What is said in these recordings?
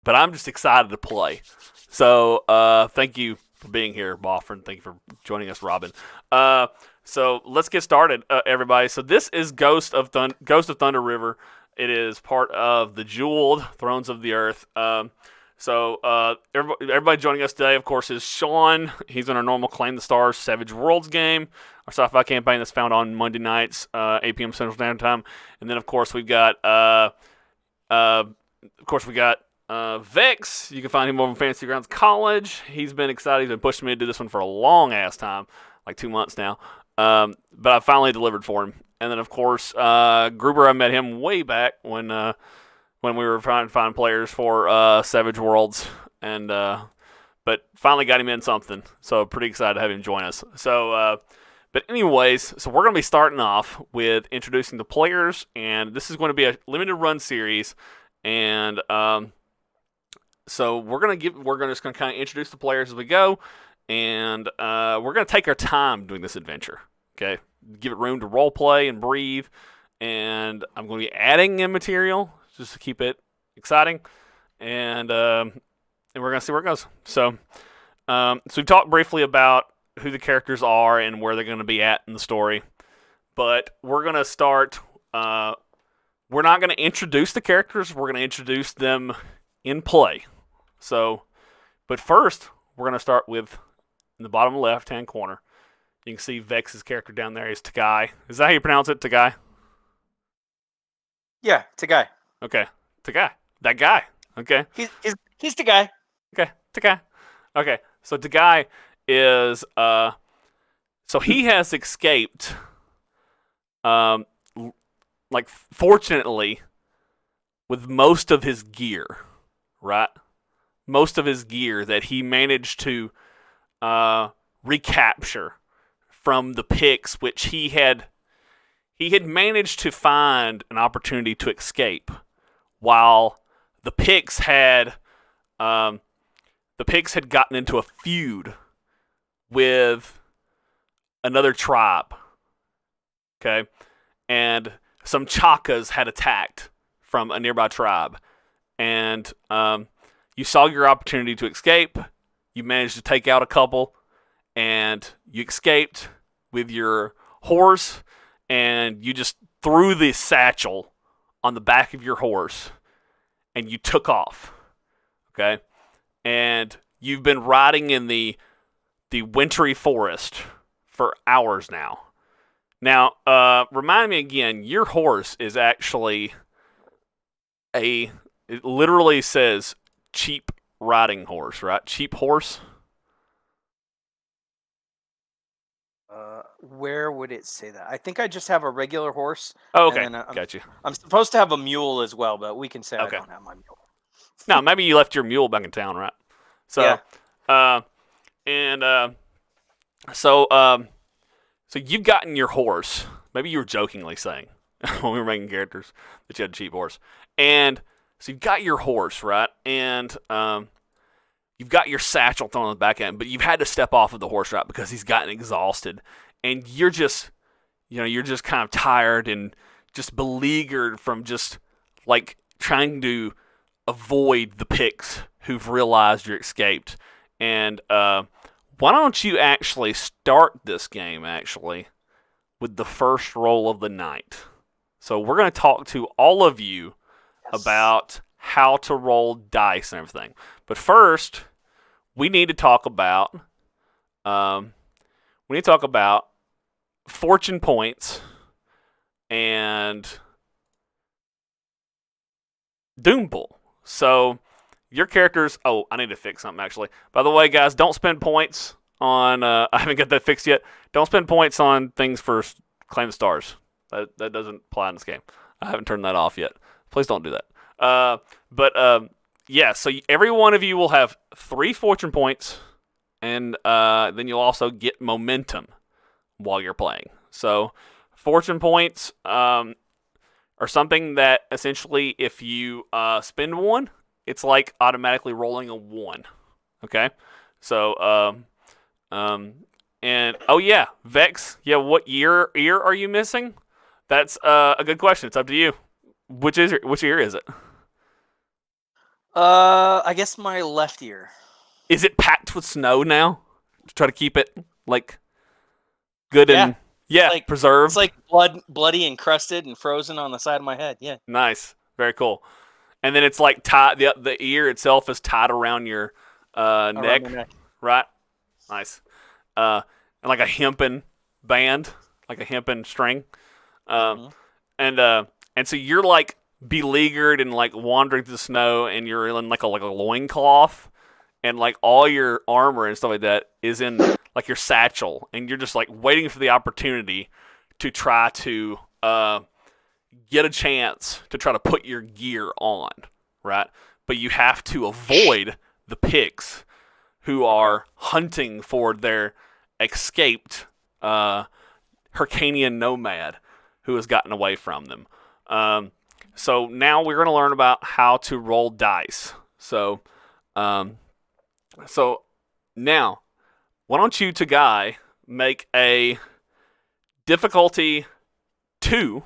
but I'm just excited to play. So thank you for being here, Boffin. Thank you for joining us, Robin. So let's get started, everybody. So this is Ghost of Thunder River. It is part of the Jeweled Thrones of the Earth. Everybody joining us today, of course, is Shaun. He's in our normal Claim the Stars Savage Worlds game, our sci-fi campaign that's found on Monday nights, 8 p.m. Central Standard Time. And then, of course, we've got Vex. You can find him over in Fantasy Grounds College. He's been excited. He's been pushing me to do this one for a long ass time, like 2 months now. But I finally delivered for him. And then, of course, Gruber, I met him way back when we were trying to find players for Savage Worlds, but finally got him in something. So pretty excited to have him join us. But anyways, so we're going to be starting off with introducing the players, and this is going to be a limited run series. And so we're just going to kind of introduce the players as we go, and we're going to take our time doing this adventure. Okay, give it room to role play and breathe, and I'm going to be adding in material just to keep it exciting, and we're going to see where it goes. So we've talked briefly about who the characters are and where they're going to be at in the story, but we're going to start. We're not going to introduce the characters. We're going to introduce them in play. So, but first, we're going to start with in the bottom left-hand corner. You can see Vex's character down there is Taghai. Is that how you pronounce it, Taghai? Yeah, Taghai. Okay, Taghai. That guy. Okay. He's Taghai. Okay, Taghai. Okay, so Taghai is so he has escaped fortunately with most of his gear, right? Most of his gear that he managed to recapture from the picts, which he had managed to find an opportunity to escape, while the picts had gotten into a feud with another tribe. Okay, and some Chakas had attacked from a nearby tribe, and you saw your opportunity to escape. You managed to take out a couple, and you escaped with your horse, and you just threw the satchel on the back of your horse, and you took off. Okay, and you've been riding in the wintry forest for hours now. Now, remind me again, your horse is actually it literally says cheap riding horse, right? Cheap horse? Where would it say that? I think I just have a regular horse. Oh, okay. And then Got you. I'm supposed to have a mule as well, but we can say okay. I don't have my mule. No, maybe you left your mule back in town, right? So, yeah. So you've gotten your horse. Maybe you were jokingly saying when we were making characters that you had a cheap horse. And so you've got your horse, right? And you've got your satchel thrown on the back end, but you've had to step off of the horse, right? Because he's gotten exhausted. And you're just kind of tired and just beleaguered from just like trying to avoid the picts who've realized you're escaped. And why don't you actually start this game with the first roll of the night? So we're going to talk to all of you about how to roll dice and everything. But first, we need to talk about fortune points and Doom Pool. So your characters. Oh, I need to fix something actually. By the way, guys, don't spend points on. I haven't got that fixed yet. Don't spend points on things for Claim the Stars. That doesn't apply in this game. I haven't turned that off yet. Please don't do that. Yeah. So every one of you will have 3 fortune points, and then you'll also get momentum while you're playing. So fortune points are something that essentially, if you spend 1, it's like automatically rolling a 1. Okay. So and oh yeah, Vex. Yeah, what ear are you missing? That's a good question. It's up to you. Which year is it? I guess my left ear. Is it packed with snow now? To try to keep it like good Yeah. and preserved. It's like bloody encrusted and frozen on the side of my head. Yeah. Nice, very cool. And then it's like tied. The ear itself is tied around your Around neck, my neck. right? Nice. And like a hempen band, like a hempen string. Um, Mhm. and so you're like beleaguered and like wandering through the snow, and you're in like a loincloth, and like all your armor and stuff like that is in like your satchel, and you're just like waiting for the opportunity to try to get a chance to try to put your gear on, right? But you have to avoid the picts who are hunting for their escaped Hyrcanian nomad who has gotten away from them. So now we're going to learn about how to roll dice. So now, why don't you, Taghai, make a difficulty 2.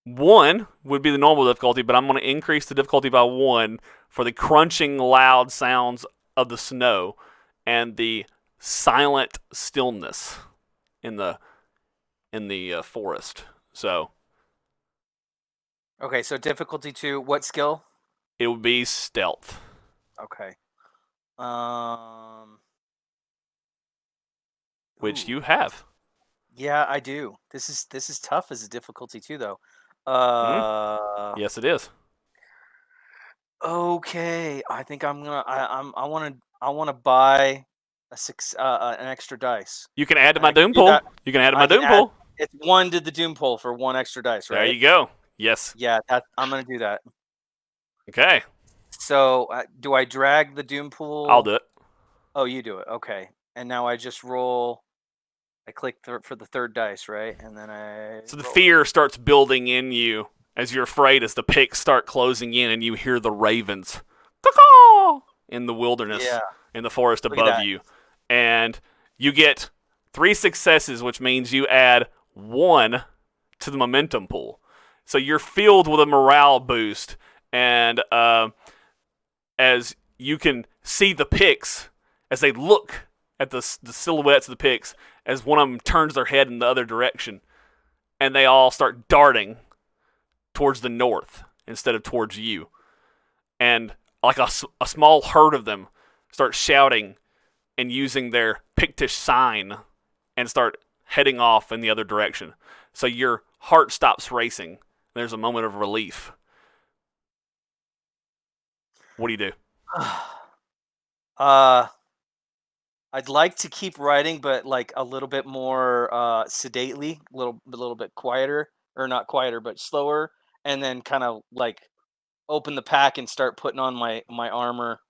1 would be the normal difficulty, but I'm going to increase the difficulty by 1 for the crunching, loud sounds of the snow and the silent stillness in the forest. So Okay, so difficulty 2. What skill? it would be stealth. Okay. Which Ooh. you have. Yeah, I do. This is tough as a difficulty 2, though. Yes, it is. Okay. I think I'm gonna. I wanna buy an extra dice. You can add to And my I can doom do pool. that. You can add to my I can doom add. pool. It's 1 to the doom pool for 1 extra dice, There right? you go. Yes. Yeah, I'm gonna do that. Okay. So, do I drag the doom I'll pool? do it. Oh, you do it. Okay. And now I just roll. I click for the third dice, right? And then I So the roll it. fear starts building in you as you're afraid as the picks start closing in and you hear the ravens caw in the wilderness, Yeah. in the forest Look at above that. you. And you get 3 successes, which means you add 1 to the momentum pool. So you're filled with a morale boost. And as you can see the picks, as they look at the silhouettes of the picks, as one of them turns their head in the other direction, and they all start darting towards the north instead of towards you. And like a small herd of them start shouting and using their Pictish sign and start heading off in the other direction. So your heart stops racing. There's a moment of relief. What do you do? uh, I'd like to keep writing, but like a little bit more sedately, a little bit quieter, or not quieter, but slower, and then kind of like open the pack and start putting on my armor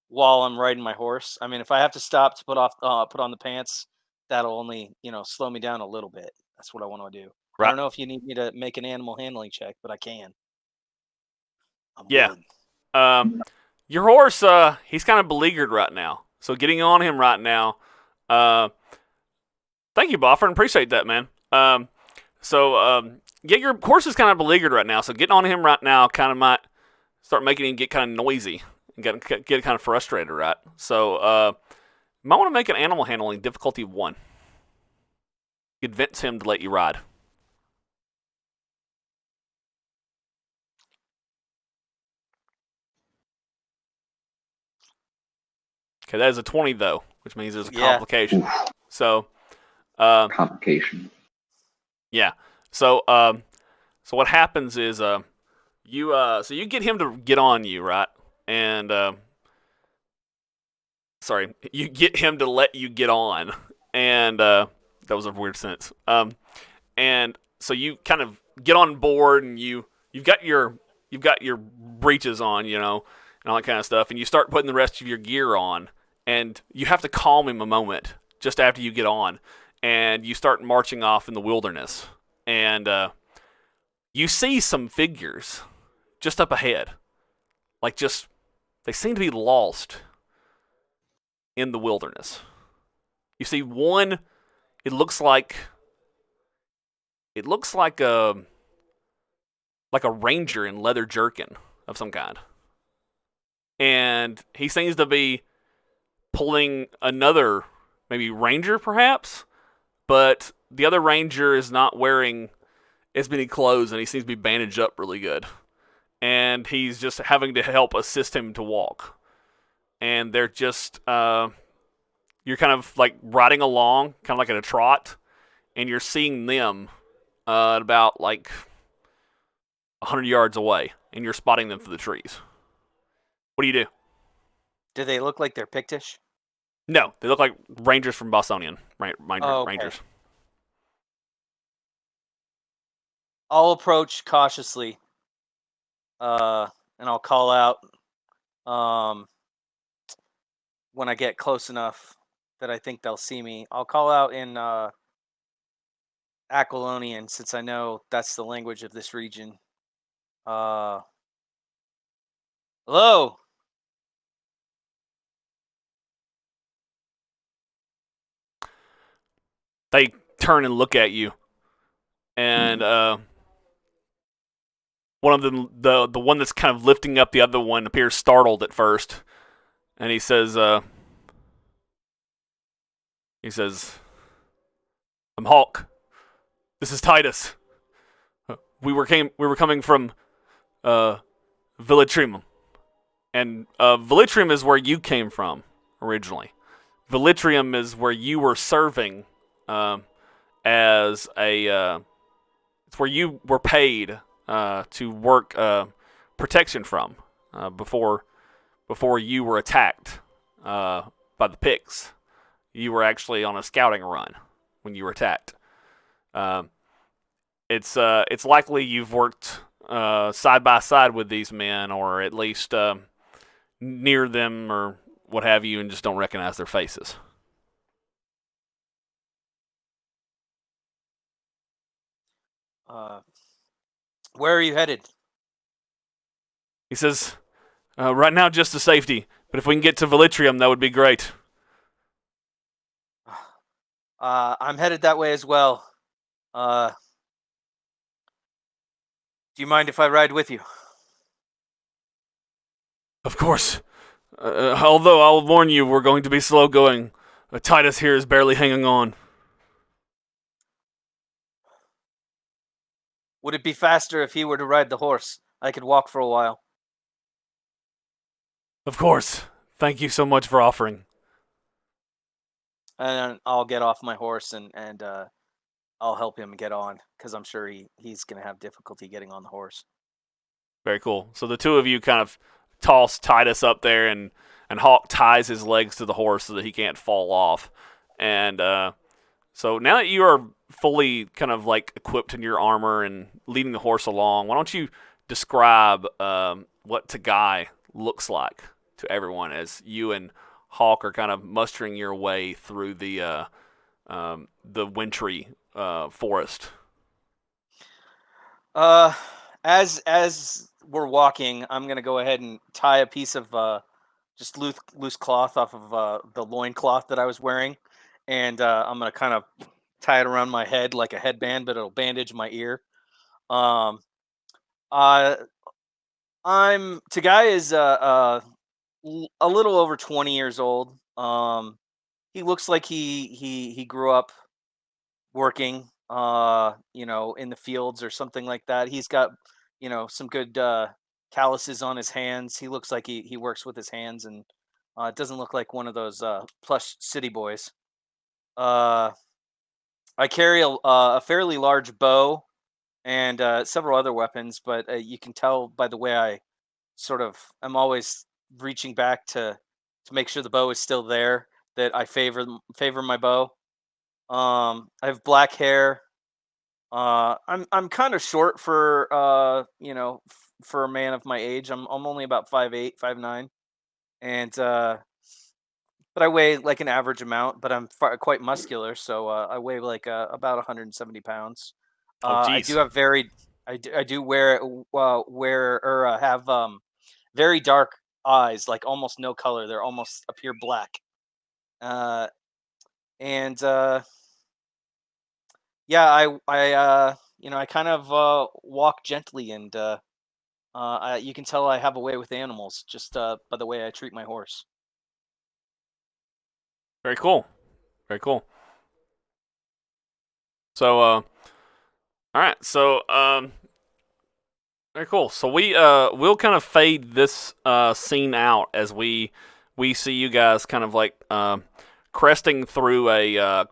while I'm riding my horse. I mean, if I have to stop to put on the pants, that'll only slow me down a little bit. That's what I want to do. I Right? don't know if you need me to make an animal handling check, but I can. I'm Yeah. willing. Your horse, he's kind of beleaguered right now. So getting on him right now, uh, thank you, Boffer, and appreciate that, man. Yeah, your horse is kind of beleaguered right now. So getting on him right now kind of might start making him get kind of noisy and get kind of frustrated, right? So you might want to make an animal handling difficulty 1. Convince him to let you ride. Okay, that is a 20 though, which means there's a Yeah. complication. Oof, So, complication. yeah. So, so what happens is, you get him to get on you, right? And sorry, you get him to let you get on, and that was a weird sentence. And so you kind of get on board, and you've got your breeches on, and all that kind of stuff, and you start putting the rest of your gear on, and you have to calm him a moment just after you get on, and you start marching off in the wilderness, and you see some figures just up ahead, like just they seem to be lost in the wilderness. You see one. It looks like a ranger in leather jerkin of some kind. and he seems to be pulling another, maybe ranger perhaps, but the other ranger is not wearing as many clothes, and he seems to be bandaged up really good. And he's just having to help assist him to walk. And they're just, you're kind of like riding along, kind of like at a trot, and you're seeing them at about like 100 yards away, and you're spotting them through the trees. What do you do? Do they look like they're Pictish? No, they look like rangers from Bostonian. Okay. Rangers. I'll approach cautiously, and I'll call out when I get close enough that I think they'll see me. I'll call out in Aquilonian, since I know that's the language of this region. Hello? They turn and look at you, and one of them, the one that's kind of lifting up the other one, appears startled at first, and he says, "I'm Hawk. This is Titus. We were coming from Vilitrium, and Vilitrium is where you came from originally. Vilitrium is where you were serving as a. It's where you were paid to work protection from before you were attacked by the picts. You were actually on a scouting run when you were attacked. It's likely you've worked side by side with these men, or at least near them, or what have you, and just don't recognize their faces." Where are you headed? He says, "Right now, just to safety. But if we can get to Vilitrium, that would be great." I'm headed that way as well. Do you mind if I ride with you? Of course. Although I'll warn you, we're going to be slow going. Titus here is barely hanging on. Would it be faster if he were to ride the horse? I could walk for a while. Of course. Thank you so much for offering. And I'll get off my horse and I'll help him get on, because I'm sure he's going to have difficulty getting on the horse. Very cool. So the two of you kind of toss Titus up there, and Hawk ties his legs to the horse so that he can't fall off. And so now that you are fully kind of like equipped in your armor and leading the horse along, why don't you describe what Taghai looks like to everyone as you and Hawk are kind of mustering your way through the wintry forest. As we're walking, I'm gonna go ahead and tie a piece of just loose cloth off of the loin cloth that I was wearing, and I'm gonna kind of tie it around my head like a headband, but it'll bandage my ear. Taghai is a little over 20 years old. He looks like he grew up working, in the fields or something like that. He's got, some good calluses on his hands. He looks like he works with his hands, and it doesn't look like one of those plush city boys. I carry a fairly large bow and several other weapons, but you can tell by the way I I'm always reaching back to make sure the bow is still there, that I favor my bow. I have black hair. I'm kind of short for for a man of my age. I'm only about 5'8", 5'9", and but I weigh like an average amount. But I'm quite muscular, so I weigh like about 170 pounds. I do geez. have I do wear have very dark eyes, like almost no color. They're almost appear black. And yeah, I kind of walk gently and You can tell I have a way with animals just by the way I treat my horse. Very cool. Very cool. So, all right. So, very cool. So we'll kind of fade this scene out as we see you guys kind of like cresting through a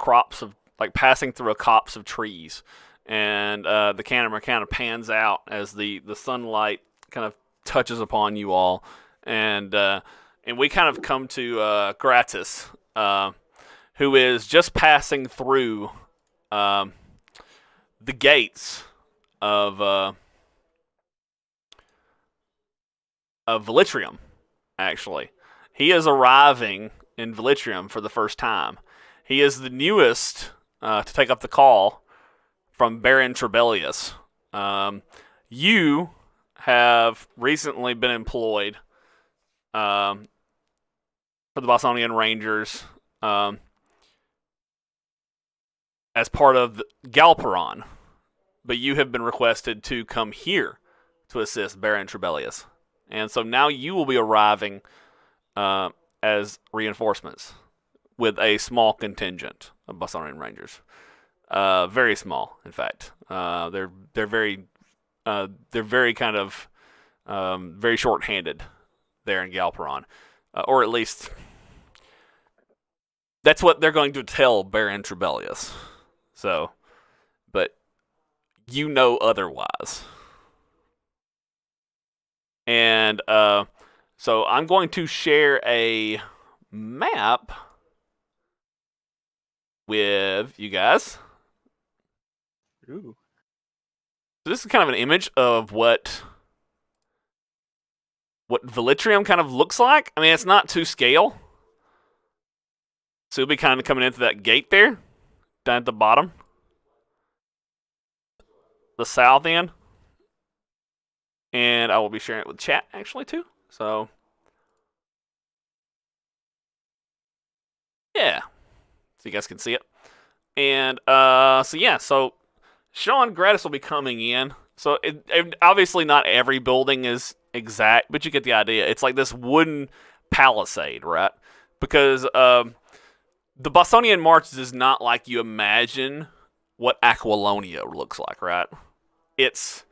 passing through a copse of trees, and the camera kind of pans out as the sunlight kind of touches upon you all, and we kind of come to Grattis, who is just passing through the gates of Velitrium, actually. He is arriving in Velitrium for the first time. He is the newest to take up the call from Baron Trebelius. You have recently been employed for the Bosonian Rangers as part of Galperon, but you have been requested to come here to assist Baron Trebelius. And so now you will be arriving as reinforcements with a small contingent of Bosonian Rangers. Very small, in fact. They're very kind of very short-handed there in Galperon, or at least that's what they're going to tell Baron Trebelius. So, but you know otherwise. And so I'm going to share a map with you guys. Ooh. So this is kind of an image of what Velitrium kind of looks like. I mean, it's not to scale. So you'll be kind of coming into that gate there, down at the bottom. The south end. And I will be sharing it with chat, actually, too. So, yeah. So you guys can see it. And, so Shaun, Grattis will be coming in. So, obviously not every building is exact, but you get the idea. It's like this wooden palisade, right? Because the Bosonian March is not like you imagine what Aquilonia looks like, right? It's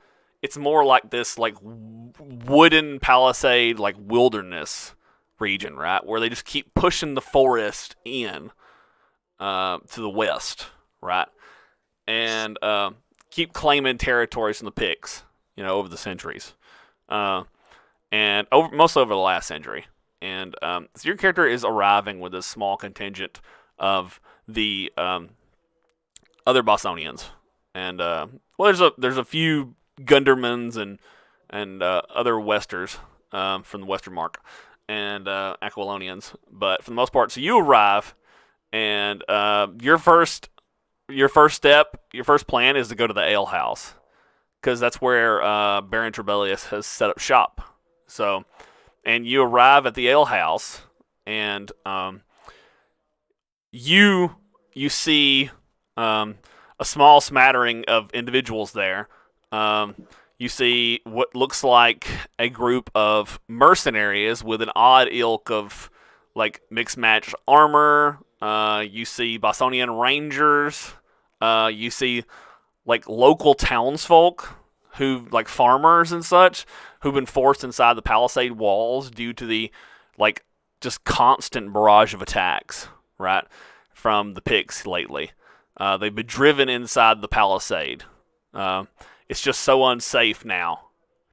more like this, like, wooden palisade, like, wilderness region, right? Where they just keep pushing the forest in to the west, right? And keep claiming territories from the picts, over the centuries. And mostly over the last century. And so your character is arriving with a small contingent of the other Bosonians. And, there's a few Gundermans and other Westers from the Western Mark and Aquilonians, but for the most part, so you arrive, and your first plan is to go to the ale house, because that's where Baron Trebelius has set up shop. So, and you arrive at the ale house, and you see a small smattering of individuals there. You see what looks like a group of mercenaries with an odd ilk of, like, mixed match armor. You see Bosonian Rangers. You see, like, local townsfolk who, like, farmers and such, who've been forced inside the palisade walls due to the, like, just constant barrage of attacks, right, from the picts lately. They've been driven inside the palisade. It's just so unsafe now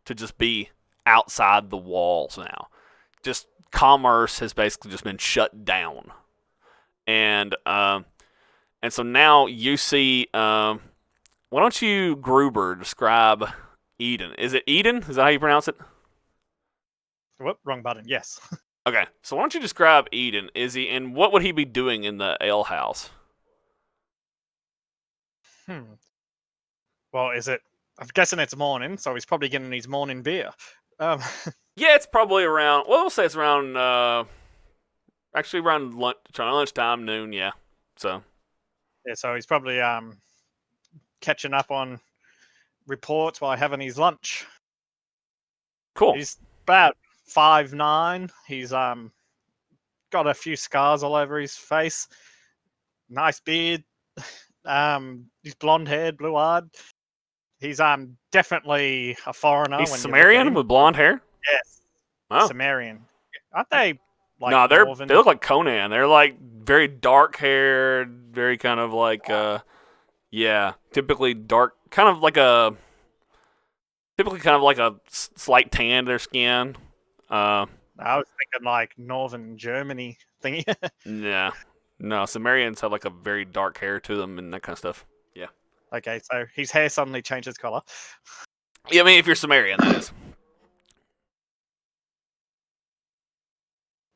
to just be outside the walls now. Just commerce has basically just been shut down. And so now you see, why don't you, Gruber, describe Edan? Is it Edan? Is that how you pronounce it? Whoop, wrong button. Yes. Okay, so why don't you describe Edan? And what would he be doing in the ale house? Well, I'm guessing it's morning, so he's probably getting his morning beer. Yeah, it's probably around, well, we'll say it's around, actually around lunchtime, noon, yeah. So. Yeah, so he's probably catching up on reports while having his lunch. Cool. He's about 5'9". He's got a few scars all over his face. Nice beard. He's blonde haired, blue eyed. He's definitely a foreigner. He's when you look at Sumerian him. with blonde hair. Yes, Oh. Sumerian. Aren't they like No, northern? they look like Conan. They're like very dark haired, very kind of like typically dark, typically kind of like a slight tan to their skin. I was thinking like northern Germany thingy. Yeah. No, Sumerians have like a very dark hair to them and that kind of stuff. Yeah. Okay, so his hair suddenly changes color. Yeah, I mean, if you're Sumerian, that is.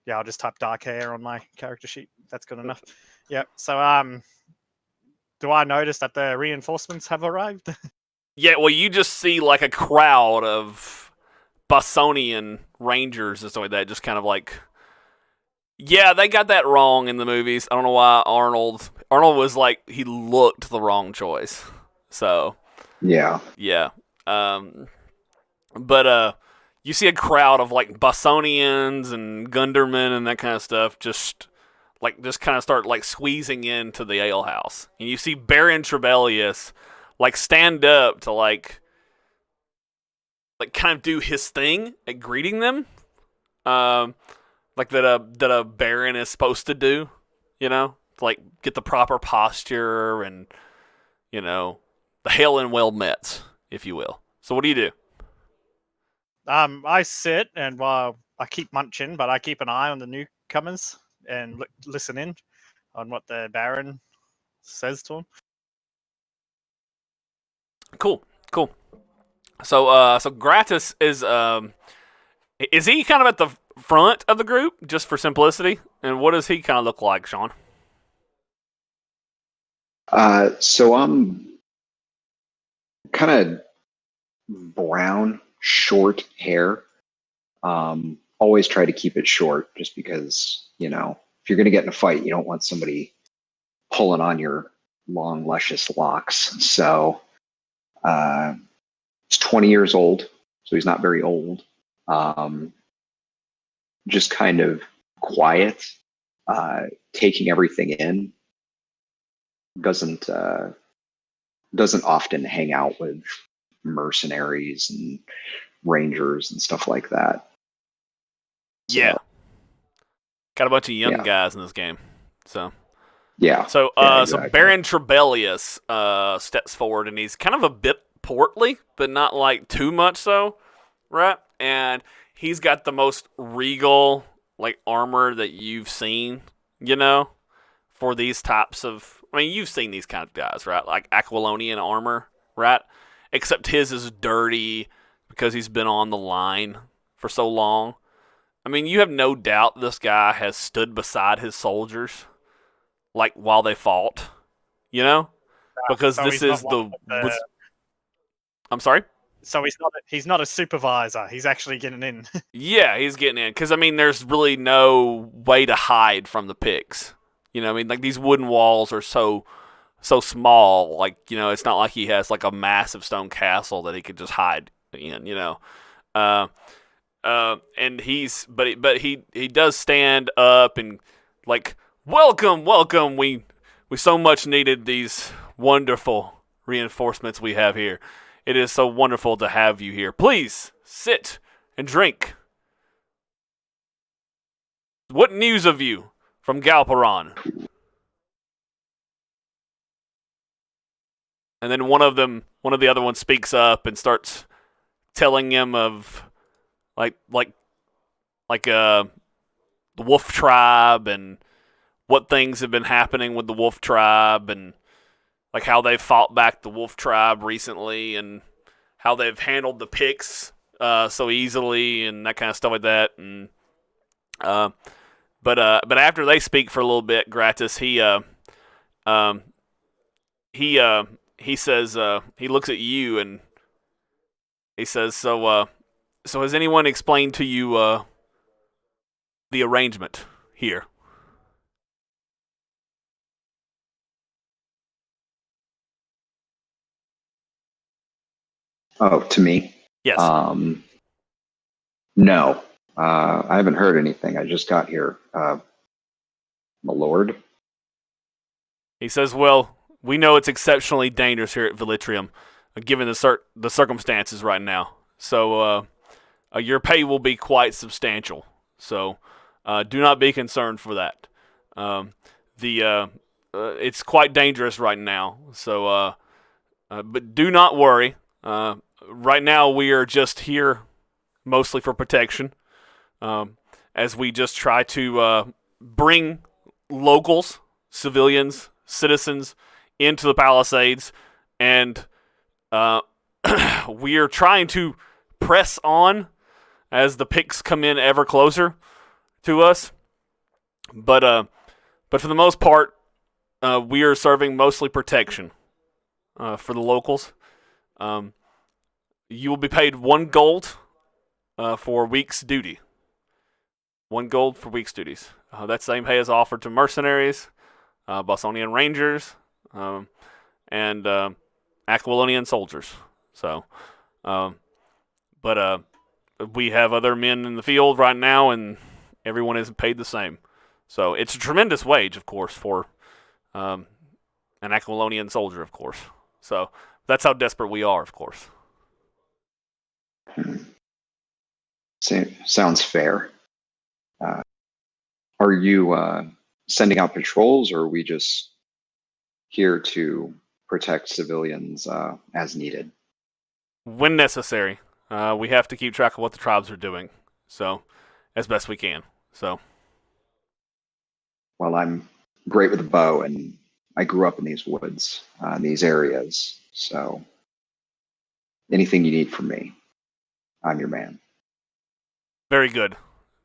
Yeah, I'll just type dark hair on my character sheet. That's good enough. Yep. So do I notice that the reinforcements have arrived? Yeah, well, you just see like a crowd of Bosonian rangers and stuff like that, just kind of like. Yeah, they got that wrong in the movies. I don't know why Arnold was like, he looked the wrong choice. So. Yeah. Yeah. But you see a crowd of like Bosonians and Gundermen and that kind of stuff just kind of start like squeezing into the alehouse. And you see Baron Trebelius like stand up to like kind of do his thing at greeting them. Like that a baron is supposed to do, you know? Like get the proper posture and the hail and well met, if you will. So what do you do? I sit and I keep munching, but I keep an eye on the newcomers and listen in on what the Baron says to them. Cool. So Grattis is he kind of at the front of the group just for simplicity? And what does he kind of look like, Shaun? So I'm kind of brown, short hair. Always try to keep it short just because, if you're going to get in a fight, you don't want somebody pulling on your long, luscious locks. So he's 20 years old, so he's not very old. Just kind of quiet, taking everything in. Doesn't often hang out with mercenaries and rangers and stuff like that. So, Yeah. Got a bunch of young Yeah. guys in this game. So yeah. So Yeah, so exactly. Baron Trebelius steps forward and he's kind of a bit portly, but not like too much so, right? And he's got the most regal like armor that you've seen, for these types of. I mean, you've seen these kind of guys, right? Like Aquilonian armor, right? Except his is dirty because he's been on the line for so long. I mean, you have no doubt this guy has stood beside his soldiers, like while they fought, because So this he's not is one of I'm sorry. So he's not a supervisor. He's actually getting in. Yeah, he's getting in because I mean, there's really no way to hide from the picts. I mean, like these wooden walls are so small. Like it's not like he has like a massive stone castle that he could just hide in. And he does stand up and like welcome. We so much needed these wonderful reinforcements we have here. It is so wonderful to have you here. Please sit and drink. What news of you from Galperon? And then one of the other ones speaks up and starts telling him of the Wolf Tribe and what things have been happening with the Wolf Tribe and like how they fought back the Wolf Tribe recently and how they've handled the picts so easily and that kind of stuff like that. And but after they speak for a little bit, Grattis he says he looks at you and he says, so has anyone explained to you the arrangement here? Oh, to me? Yes. No, I haven't heard anything. I just got here. My lord? He says, well, we know it's exceptionally dangerous here at Velitrium, given the circumstances right now. So your pay will be quite substantial. So do not be concerned for that. It's quite dangerous right now. So, but do not worry. Right now we are just here mostly for protection, as we just try to bring locals, civilians, citizens into the Palisades, and we are trying to press on as the picts come in ever closer to us. But for the most part, we are serving mostly protection for the locals. You will be paid 1 gold for a week's duty. 1 gold for week's duties. That same pay is offered to mercenaries, Bosonian rangers, and Aquilonian soldiers. So, but we have other men in the field right now, and everyone isn't paid the same. So it's a tremendous wage, of course, for an Aquilonian soldier, of course. So that's how desperate we are, of course. Sounds fair. Are you sending out patrols, or are we just here to protect civilians as needed? When necessary. We have to keep track of what the tribes are doing, so as best we can. So, Well, I'm great with a bow, and I grew up in these woods, in these areas. So, anything you need from me, I'm your man. very good,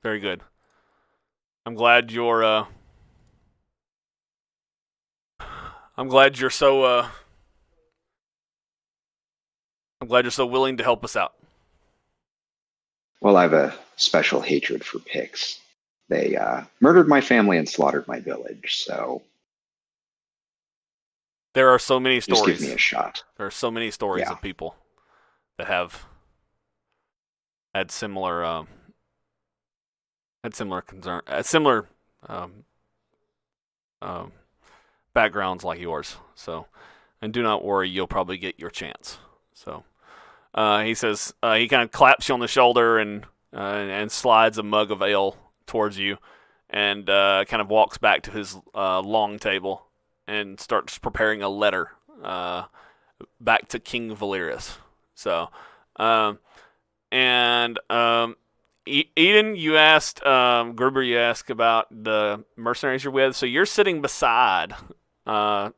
very good. I'm glad you're. I'm glad you're so. I'm glad you're so willing to help us out. Well, I have a special hatred for picts. They murdered my family and slaughtered my village, so There are so many stories. just give me a shot. There are so many stories of people that have had similar backgrounds like yours. So, and do not worry, you'll probably get your chance. So, he says he kind of claps you on the shoulder and slides a mug of ale towards you, and kind of walks back to his long table and starts preparing a letter back to King Valerius. So, Edan, you asked, Gruber, you asked about the mercenaries you're with. So you're sitting beside 2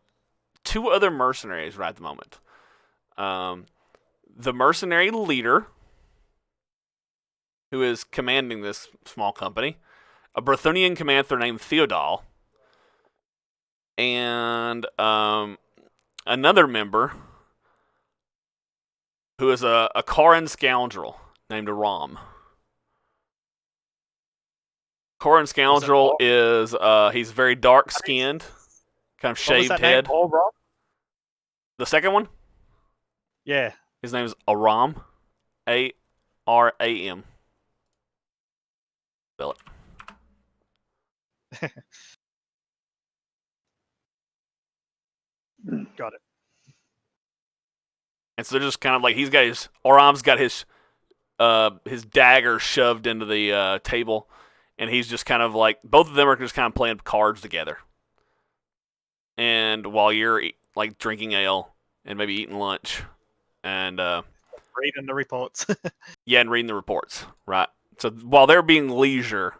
other mercenaries right at the moment. The mercenary leader, who is commanding this small company, a Brythonian commander named Theodal, and another member who is a Coran scoundrel named Aram. Coran scoundrel is he's very dark skinned, kind of shaved head. The second one? Yeah. His name is Aram. Aram. Spell it. Got it. And so they're just kind of like Aram's got his dagger shoved into the table, and he's just kind of like, both of them are just kind of playing cards together. And while you're like drinking ale and maybe eating lunch, and reading the reports. Yeah, and reading the reports, right? So while they're being leisure,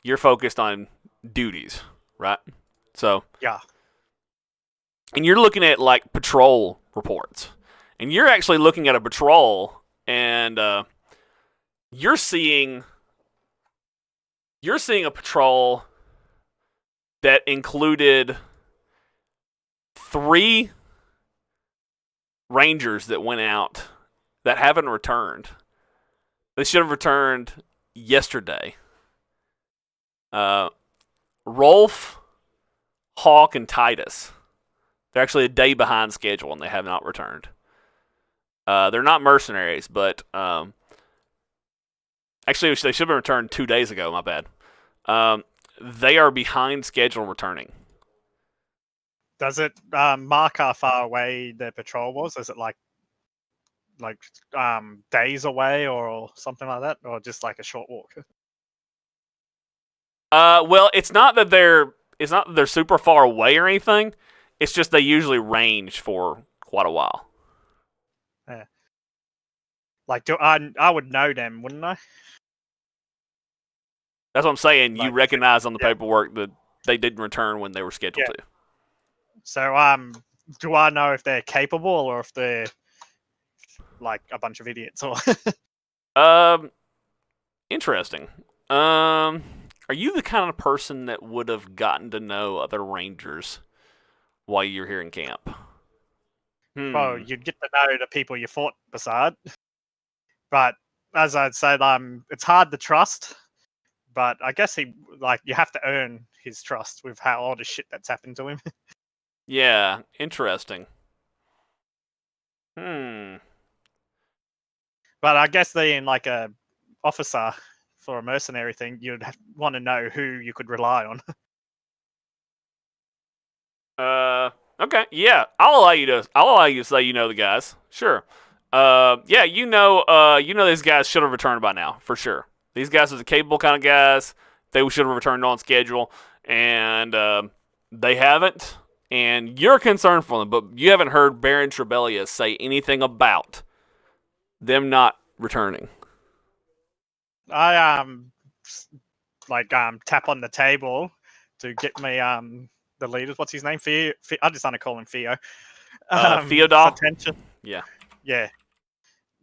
you're focused on duties, right? So yeah. And you're looking at like patrol reports, and you're actually looking at a patrol, and you're seeing a patrol that included 3 rangers that went out that haven't returned. They should have returned yesterday. Rolf, Hawk, and Titus. They're actually a day behind schedule, and they have not returned. They're not mercenaries, but Actually, they should have been returned 2 days ago. My bad. They are behind schedule returning. Does it mark how far away their patrol was? Is it like days away or something like that, or just like a short walk? Well, it's not that they're super far away or anything. It's just they usually range for quite a while. Yeah. Like, I would know them, wouldn't I? That's what I'm saying. You Like, recognize on the yeah. paperwork that they didn't return when they were scheduled to. So, do I know if they're capable or if they're like a bunch of idiots? Or Interesting. Are you the kind of person that would have gotten to know other rangers while you're here in camp? well, you'd get to know the people you fought beside. But as I'd said, it's hard to trust. But I guess you have to earn his trust with how all the shit that's happened to him. Yeah, interesting. Hmm. But I guess being like a officer for a mercenary thing, you'd want to know who you could rely on. Okay. Yeah, I'll allow you to say you know the guys. Sure. Yeah, you know these guys should have returned by now for sure. These guys are the capable kind of guys. They should have returned on schedule, and they haven't. And you're concerned for them, but you haven't heard Baron Trebelius say anything about them not returning. I tap on the table to get me the leaders. What's his name? I just want to call him Theo. Theodore? Attention. Yeah. Yeah.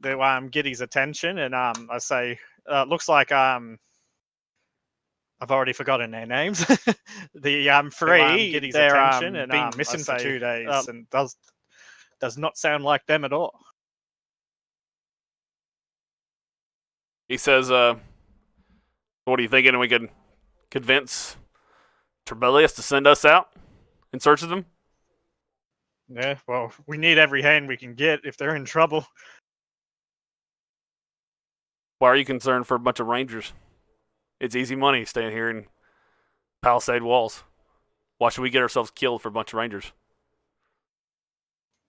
To get his attention, and I say, looks like I've already forgotten their names. The three get his they're attention, and been missing for 2 days, and does not sound like them at all. He says, what are you thinking? We can convince Trebelius to send us out in search of them? Yeah, well, we need every hand we can get if they're in trouble. Why are you concerned for a bunch of rangers? It's easy money staying here in Palisade walls. Why should we get ourselves killed for a bunch of rangers?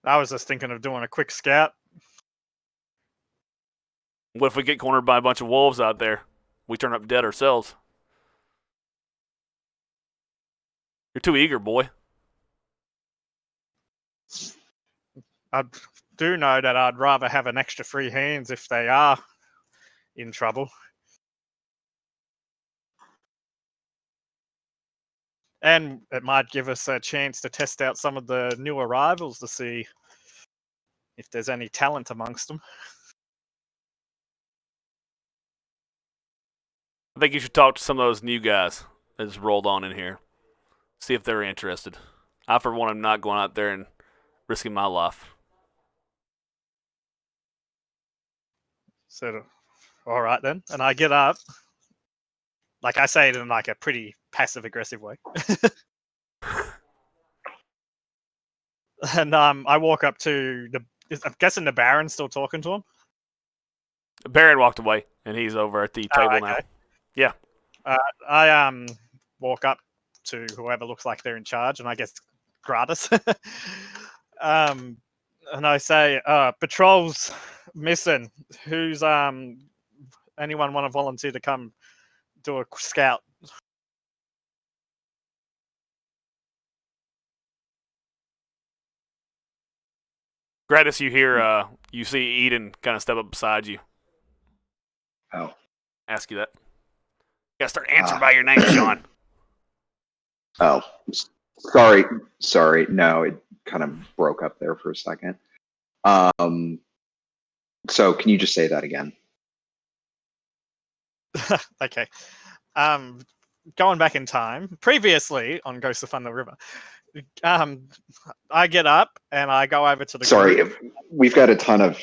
I was just thinking of doing a quick scout. What if we get cornered by a bunch of wolves out there? We turn up dead ourselves. You're too eager, boy. I do know that I'd rather have an extra free hands if they are in trouble. And it might give us a chance to test out some of the new arrivals to see if there's any talent amongst them. I think you should talk to some of those new guys that just rolled on in here. See if they're interested. I, for one, am not going out there and risking my life. So, all right then. And I get up. Like I say it in like a pretty passive-aggressive way. And I walk up to I'm guessing the Baron's still talking to him. Baron walked away, and he's over at the table now. Yeah. I walk up to whoever looks like they're in charge, and I guess Grattis. And I say, patrol's missing. Who's anyone want to volunteer to come do a scout? Grattis, you see Edan kind of step up beside you. Oh. Ask you that. You gotta start answering by your name, Shaun. Oh, sorry. No, it kind of broke up there for a second. So can you just say that again? Okay. Going back in time, previously on Ghost of Thunder River, I get up and I go over to the. Sorry, group. we've got a ton of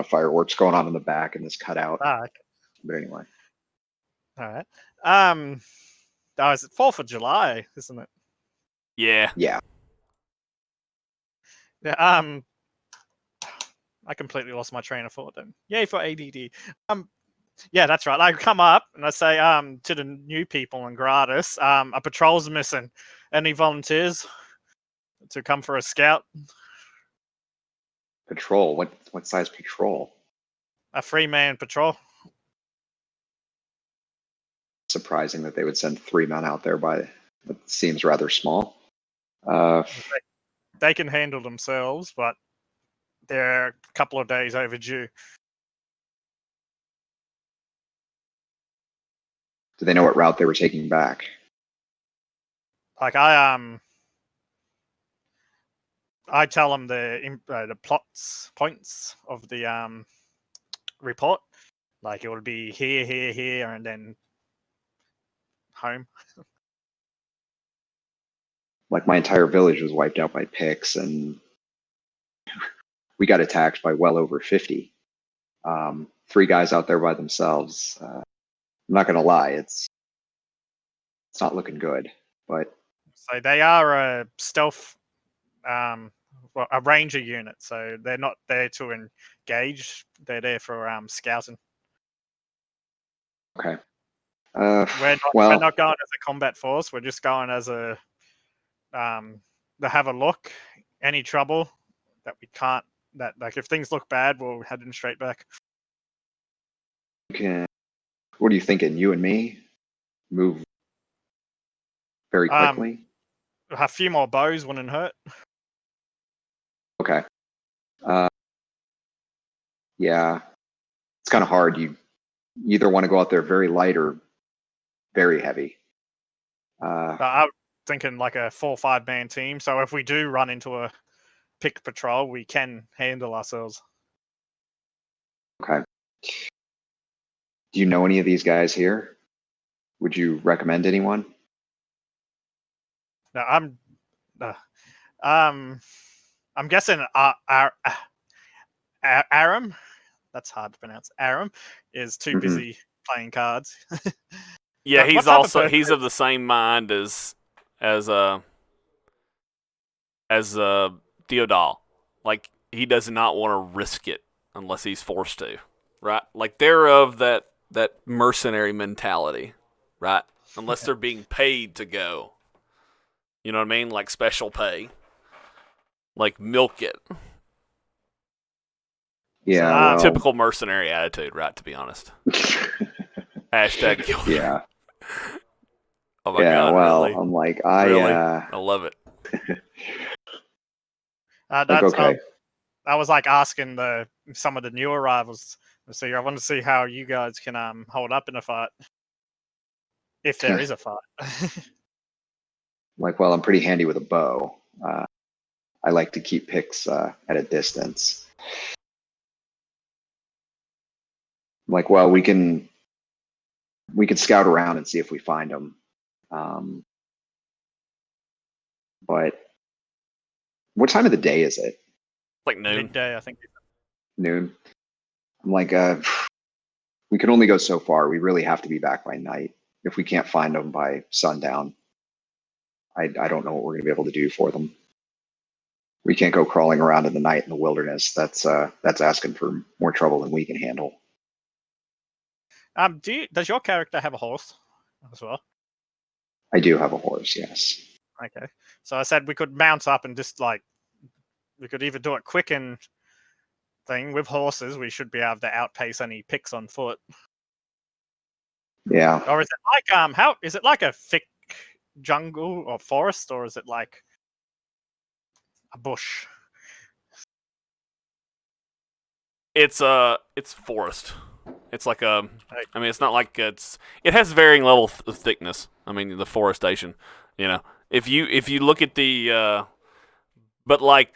fireworks going on in the back in this cutout. Okay. But anyway. All right. That was 4th of July, isn't it? Yeah. Yeah. Yeah. I completely lost my train of thought then. Yay for ADD. Yeah, that's right. I come up and I say, to the new people in Grattis, a patrol's missing. Any volunteers to come for a scout? Patrol. What size patrol? A 3-man patrol. Surprising that they would send 3 men out there. It seems rather small. Uh, They can handle themselves, but they're a couple of days overdue. do they know what route they were taking back? Like I tell them the points of the report. Like it will be here, here, here, and then home. Like my entire village was wiped out by picts, and we got attacked by well over 50. 3 guys out there by themselves. I'm not gonna lie, it's not looking good. But So they are a stealth, a ranger unit. So they're not there to engage. They're there for scouting. okay. We're not going as a combat force. We're just going as a to have a look. Any trouble that we can't, that like if things look bad, we'll head in straight back. What are you thinking? You and me move very quickly. A few more bows wouldn't hurt. Okay. Yeah, it's kind of hard. You either want to go out there very light or very heavy. I'm thinking like a 4 or 5 man team. So if we do run into a picked patrol, we can handle ourselves. Okay. Do you know any of these guys here? Would you recommend anyone? No, I'm guessing Aram. That's hard to pronounce. Aram is too busy playing cards. Yeah, But he's also he's of the same mind as Theodal. Like he does not want to risk it unless he's forced to, right? Like they're of that mercenary mentality, right? Unless they're being paid to go. You know what I mean? Like special pay. Like milk it. Yeah, well, typical mercenary attitude, right? To be honest. Hashtag guild. Yeah. Oh my Yeah, god! well, Really? I'm like, Really? I love it. like, okay. I was like asking some of the new arrivals. So I want to see how you guys can hold up in a fight, if there is a fight. Like, well, I'm pretty handy with a bow. I like to keep picks at a distance. Like, well, we can scout around and see if we find them. But what time of the day is it? Like noon. Midday, I think. Noon. I'm like, we can only go so far. We really have to be back by night. If we can't find them by sundown, I don't know what we're going to be able to do for them. We can't go crawling around in the night in the wilderness. That's asking for more trouble than we can handle. Does your character have a horse as well? I do have a horse, yes. Okay. So I said we could mount up and just we could either do it quick and thing with horses. We should be able to outpace any picks on foot. Yeah. Or is it like how is it like a thick jungle or forest, or is it like a bush? It's forest. It's like I mean, it's not like it has varying level of thickness. I mean, the forestation, you know. If you look at the, but like,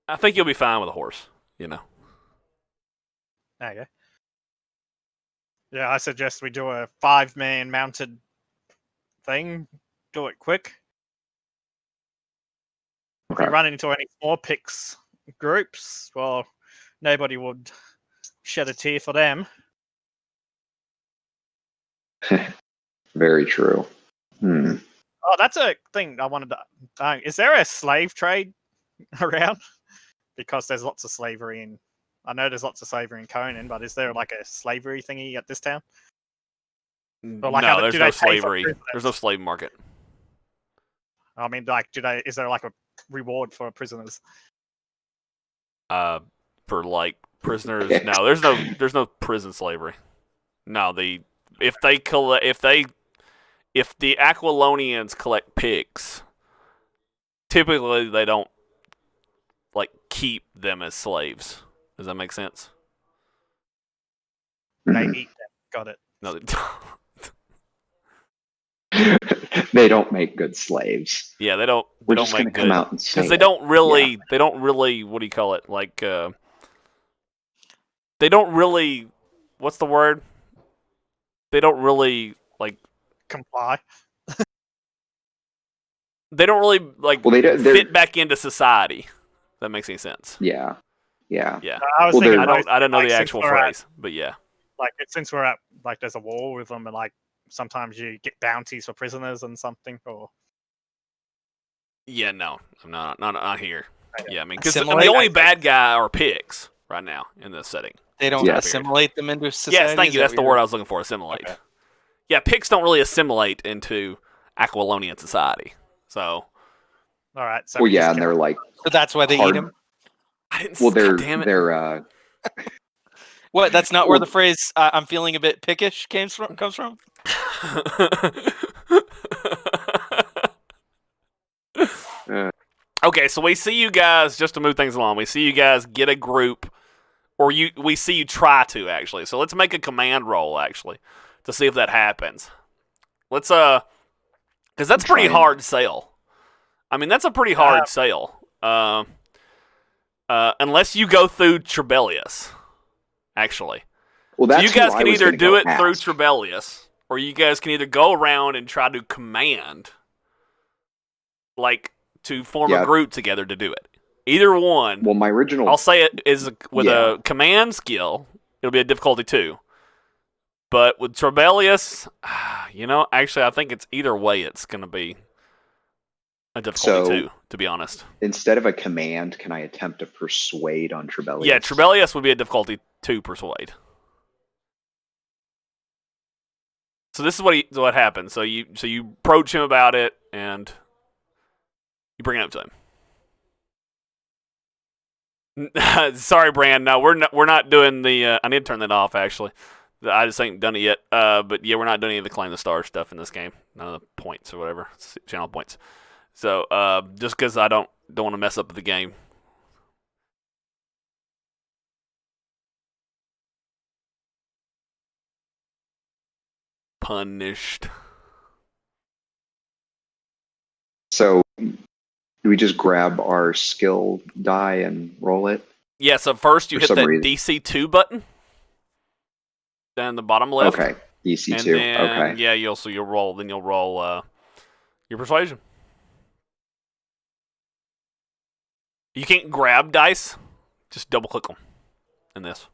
I think you'll be fine with a horse, you know. Okay. Yeah, I suggest we do a 5-man mounted thing. Do it quick. If we run into any more picks groups, well, nobody would shed a tear for them. Very true. Oh, that's a thing I wanted to. Is there a slave trade around? Because there's lots of slavery in I know there's lots of slavery in Conan, but is there like a slavery thingy at this town? Or, like, No, there's do no they pay for slavery. prisoners? There's no slave market. I mean, like, is there like a reward for prisoners? For like prisoners. Picts. No, there's no prison slavery. No, if the Aquilonians collect picts, typically they don't like keep them as slaves. Does that make sense? They Mhm. eat them. Got it. No, they don't. They don't make good slaves. Yeah, they don't. We're They don't just going to make come good out and say because they it. don't really. They don't really. What do you call it? Like they don't really. What's the word? They don't really like. Comply. They don't really like Well, they're fit back into society. If that makes any sense. yeah. Yeah. I was Well, thinking. they're- I don't know like, the since actual we're at- phrase, but yeah. Like, since we're at, like, there's a war with them, and like sometimes you get bounties for prisoners and something, or Yeah, no, I'm not here. Okay. Yeah, I mean, because the Assimilate? only bad guy are pigs right now in this setting. They don't Yes. assimilate them into society. Yes, thank is you. that That's what the you're- word I was looking for. Assimilate. Okay. Yeah, pigs don't really assimilate into Aquilonian society. So all right. So Well, we just yeah, and kill they're like So that's why they eat hard. them. I didn't. Well, God damn it. they're What? That's not where Well- the phrase "I'm feeling a bit pickish" comes from. Okay, so we see you guys, just to move things along, we see you guys get a group, or we see you try to, actually. So let's make a command roll, actually, to see if that happens. Let's, because that's pretty trying. hard sell. I mean, that's a pretty hard sale. Unless you go through Trebelius, actually. well. So That's you guys who I can was either gonna do go it through ask. Trebelius, or you guys can either go around and try to command, like, to form a Yeah. group together to do it. Either one. Well, my original. I'll say it is with Yeah. a command skill, it'll be a difficulty 2. But with Trebelius, actually, I think it's either way it's going to be a difficulty So- 2, to be honest. Instead of a command, can I attempt to persuade on Trebelius? Yeah, Trebelius would be a difficulty 2 persuade. So this is what happens. So you approach him about it, and you bring it up to him. Sorry, Brand. No, we're not doing the. I need to turn that off. Actually, I just ain't done it yet. But yeah, we're not doing any of the claim the star stuff in this game. None of the points or whatever, channel points. So just because I don't want to mess up the game. Punished. So, do we just grab our skill die and roll it? Yeah. So first you For hit some that reason. DC2 button. Down the bottom left. Okay, DC And 2. then, Okay. yeah, you'll roll. Then you'll roll your persuasion. You can't grab dice. Just double click them in this.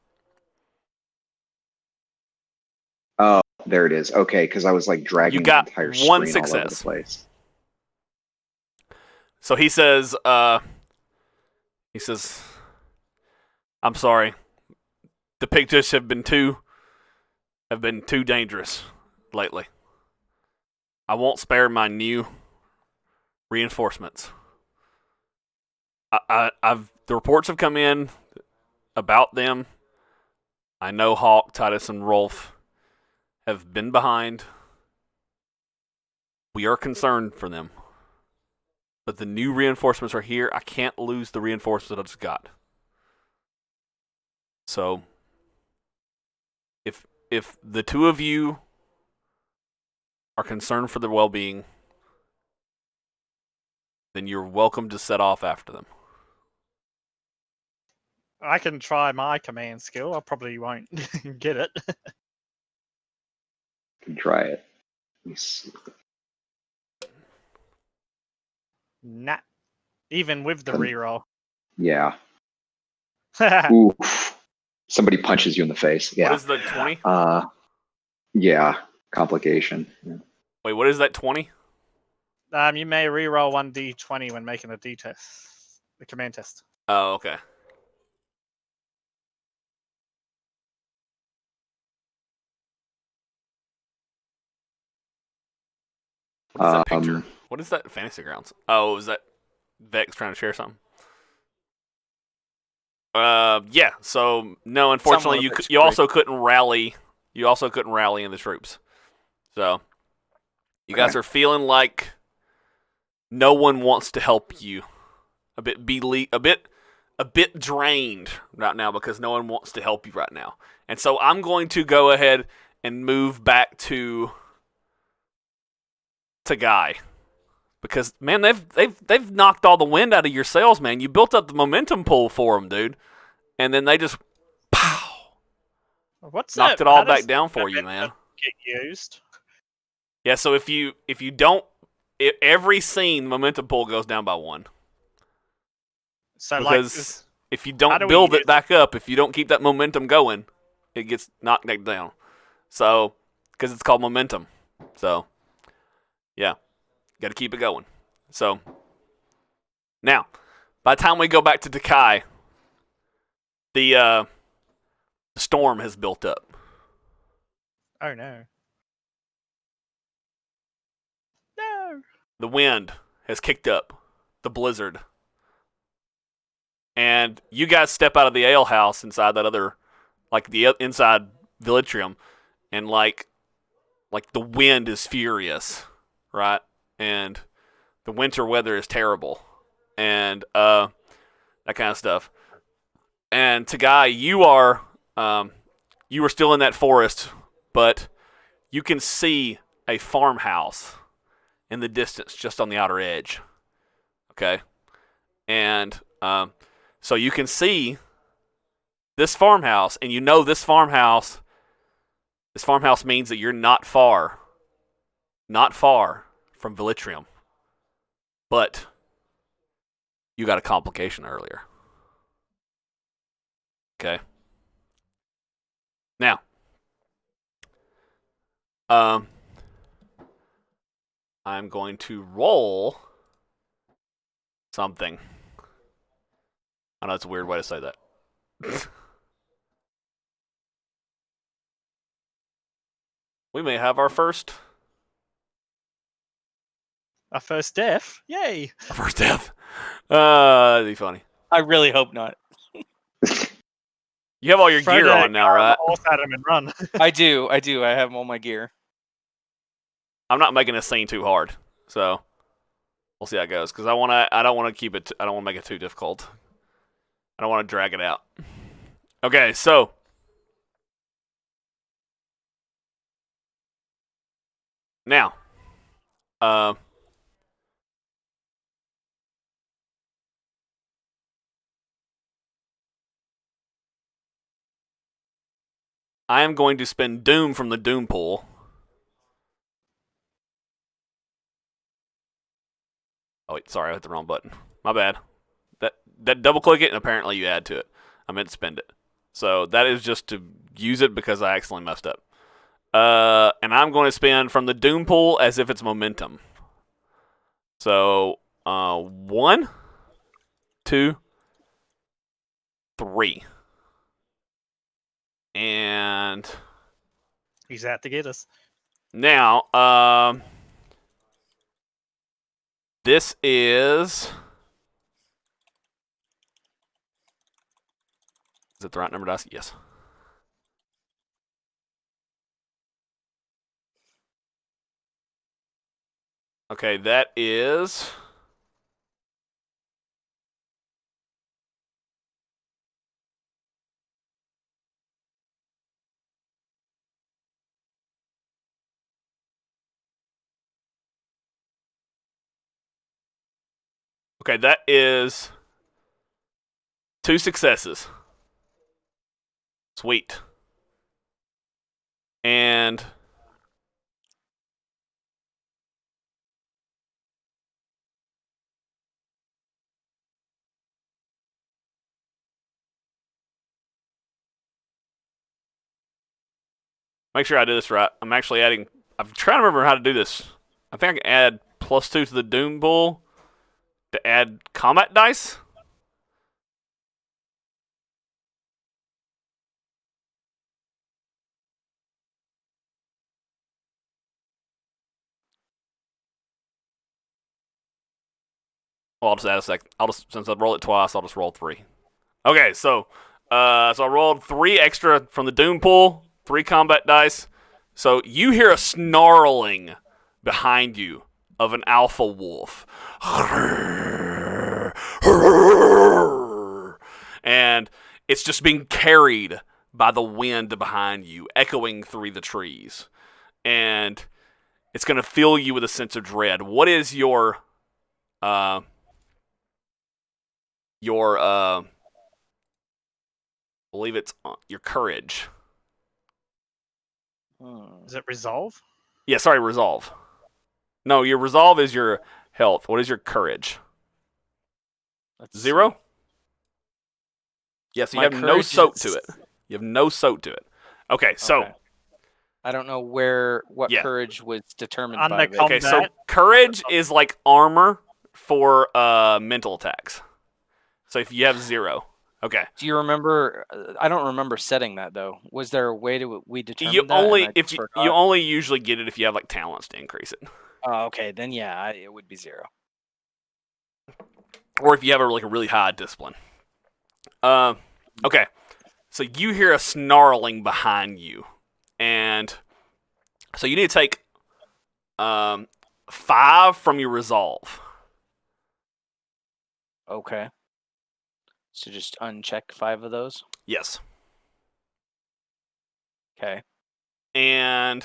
Oh, there it is. Okay, because I was like dragging You got the entire one screen all over the success. place. So he says, "I'm sorry. The picts have been too dangerous lately. I won't spare my new reinforcements. The reports have come in about them. I know Hawk, Titus, and Rolf have been behind. We are concerned for them. But the new reinforcements are here. I can't lose the reinforcements I just got. So, if the two of you are concerned for their well-being, then you're welcome to set off after them." I can try my command skill. I probably won't get it. Can try it. Let me see. Nah. Even with the Um, reroll. Yeah. Oof. Somebody punches you in the face. Yeah. What is the 20? Yeah. Complication. Yeah. Wait, what is that 20? You may reroll 1d20 when making a d test, the command test. Oh, okay. What is that picture? Um, What is that fantasy grounds? Oh, is that Vex trying to share something? Yeah. So no, unfortunately, Someone you a bit you screwy. also couldn't rally. You also couldn't rally in the troops. So you guys Okay. are feeling like no one wants to help you. A bit drained right now because no one wants to help you right now. And so I'm going to go ahead and move back to Taghai. Because man, they've knocked all the wind out of your sails, man. You built up the momentum pool for them, dude, and then they just pow What's knocked that? it all How back does down for you, momentum man. get used? Yeah, so if you don't, every scene momentum pool goes down by 1 So because if you how don't do we build use it back up, if you don't keep that momentum going, it gets knocked back down. So because it's called momentum, so yeah, got to keep it going. So now, by the time we go back to Taghai, the storm has built up. Oh no. No. The wind has kicked up, the blizzard, and you guys step out of the ale house inside that other, like the inside Vilitrium, and like the wind is furious, right? And the winter weather is terrible, and that kind of stuff. And Taghai, you are still in that forest, but you can see a farmhouse in the distance, just on the outer edge. Okay, and so you can see this farmhouse, and you know this farmhouse. This farmhouse means that you're not far from Vilitrium, but you got a complication earlier. Okay. Now, I'm going to roll something. I know it's a weird way to say that. We may have our first death. Yay. death. That'd be funny. I really hope not. You have all your Throw gear the on now, car right? the horse at him and run. I do. I have all my gear. I'm not making this scene too hard, so we'll see how it goes. Because I don't want to keep it. I don't want to make it too difficult. I don't want to drag it out. Okay, so now, I am going to spend Doom from the Doom pool. Oh wait, sorry, I hit the wrong button. My bad. That double click it and apparently you add to it. I meant to spend it. So that is just to use it because I accidentally messed up. And I'm going to spend from the Doom pool as if it's momentum. So 1, 2, 3. And He's out to get us. now, this is it the right number dice? Yes. Okay, that is okay. That is 2 successes. Sweet. And make sure I do this right. I'm actually adding. I'm trying to remember how to do this. I think I can add +2 to the Doom Bull to add combat dice. Well, I'll just add a sec. Since I roll it twice, I'll just roll 3. Okay, so I rolled 3 extra from the Doom pool, 3 combat dice. So you hear a snarling behind you of an alpha wolf. And it's just being carried by the wind behind you, echoing through the trees. And it's going to fill you with a sense of dread. What is your I believe it's your courage. Is it resolve? Yeah, sorry, resolve. No, your resolve is your health. What is your courage? Let's 0? see. Yes, you My have no courage soak is- to it. You have no soak to it. Okay, so Okay. I don't know what Yeah. courage was determined Under by. But okay, so combat. courage is like armor for mental attacks. So if you have 0, okay. do you remember? I don't remember setting that though. Was there a way to we determined You that? and only I if just you forgot? only usually get it if you have like talents to increase it, Oh, okay, then yeah, it would be 0. or if you have a really high discipline. Okay, so you hear a snarling behind you, and so you need to take 5 from your resolve. Okay. So just uncheck 5 of those. Yes, Okay. and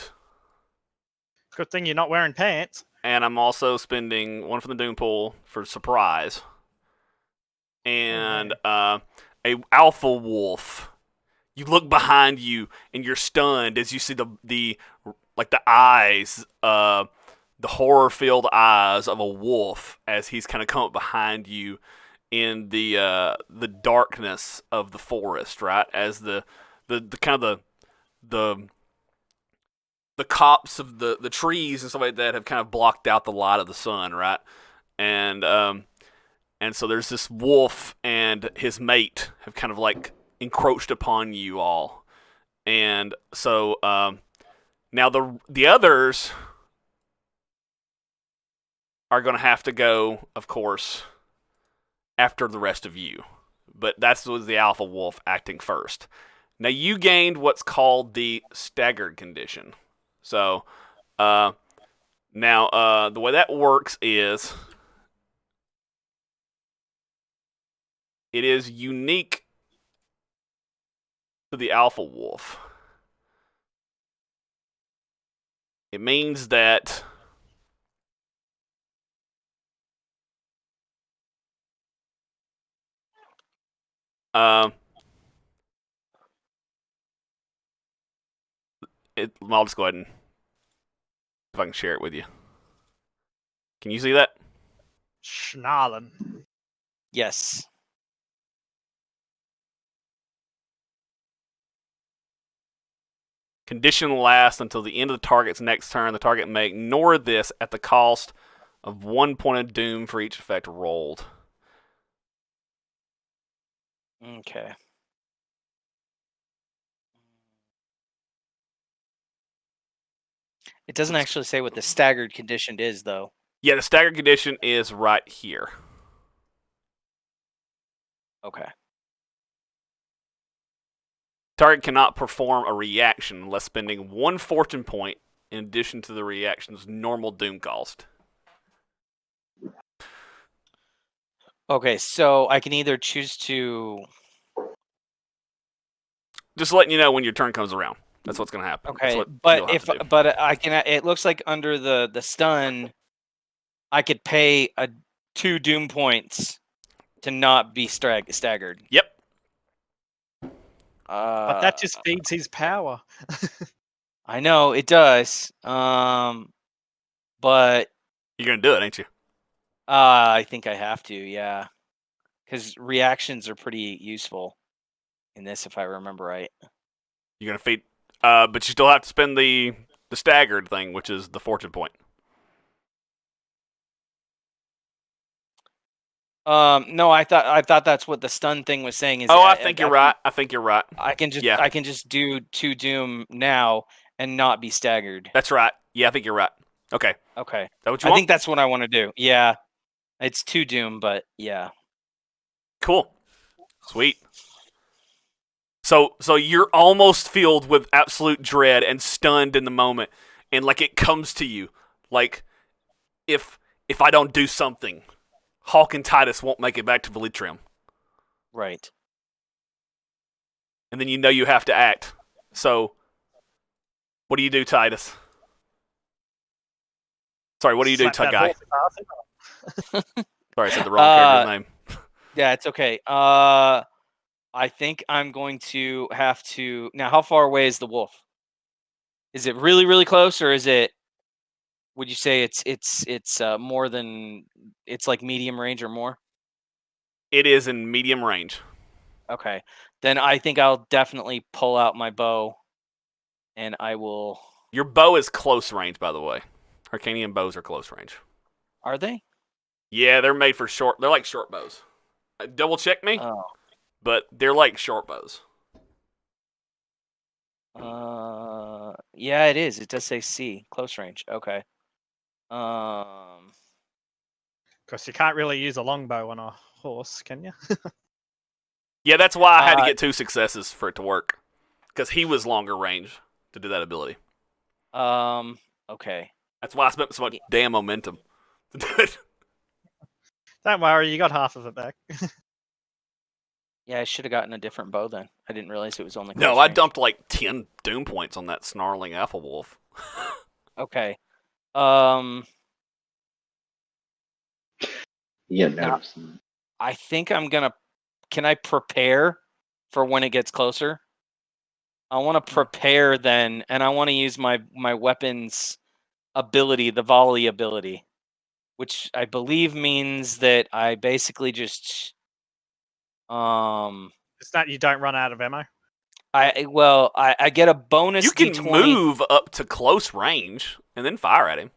Good thing you're not wearing pants. I'm also spending 1 from the Doom pool for surprise, and a alpha wolf. You look behind you and you're stunned as you see the eyes, the horror-filled eyes of a wolf as he's kind of come up behind you in the darkness of the forest, right? As the kind of the copse of the trees and stuff like that have kind of blocked out the light of the sun, right? And so there's this wolf and his mate have kind of like encroached upon you all, and so now the others are going to have to go, of course, after the rest of you. But that was the alpha wolf acting first. Now you gained what's called the Staggered Condition. So now the way that works is it is unique to the alpha wolf. It means that I'll just go ahead and if I can share it with you. Can you see that? Schnarlen. Yes. Condition lasts until the end of the target's next turn. The target may ignore this at the cost of 1 point of doom for each effect rolled. Okay. It doesn't actually say what the staggered condition is, though. Yeah, the Staggered Condition is right here. Okay. Target cannot perform a reaction unless spending 1 fortune point in addition to the reaction's normal doom cost. Okay, so I can either choose to. Just letting you know when your turn comes around. That's what's going to happen. That's Okay, what but you'll have if to do. but I can. It looks like under the stun, I could pay 2 doom points to not be staggered. Yep. But that just feeds his power. I know it does. But You're going to do it, ain't you? I think I have to. Yeah, because reactions are pretty useful in this, if I remember right. You're going to feed. But you still have to spend the staggered thing, which is the fortune point. No, I thought that's what the stun thing was saying. Is I think you're right. I think you're right. I can just Yeah. I can just do 2 doom now and not be staggered. That's right. Yeah, I think you're right. Okay. Is Okay, that what you I want? think that's what I want to do. Yeah. It's 2 doom, but yeah. Cool. Sweet. So you're almost filled with absolute dread and stunned in the moment, and like it comes to you, like if I don't do something, Hawk and Titus won't make it back to Velitrium. Right. And then you know you have to act. So, what do you do, Titus? Sorry, what do you do, Slap that Taghai? horse in the Sorry, I said the wrong character's name. Yeah, it's okay. I think I'm going to have to. Now, how far away is the wolf? Is it really, really close, or is it? Would you say it's more than it's like medium range or more? It is in medium range. Okay, then I think I'll definitely pull out my bow, and I will. Your bow is close range, by the way. Arcanian bows are close range. Are they? Yeah, they're made for short. They're like short bows. Double check me, Oh. but they're like short bows. Yeah, it is. It does say C, close range. Okay. Because you can't really use a longbow on a horse, can you? Yeah, that's why I had to get 2 successes for it to work, because he was longer range to do that ability. Okay. That's why I spent so much damn momentum to do it. Don't worry, you got half of it back. Yeah, I should have gotten a different bow then. I didn't realize it was only. No, close I range. dumped like 10 doom points on that snarling alpha wolf. Okay. Yeah, Now- notice. I think I'm gonna. Can I prepare for when it gets closer? I want to prepare then, and I want to use my weapon's ability, the volley ability, which I believe means that I basically just It's that you don't run out of ammo. I get a bonus You can D20. move up to close range and then fire at him.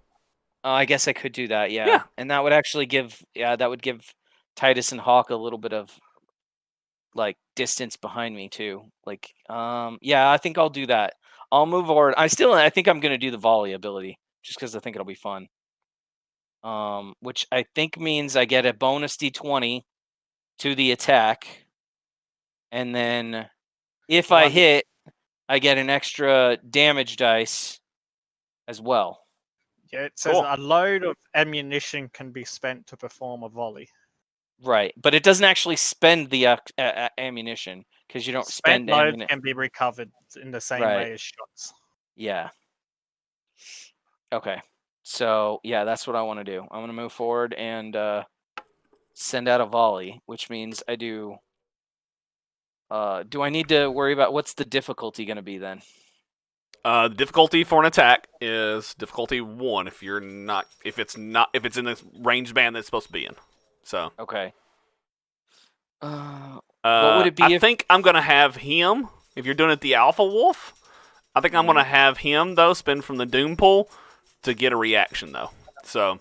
I guess I could do that, yeah. Yeah. And that would actually give Titus and Hawk a little bit of like distance behind me too. Like, yeah, I think I'll do that. I'll move forward. I think I'm gonna do the volley ability just because I think it'll be fun. Which I think means I get a bonus D20 to the attack, and then if I One. hit, I get an extra damage dice as well. Yeah, it says Cool. a load of ammunition can be spent to perform a volley. Right, but it doesn't actually spend the ammunition because you don't Spent spend loads ammunition. can be recovered in the same Right. way as shots. Yeah. Okay. So yeah, that's what I want to do. I'm gonna move forward and send out a volley, which means I do. Do I need to worry about what's the difficulty gonna be then? The difficulty for an attack is difficulty 1 if it's in the range band that it's supposed to be in. So Okay. What would it be? I think I'm gonna have him. If you're doing it the Alpha Wolf, I think I'm gonna have him though spin from the Doom pool to get a reaction though. So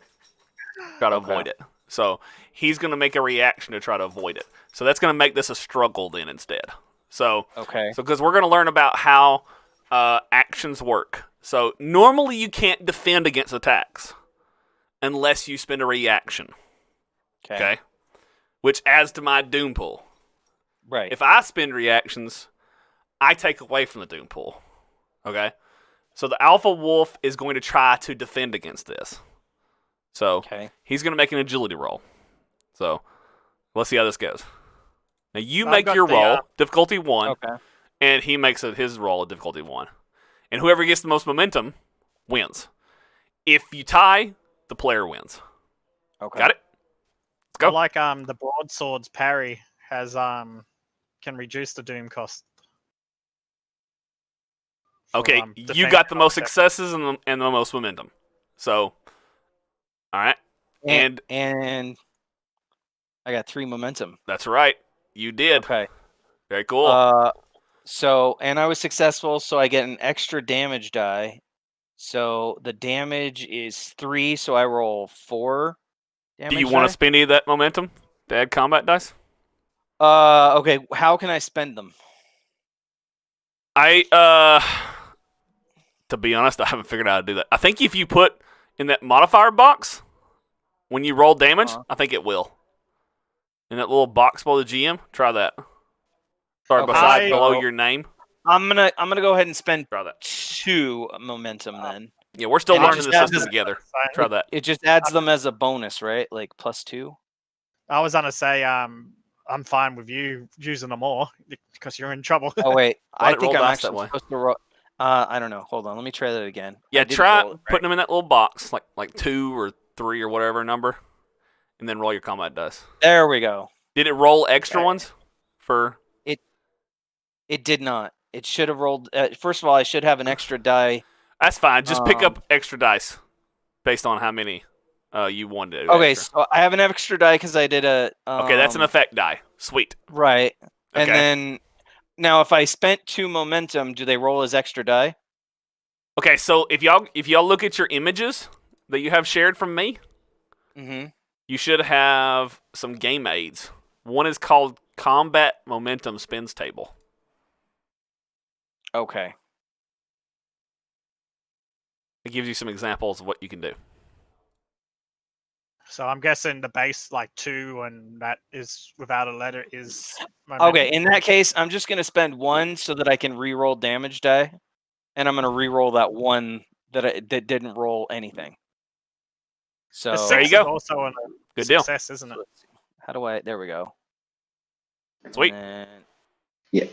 try to avoid it. So he's gonna make a reaction to try to avoid it. So that's gonna make this a struggle then instead. So Okay. So because we're gonna learn about how actions work. So normally you can't defend against attacks unless you spend a reaction. Okay. Which adds to my Doom pool. Right. If I spend reactions, I take away from the Doom pool. Okay? So the Alpha Wolf is going to try to defend against this. So he's going to make an agility roll. So let's see how this goes. Now you make your roll, difficulty 1, and he makes his roll a difficulty 1. And whoever gets the most momentum wins. If you tie, the player wins. Okay. Got it? Let's go. I like the broadsword's parry has can reduce the doom cost. Okay, you got the most successes and the most momentum. So, all right. And I got 3 momentum. That's right. You did. Okay. Very cool. So, and I was successful, so I get an extra damage die. So the damage is 3, so I roll 4 damage. Do you want to spend any of that momentum to add combat dice? Okay, how can I spend them? To be honest, I haven't figured out how to do that. I think if you put in that modifier box, When you roll damage, Uh-huh. I think it will. In that little box below the GM, try that. Sorry, Okay, beside below so your name. I'm gonna go ahead and spend Try that. 2 momentum then. Yeah, we're still And it learning just the adds system a- together. Try that. It just adds them as a bonus, right? Like +2. I was gonna say, I'm fine with you using them all because you're in trouble. Oh wait, Why'd I it roll think I'm dice that actually way? supposed to roll. I don't know. Hold on, let me try that again. I Yeah, didn't try roll it putting them in that little box, like 2 or 3 or whatever number, and then roll your combat dice. There we go. Did it roll extra Okay. ones for? It did not. It should have rolled. First of all, I should have an extra die. That's fine. Just pick Um, up extra dice based on how many you wanted to do Okay, extra. so I have an extra die because I did a. Okay, that's an effect die. Sweet. Right, and Okay. then now if I spent 2 momentum, do they roll as extra die? Okay, so if y'all look at your images that you have shared from me, Mm-hmm. you should have some game aids. One is called Combat Momentum Spins Table. Okay. It gives you some examples of what you can do. So I'm guessing the base like 2, and that is without a letter is. Momentum. Okay, in that case, I'm just gonna spend 1 so that I can re-roll damage die, and I'm gonna re-roll that 1 that didn't roll anything. So The 6 There you is go. also a Good deal. success, isn't it? how do I? There we go. Sweet. And then- Yeah.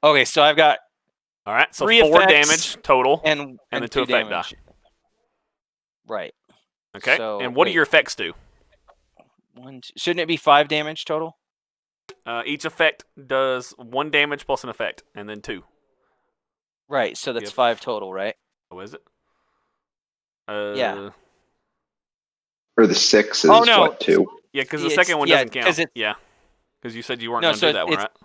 Okay, so I've got All right, so 3 4 effects damage total. and the 2 2 effect damage. Right. Okay, So, and what do wait. your effects do? Shouldn't it be 5 damage total? Each effect does 1 damage plus an effect, and then 2. Right. So that's Yep. 5 total, right? Oh, is it? Yeah. Or the 6 is Oh, no. what, 2? Yeah, because the It's- second one yeah, doesn't count. 'cause it's- Yeah, because you said you weren't No, going to so do that one, it's- right?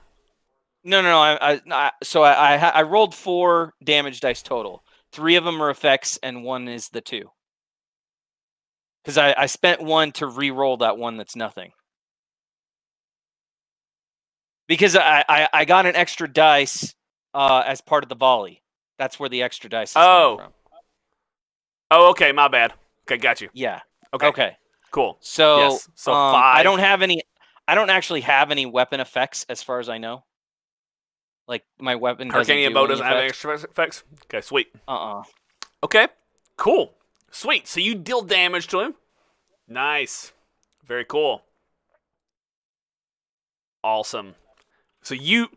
No. So I rolled 4 damage dice total. 3 of them are effects, and 1 is the 2. Because I spent 1 to re-roll that 1 that's nothing. Because I got an extra dice as part of the volley. That's where the extra dice is coming from. Oh, okay, my bad. Okay, got you. Yeah. Okay, Okay. cool. So, Yes, so 5. I don't actually have any weapon effects as far as I know. Like my weapon doesn't Arcania do Bow any doesn't have effects. extra effects? Okay, sweet. Uh-uh. Okay, cool. Sweet. So you deal damage to him. Nice. Very cool. Awesome. So you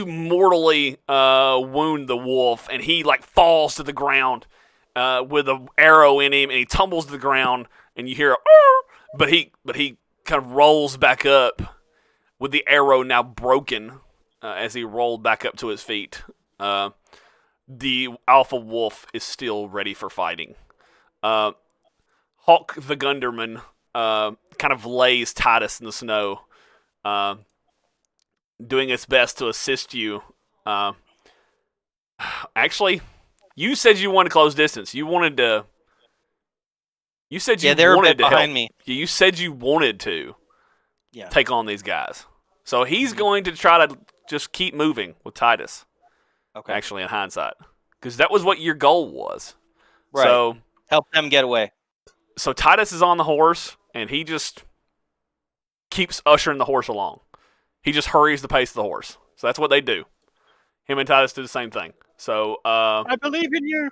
mortally wound the wolf, and he like falls to the ground with an arrow in him, and he tumbles to the ground, and you hear a but he kind of rolls back up with the arrow now broken as he rolled back up to his feet. The alpha wolf is still ready for fighting. Hawk the Gunderman kind of lays Titus in the snow, doing its best to assist you. Actually, you said you wanted close distance. You wanted to. You said you they're a wanted bit to behind help. me. You said you wanted to Yeah. take on these guys. So he's going to try to just keep moving with Titus. Okay. Actually, in hindsight, because that was what your goal was. Right. So Help them get away. Titus is on the horse, and he just keeps ushering the horse along. He just hurries the pace of the horse. So that's what they do. Him and Titus do the same thing. So, I believe in you.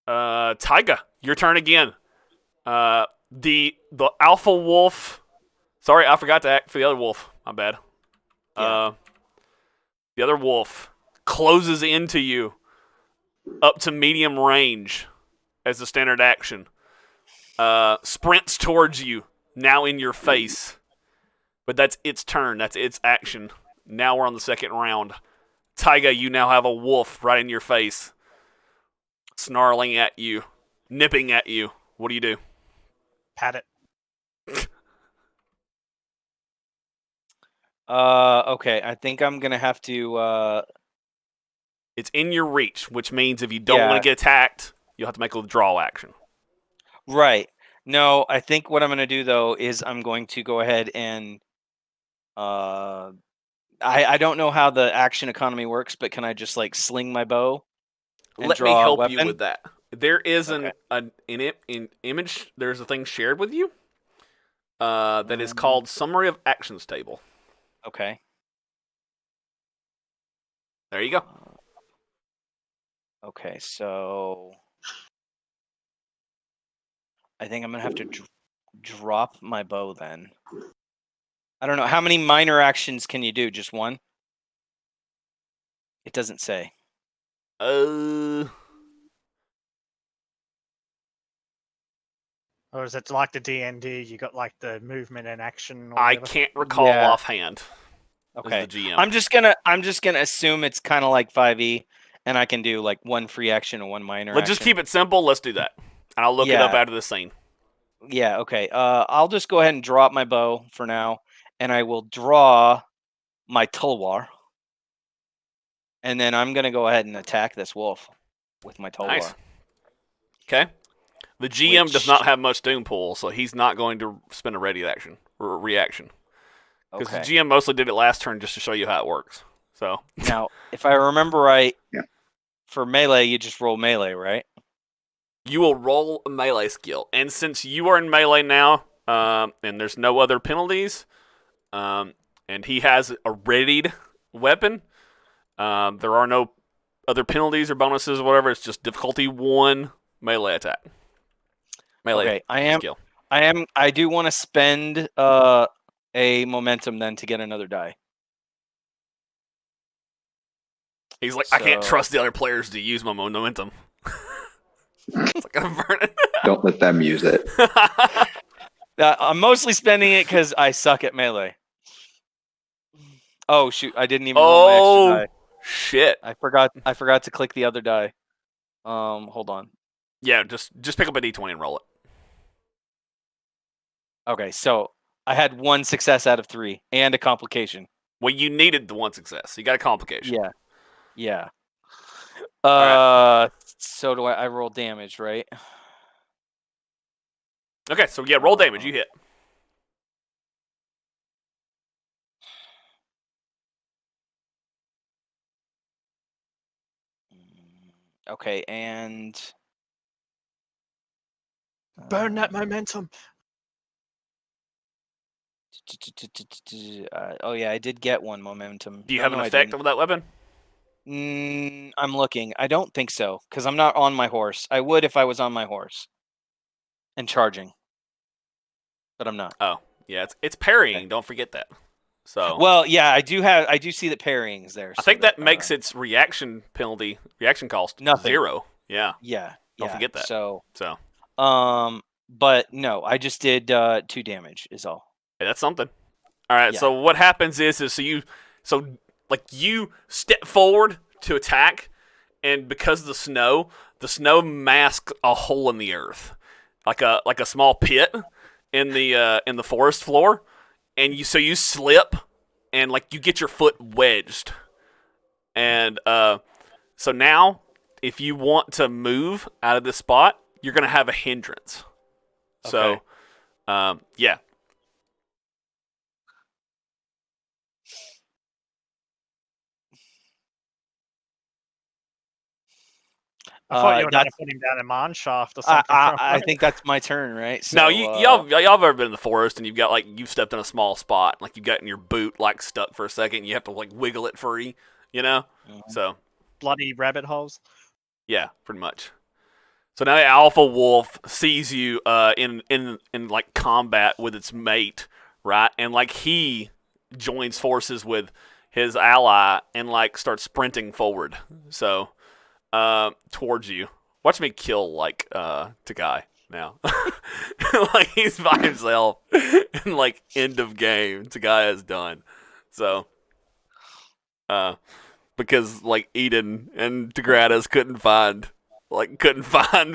Taghai, your turn again. The alpha wolf. Sorry, I forgot to act for the other wolf. My bad. Yeah. The other wolf closes into you up to medium range as a standard action. Sprints towards you, now in your face. But that's its turn. That's its action. Now we're on the second round. Taghai, you now have a wolf right in your face, snarling at you, nipping at you. What do you do? Pat it. Okay. I think I'm gonna have to. It's in your reach, which means if you don't want to get attacked, you'll have to make a withdrawal action. Right. No, I think what I'm gonna do though is I'm going to go ahead and. I don't know how the action economy works, but can I just like sling my bow? And Let me draw a help you weapon? with that. There is Okay. an image. There's a thing shared with you that is called Summary of Actions Table. Okay. There you go. Okay, so I think I'm gonna have to drop my bow then. I don't know how many minor actions can you do. Just one? It doesn't say. Or is it like the D&D? You got like the movement and action. Or I whatever? can't recall Yeah. offhand. Okay. As the GM. I'm just gonna assume it's kind of like 5e, and I can do like one free action and one minor. Let's just keep it simple. Let's do that, and I'll look it up after the scene. Yeah. Okay. I'll just go ahead and drop my bow for now, and I will draw my tulwar, and then I'm gonna go ahead and attack this wolf with my tulwar. Nice. Okay. The GM does not have much doom pool, so he's not going to spend a ready action or reaction. Because the GM mostly did it last turn just to show you how it works. So now, if I remember right, for melee you just roll melee, right? You will roll a melee skill, and since you are in melee now, and there's no other penalties, and he has a readied weapon, there are no other penalties or bonuses or whatever. It's just difficulty 1 melee attack. Melee skill. I do want to spend a momentum then to get another die. He's like, I can't trust the other players to use my momentum. It's like I'm burning. Don't let them use it. I'm mostly spending it because I suck at melee. Oh shoot! I didn't even roll my extra die. Shit! I forgot to click the other die. Hold on. Yeah, just pick up a d20 and roll it. Okay, so I had 1 success out of 3 and a complication. Well, you needed the 1 success. You got a complication. Yeah. Right. So do I roll damage, right? Okay, so yeah, roll damage. You hit. Okay, and burn that momentum. Oh yeah, I did get 1 momentum. Do you have an effect of that weapon? I'm looking. I don't think so, because I'm not on my horse. I would if I was on my horse and charging, but I'm not. Oh, yeah, it's parrying. Okay. Don't forget that. So well, yeah, I do see that parrying is there. I think that makes its reaction cost nothing. 0. Yeah. Don't forget that. So but no, I just did 2 damage is all. Hey, that's something. All right. Yeah. So what happens is you step forward to attack, and because of the snow masks a hole in the earth, like a small pit in the forest floor, and you slip, and like you get your foot wedged, and so now if you want to move out of this spot, you're gonna have a hindrance. Okay. So, yeah. I thought you were going to put him down a mine shaft or something. I think that's my turn, right? So, no, y'all have ever been in the forest and you've stepped in a small spot, like you've gotten your boot like stuck for a second, and you have to like wiggle it free, you know? Mm-hmm. So bloody rabbit holes. Yeah, pretty much. So now the alpha wolf sees you in like combat with its mate, right? And like he joins forces with his ally and like starts sprinting forward. So towards you. Watch me kill like Taghai now. Like he's by himself and like end of game. Taghai is done. So because like Edan and Grattis couldn't find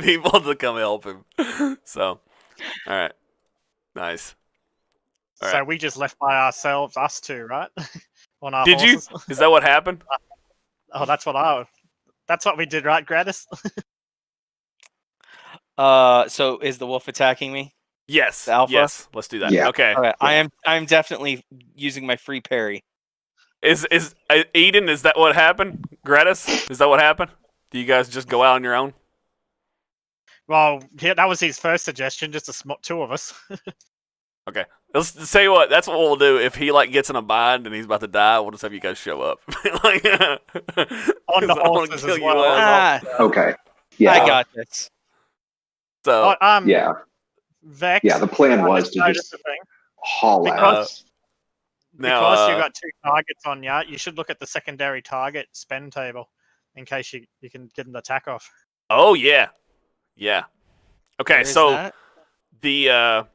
people to come help him. So all right. Nice. All so right. We just left by ourselves, us two, right? On our Did horses. You? Is that what happened? Oh, that's what we did, right, Grattis? So is the wolf attacking me? Yes. The alpha? Yes. Let's do that. Yeah. Okay. All right. Yeah. I'm definitely using my free parry. Is Edan? Is that what happened? Grattis? Is that what happened? Do you guys just go out on your own? Well, that was his first suggestion, just two of us. Okay. Let's tell you what. That's what we'll do. If he like gets in a bind and he's about to die, we'll just have you guys show up. Like, On the 'cause I wanna horses kill as you well. last. Okay. Yeah. I got this. So Yeah. Vex. Yeah. The plan was to noticed just the thing. haul Because- out. now, Because you got 2 targets on you, you should look at the secondary target spend table in case you can get an attack off. oh yeah, yeah. Okay, Where is so that? the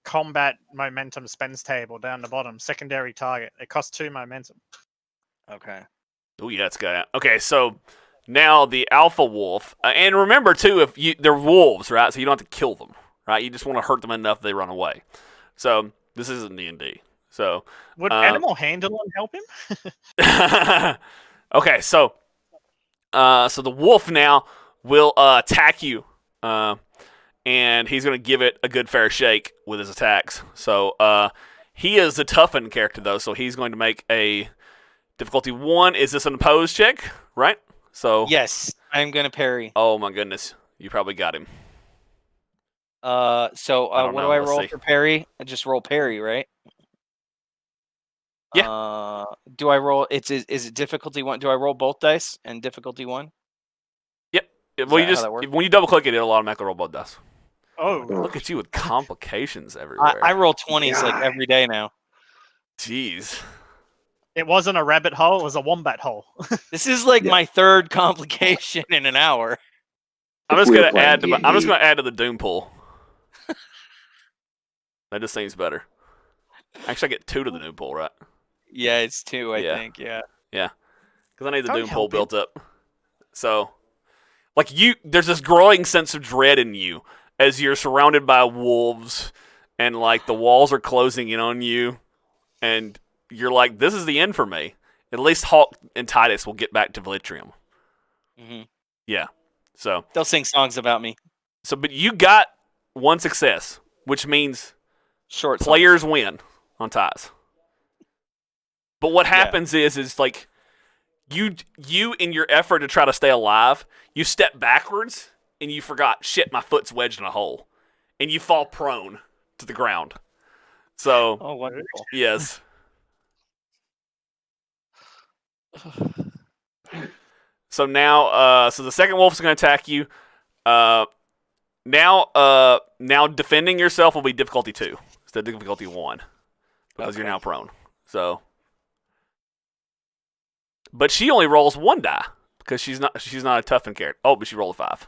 Combat momentum spends table down the bottom. Secondary target. It costs 2 momentum. Okay. oh yeah, it's got okay. So now the alpha wolf, and remember too, if they're wolves, right? So you don't have to kill them, right? You just want to hurt them enough they run away. So this isn't D&D. So Would animal handling help him? okay, so the wolf now will attack you, and he's going to give it a good fair shake with his attacks. So he is a toughened character though, so he's going to make a difficulty 1. Is this an opposed check, right? So Yes, I'm gonna parry. oh my goodness, you probably got him. So I don't what know. do I Let's roll see. for parry? I just roll parry, right? Yeah. Do I roll? Is it difficulty 1? Do I roll both dice and difficulty 1? Yep. Is Well, you that how just that works? when you double click it, it'll automatically roll both dice. Oh, Look at you with complications everywhere. I roll 20s like every day now. Jeez. it wasn't a rabbit hole. It was a wombat hole. This is like Yeah. my 3rd complication in an hour. I'm If just we were gonna playing add to I'm just D&D. gonna add to the Doom pool. That just seems better. Actually, I get 2 to the Doom pool, right? Yeah, it's 2, I Yeah. think. Yeah. Because I need the Don't Doom pool help built up. So, like there's this growing sense of dread in you as you're surrounded by wolves, and like the walls are closing in on you, and you're like, this is the end for me. At least Hawk and Titus will get back to Velitrium. hmm Yeah. So, They'll sing songs about me. but you got 1 success, which means Short songs. players win on ties. But what happens is like you in your effort to try to stay alive, you step backwards and you forgot, shit, my foot's wedged in a hole, and you fall prone to the ground. So Oh, wonderful. yes. So now, so the second wolf's going to attack you. Now defending yourself will be difficulty 2 instead of difficulty 1 because you're Okay. now prone. So, but she only rolls 1 die because she's not a toughened character. Oh, but she rolled a 5,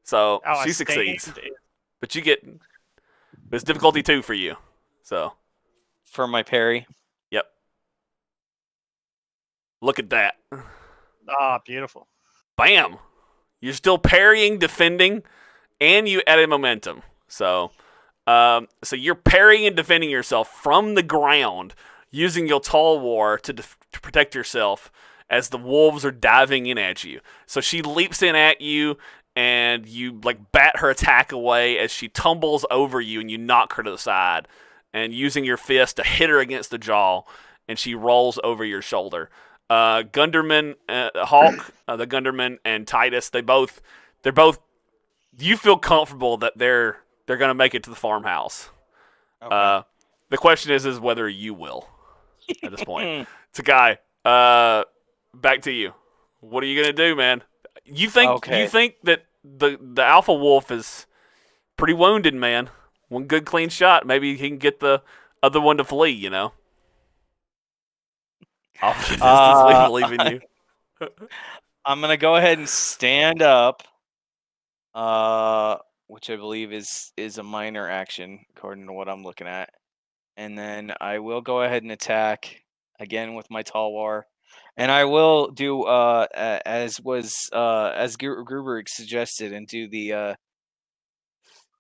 so Oh, she I succeeds. stand. But you get it's difficulty 2 for you. So For my parry. yep. Look at that. Ah, beautiful. Bam! You're still parrying, defending, and you added momentum. So, so you're parrying and defending yourself from the ground using your tall war to protect yourself as the wolves are diving in at you. So she leaps in at you, and you like bat her attack away as she tumbles over you, and you knock her to the side, and using your fist to hit her against the jaw, and she rolls over your shoulder. Gunderman, Hawk, the Gunderman, and Titus, they're both. You feel comfortable that they're gonna make it to the farmhouse. Okay. The question is whether you will at this point. Taghai, back to you. What are you gonna do, man? You think that the alpha wolf is pretty wounded, man? 1 good clean shot, maybe he can get the other one to flee. You know. I believe in you. I'm gonna go ahead and stand up, which I believe is a minor action according to what I'm looking at, and then I will go ahead and attack again with my tall war, and I will do as Gruber suggested, and do the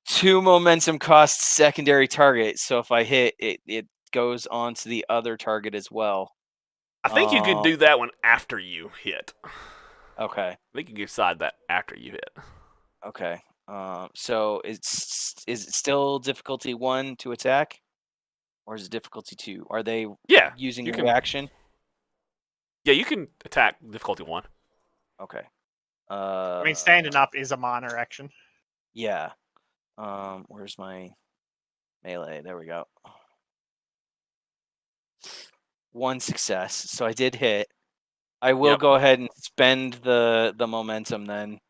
2 momentum cost secondary target. So if I hit it, it goes on to the other target as well. I think you can do that one after you hit. Okay. I think you can decide that after you hit. Okay. So is it still difficulty 1 to attack, or is it difficulty 2? Are they Yeah, using you a can- reaction? Yeah, you can attack difficulty 1. Okay. I mean, standing up is a minor action. Yeah. Where's my melee? There we go. 1 success. So I did hit. I will Yep. go ahead and spend the momentum then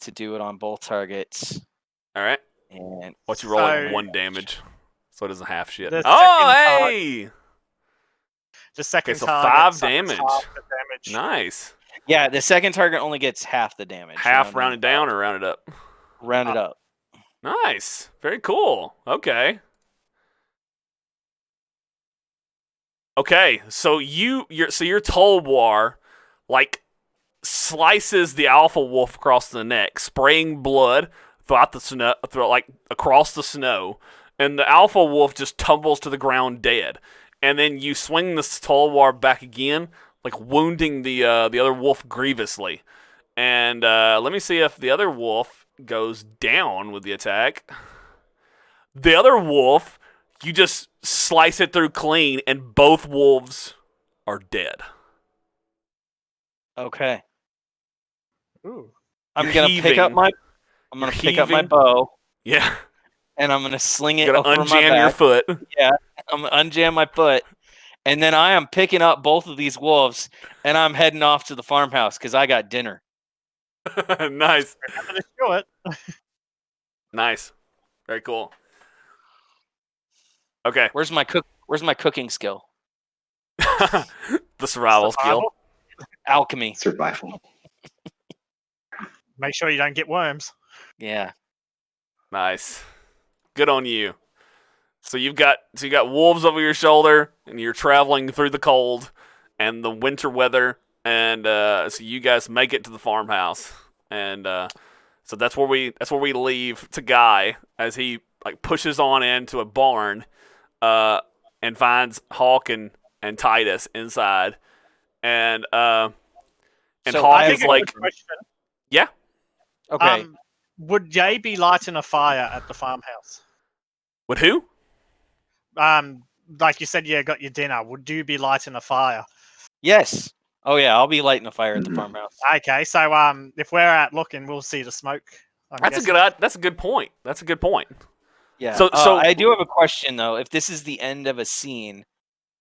to do it on both targets. All right. And What's you roll at So- 1 damage? So it doesn't half shit. The Oh, second hey! The second Okay, so target 5 suffers damage. half the damage. Nice. yeah, the second target only gets half the damage. Half rounded down or rounded up? Rounded up. Nice. Very cool. Okay. Okay, so your Tulwar, like, slices the alpha wolf across the neck, spraying blood throughout the snow, across the snow, and the alpha wolf just tumbles to the ground dead. And then you swing the Tulwar back again, like wounding the other wolf grievously. And let me see if the other wolf goes down with the attack. The other wolf, you just slice it through clean, and both wolves are dead. Okay. Ooh. I'm You're gonna pick up heaving. my You're pick up my heaving. bow Yeah. and I'm gonna sling it You gotta over my unjam back. your foot. I'm gonna unjam my foot, and then I am picking up both of these wolves, and I'm heading off to the farmhouse because I got dinner. Nice. Remember to show it. Nice. Very cool. Okay. Where's my cooking skill? The survival skill. Survival. Alchemy. Survival. Make sure you don't get worms. Yeah. Nice. Good on you. So you got wolves over your shoulder, and you're traveling through the cold and the winter weather, and so you guys make it to the farmhouse, and so that's where we leave Taghai as he like pushes on into a barn, and finds Hawk and Titus inside, and So Hawk I have is a like, question. yeah, Okay. Would Jay be lighting a fire at the farmhouse? with who? Like you said, you got your dinner. Would you be lighting a fire? Yes. Oh yeah, I'll be lighting a fire at the Mhm. farmhouse. Okay, so if we're out looking, we'll see the smoke. That's a good point. That's a good point. Yeah. So I do have a question though. If this is the end of a scene,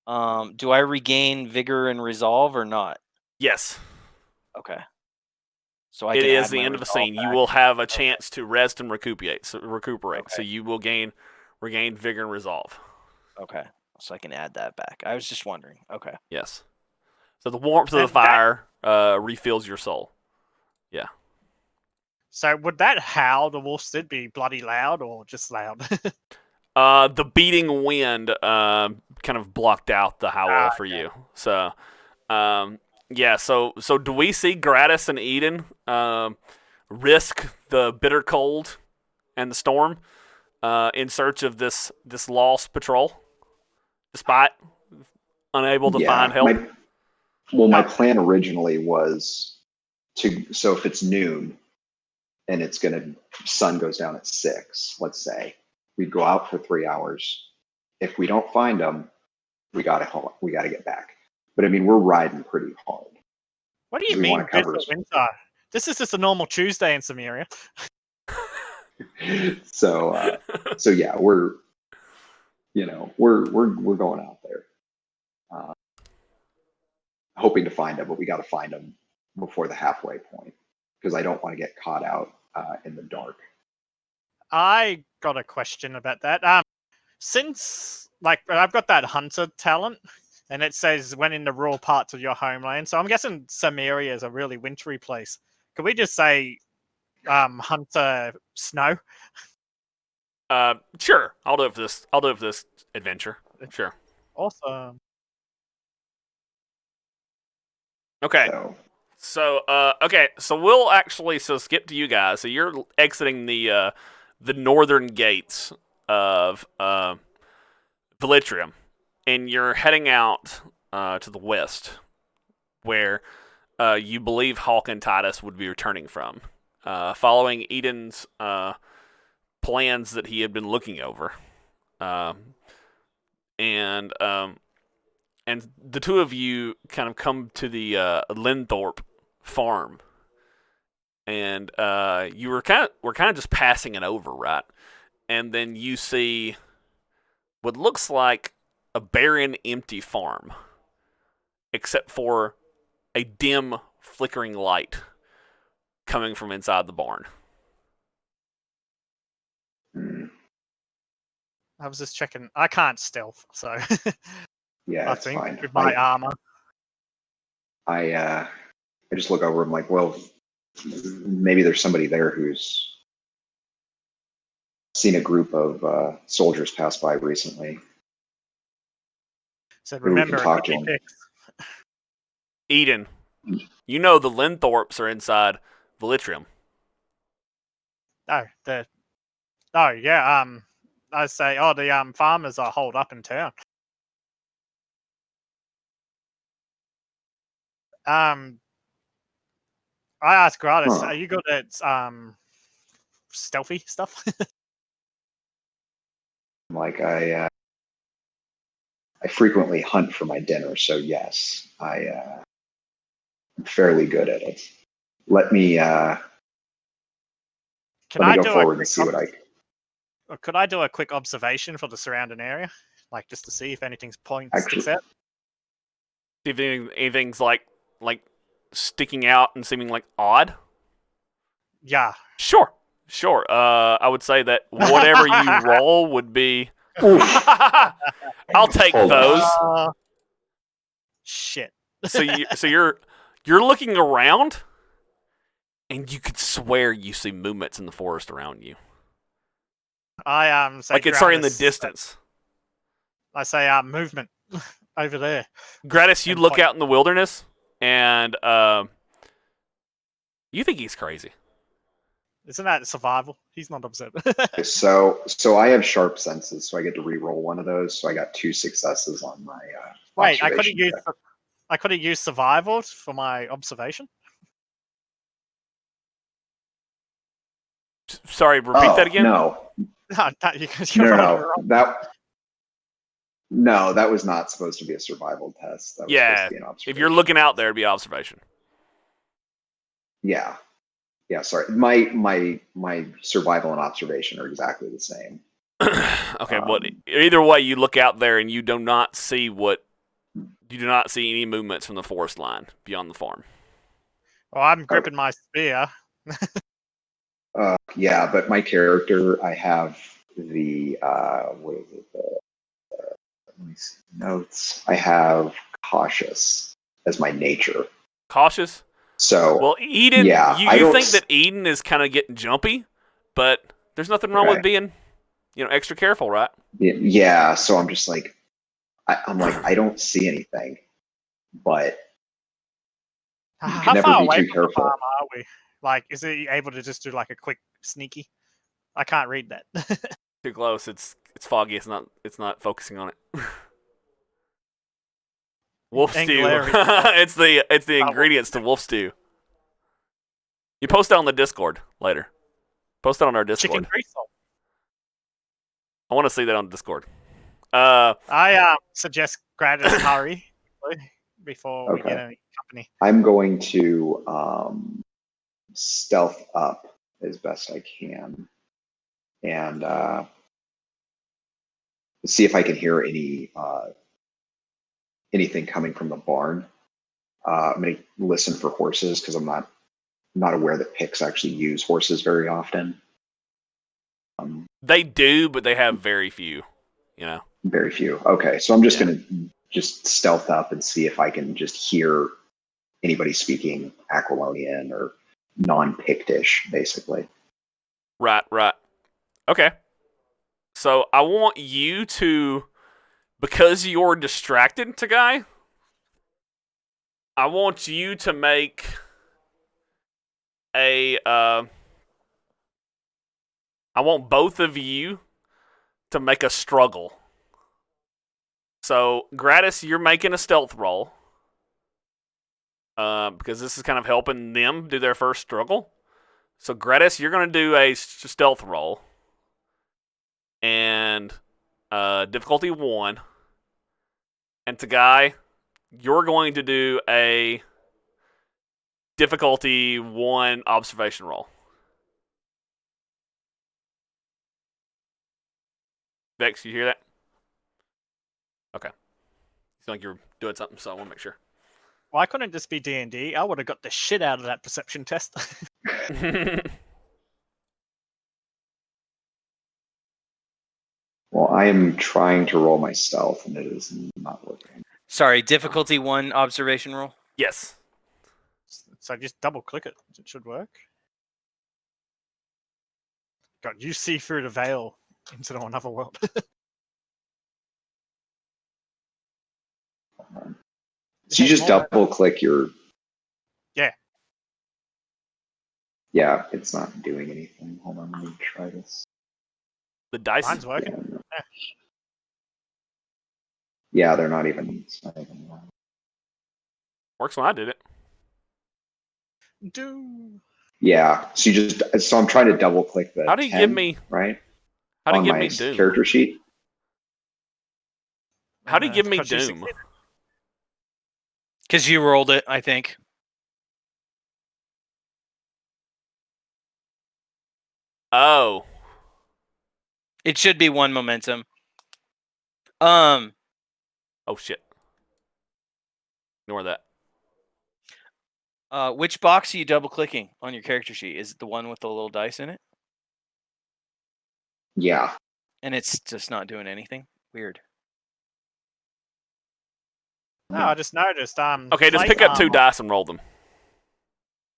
do I regain vigor and resolve or not? yes. Okay. So I It can is add the my end of a resolve scene. You back. will have a chance to rest and recuperate. So Okay. you will regain vigor and resolve. Okay. So I can add that back. I was just wondering. Okay. Yes. So the warmth of the And fire refills your soul. Yeah. So would that howl the wolves did be bloody loud or just loud? The beating wind kind of blocked out the howl for you. So, yeah. So do we see Grattis and Edan risk the bitter cold and the storm in search of this lost patrol, despite unable to find help? My plan originally was so if it's noon and sun goes down at 6, let's say, we'd go out for 3 hours. If we don't find them, we gotta get back. But I mean, we're riding pretty hard. What do you We mean wanna cover bitter winter? This is just a normal Tuesday in Samaria. So yeah, we're going out there, hoping to find them, but we got to find them before the halfway point because I don't want to get caught out in the dark. I got a question about that. Since I've got that hunter talent, and it says when in the rural parts of your homeland, so I'm guessing Samaria is a really wintry place. Could we just say hunter snow? Sure. I'll do it for this adventure. Sure. Awesome. Okay. So we'll actually skip to you guys. So you're exiting the northern gates of Velitrium, and you're heading out to the west, where you believe Hawk and Titus would be returning from, following Edan's plans that he had been looking over, and the two of you kind of come to the Linthorpe farm, and we're kind of just passing it over, right? And then you see what looks like a barren, empty farm, except for a dim, flickering light coming from inside the barn. I was just checking. I can't stealth, so Yeah, I it's think fine. with my armor. I just look over. I'm like, well, maybe there's somebody there who's seen a group of soldiers pass by recently. So Maybe we can remember, talk it to could be him. picts. Edan, you know the Linthorpes are inside Velitrium. Oh yeah. I say, the farmers are holed up in town. I asked Grattis, Huh. are you good at stealthy stuff? Like I frequently hunt for my dinner, so yes, I'm fairly good at it. Let me Can let me I go do a forward and quick see what I. or could I do a quick observation for the surrounding area, like just to see if anything's sticks Actually, out? See if anything's like sticking out and seeming like odd. Yeah. Sure. I would say that whatever you roll would be. Oof. I'll take Hold on. those. Shit. So you're looking around, and you could swear you see movements in the forest around you. I say Like it's sorry in the Grattis, distance. I say movement over there. Grattis, you And look point. out in the wilderness, and you think he's crazy. Isn't that survival? He's not upset. So I have sharp senses, so I get to re-roll one of those. So I got 2 successes on my Wait, I could observation have used survival for my observation. Sorry, repeat that again. No, No, that was not supposed to be a survival test. That was supposed to be an observation. If you're looking out there, it'd be observation. Yeah, sorry. My survival and observation are exactly the same. Okay, well, either way, you look out there and you do not see any movements from the forest line beyond the farm. Well, I'm gripping my spear. Yeah, but my character, I have the what is it? Let me see notes. I have cautious as my nature. Cautious. So well, Edan, yeah, you think that Edan is kind of getting jumpy, but there's nothing wrong with being, extra careful, right? Yeah. So I'm just like, I'm like, I don't see anything, but you How can never far be away too from the careful. farm are we? Like, is he able to just do like a quick sneaky? I can't read that. Too close. It's foggy. It's not focusing on it. Wolf stew. it's the ingredients to wolf stew. You post that on the Discord later. Post that on our Discord. Chicken grease salt. I want to see that on Discord. I suggest Grattis hurry before we get any company. I'm going to stealth up as best I can and see if I can hear anything coming from the barn. I'm going to listen for horses because I'm not aware that picts actually use horses very often. They do, but they have very few. Very few. Okay, so I'm just going to just stealth up and see if I can just hear anybody speaking Aquilonian or non-Pictish, basically. Right. Okay. So I want you to, because you're distracted, Taghai, I want you to make I want both of you to make a struggle. So, Grattis, you're making a stealth roll. Because this is kind of helping them do their first struggle. So, Grattis, you're going to do a stealth roll. And difficulty 1. And Taghai, you're going to do a Difficulty 1 observation roll. Vex, you hear that? Okay. You sound like you're doing something, so I want to make sure. Why couldn't it just be D&D? I would have got the shit out of that perception test. Well, I am trying to roll my stealth, and it is not working. Sorry, difficulty 1 observation roll. Yes. So just double click it. It should work. God, you see through the veil into another world. So you just double click your. Yeah. Yeah, it's not doing anything. Hold on, let me try this. The dice. Mine's working. Yeah, no. Yeah, they're not even. It's not even Works when I did it. Yeah, so you just. So I'm trying to double click the. How do you 10, give me? right? How do you on give my me Doom? character sheet? How do you give me Because you Doom? succeeded. Because you rolled it, I think. Oh. It should be 1 momentum. Oh shit. Ignore that. Which box are you double clicking on your character sheet? Is it the one with the little dice in it? Yeah. And it's just not doing anything? Weird. No, I just noticed. Okay, just plate pick up 2 armor- dice and roll them.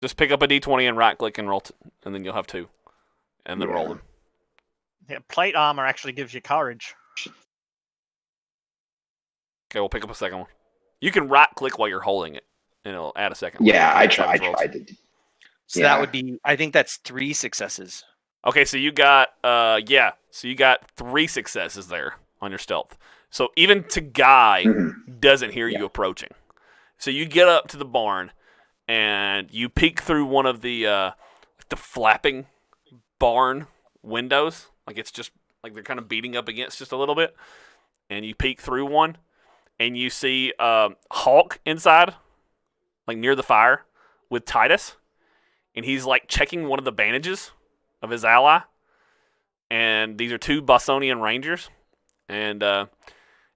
Just pick up a d20 and right click and roll, and then you'll have 2, and then roll Yeah. them. Yeah, plate armor actually gives you courage. Okay, we'll pick up a second one. You can right click while you're holding it, and it'll add a second one. Yeah, I Make tried. savage rolls. Tried to. So Yeah. that would be, I think that's 3 successes. Okay, so you got so you got 3 successes there on your stealth. So even Taghai Mhm. doesn't hear Yeah. you approaching. So you get up to the barn and you peek through one of the flapping barn windows, like it's just like they're kind of beating up against just a little bit, and you peek through one and you see Hawk inside, like near the fire with Titus, and he's like checking one of the bandages of his ally. And these are 2 Bostonian Rangers, and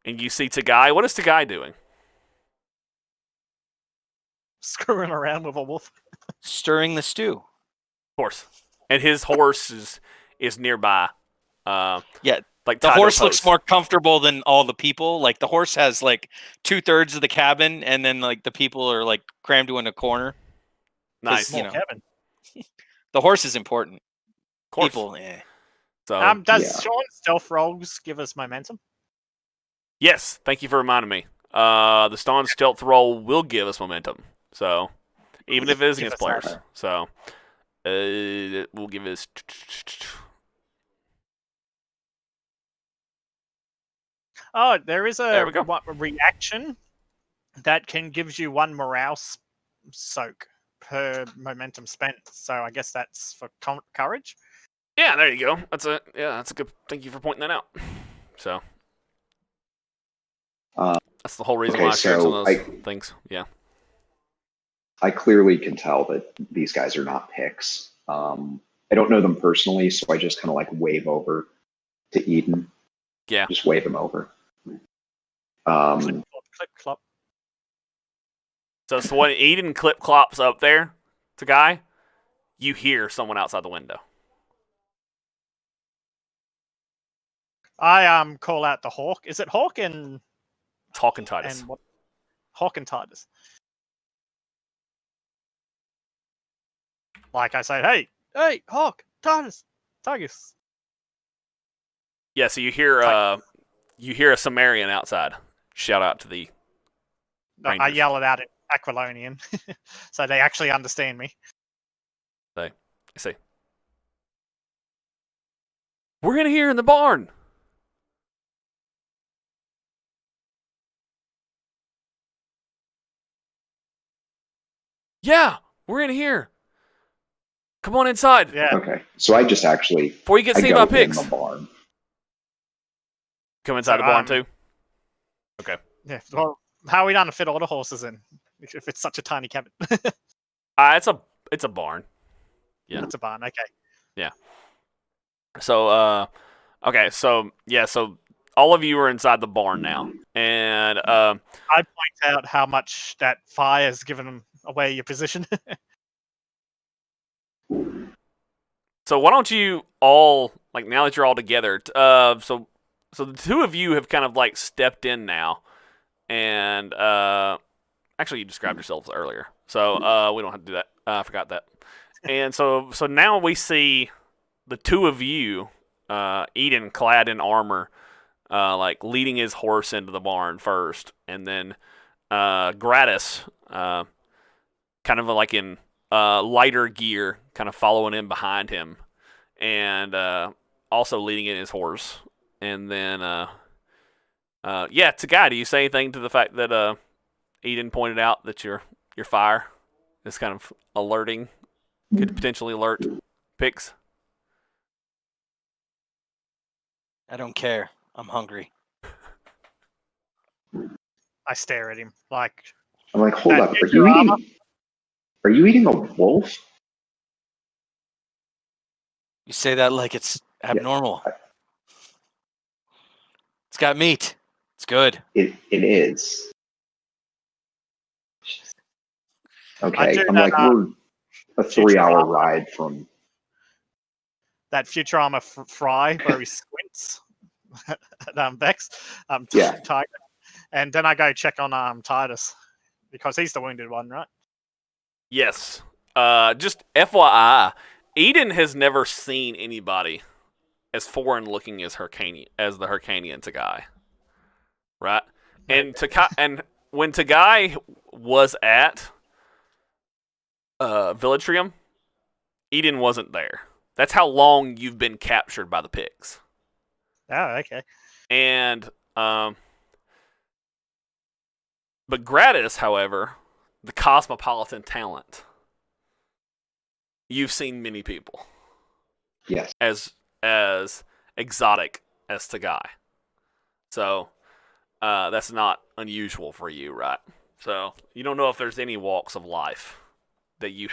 you see Taghai. What is Taghai doing? Screwing around with a wolf. Stirring the stew. Of course, and his horse is nearby. Yeah, like the tied to a horse looks post. more comfortable than all the people. Like the horse has like 2/3 of the cabin, and then like the people are like crammed in a corner. Nice. You More know. Kevin. The horse is important. Of course. People, eh. So Does Yeah. Shaun's stealth rolls give us momentum? yes, thank you for reminding me. The Stone stealth roll will give us momentum. So even if it is Give against us that. players, so it will give us. Oh, there is There a we go. reaction that can gives you 1 morale soak per momentum spent. So I guess that's for courage. Yeah, there you go. That's a good. Thank you for pointing that out. So that's the whole reason okay, why I shared some of so those things. Yeah. I clearly can tell that these guys are not picks. I don't know them personally, so I just kind of like wave over to Eden. Yeah. Just wave him over. Clip, clip, clop. So when Eden clip clops up there to Guy, you hear someone outside the window. I call out the Hawk. Is it Hawk and It's Hawk and Titus. and what? Hawk and Titus. Like I say, hey, Hawk, Titus. Yeah, so you hear a Sumerian outside shout out to the I Rangers. yell it out in Aquilonian, so they actually understand me. I say, we're in here in the barn. Yeah, we're in here. Come on inside. Yeah, Okay, so I just actually Before you get I seen go by in pigs. the barn. Come inside the barn too. Okay. yeah. Well, how are we going to fit all the horses in if it's such a tiny cabin? It's a barn. Yeah. It's a barn. Okay. So okay, so all of you are inside the barn now, and I point out how much that fire has given away your position. so why don't you all, like, now that you're all together, so the two of you have kind of like stepped in now, and actually you described yourselves earlier, so we don't have to do that. I forgot that. And so now we see the two of you, Edan clad in armor, like leading his horse into the barn first, and then Grattis, kind of like in lighter gear, kind of following in behind him, and also leading in his horse. And then, Taghai, do you say anything to the fact that Edan pointed out that your fire is kind of alerting, could potentially alert picts? I don't care. I'm hungry. I stare at him like, I'm like, hold That up, are future you armor? eating? Are you eating a wolf? You say that like it's abnormal. It's got meat. It's good. It is. I Okay, do I'm that, like, we're a future 3-hour armor. ride from. that Futurama fry where he squints at Vex, Yeah. Tiger, and then I go check on Titus because he's the wounded one, right? Yes. Just FYI, Edan has never seen anybody as foreign looking as the Hyrcanian Taghai. Right? And when Taghai was at Villatrium, Edan wasn't there. That's how long you've been captured by the pigs. Oh, okay. And but Grattis, however, the cosmopolitan talent, you've seen many people Yes. as exotic as Taghai. So that's not unusual for you, right? So you don't know if there's any walks of life that you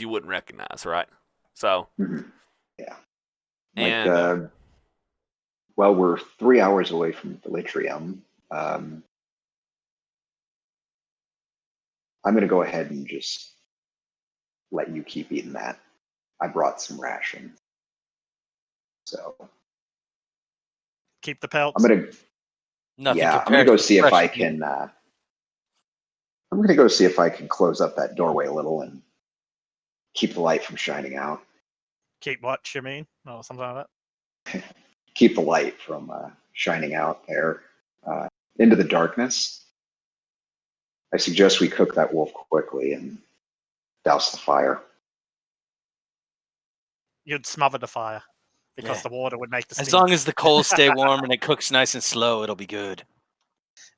wouldn't recognize, right? So Yeah. and Well, we're 3 hours away from Villatrium. I'm going to go ahead and just let you keep eating that. I brought some rations. So Keep the pelts. I'm going to, Nothing I'm going to compares go to see if fresh I meat. can, I'm going to go see if I can close up that doorway a little and keep the light from shining out. Keep what you mean, or something like that. Keep the light from shining out there into the darkness. I suggest we cook that wolf quickly and douse the fire. You'd smother the fire because Yeah. the water would make the steam. As long as the coals stay warm and it cooks nice and slow, it'll be good.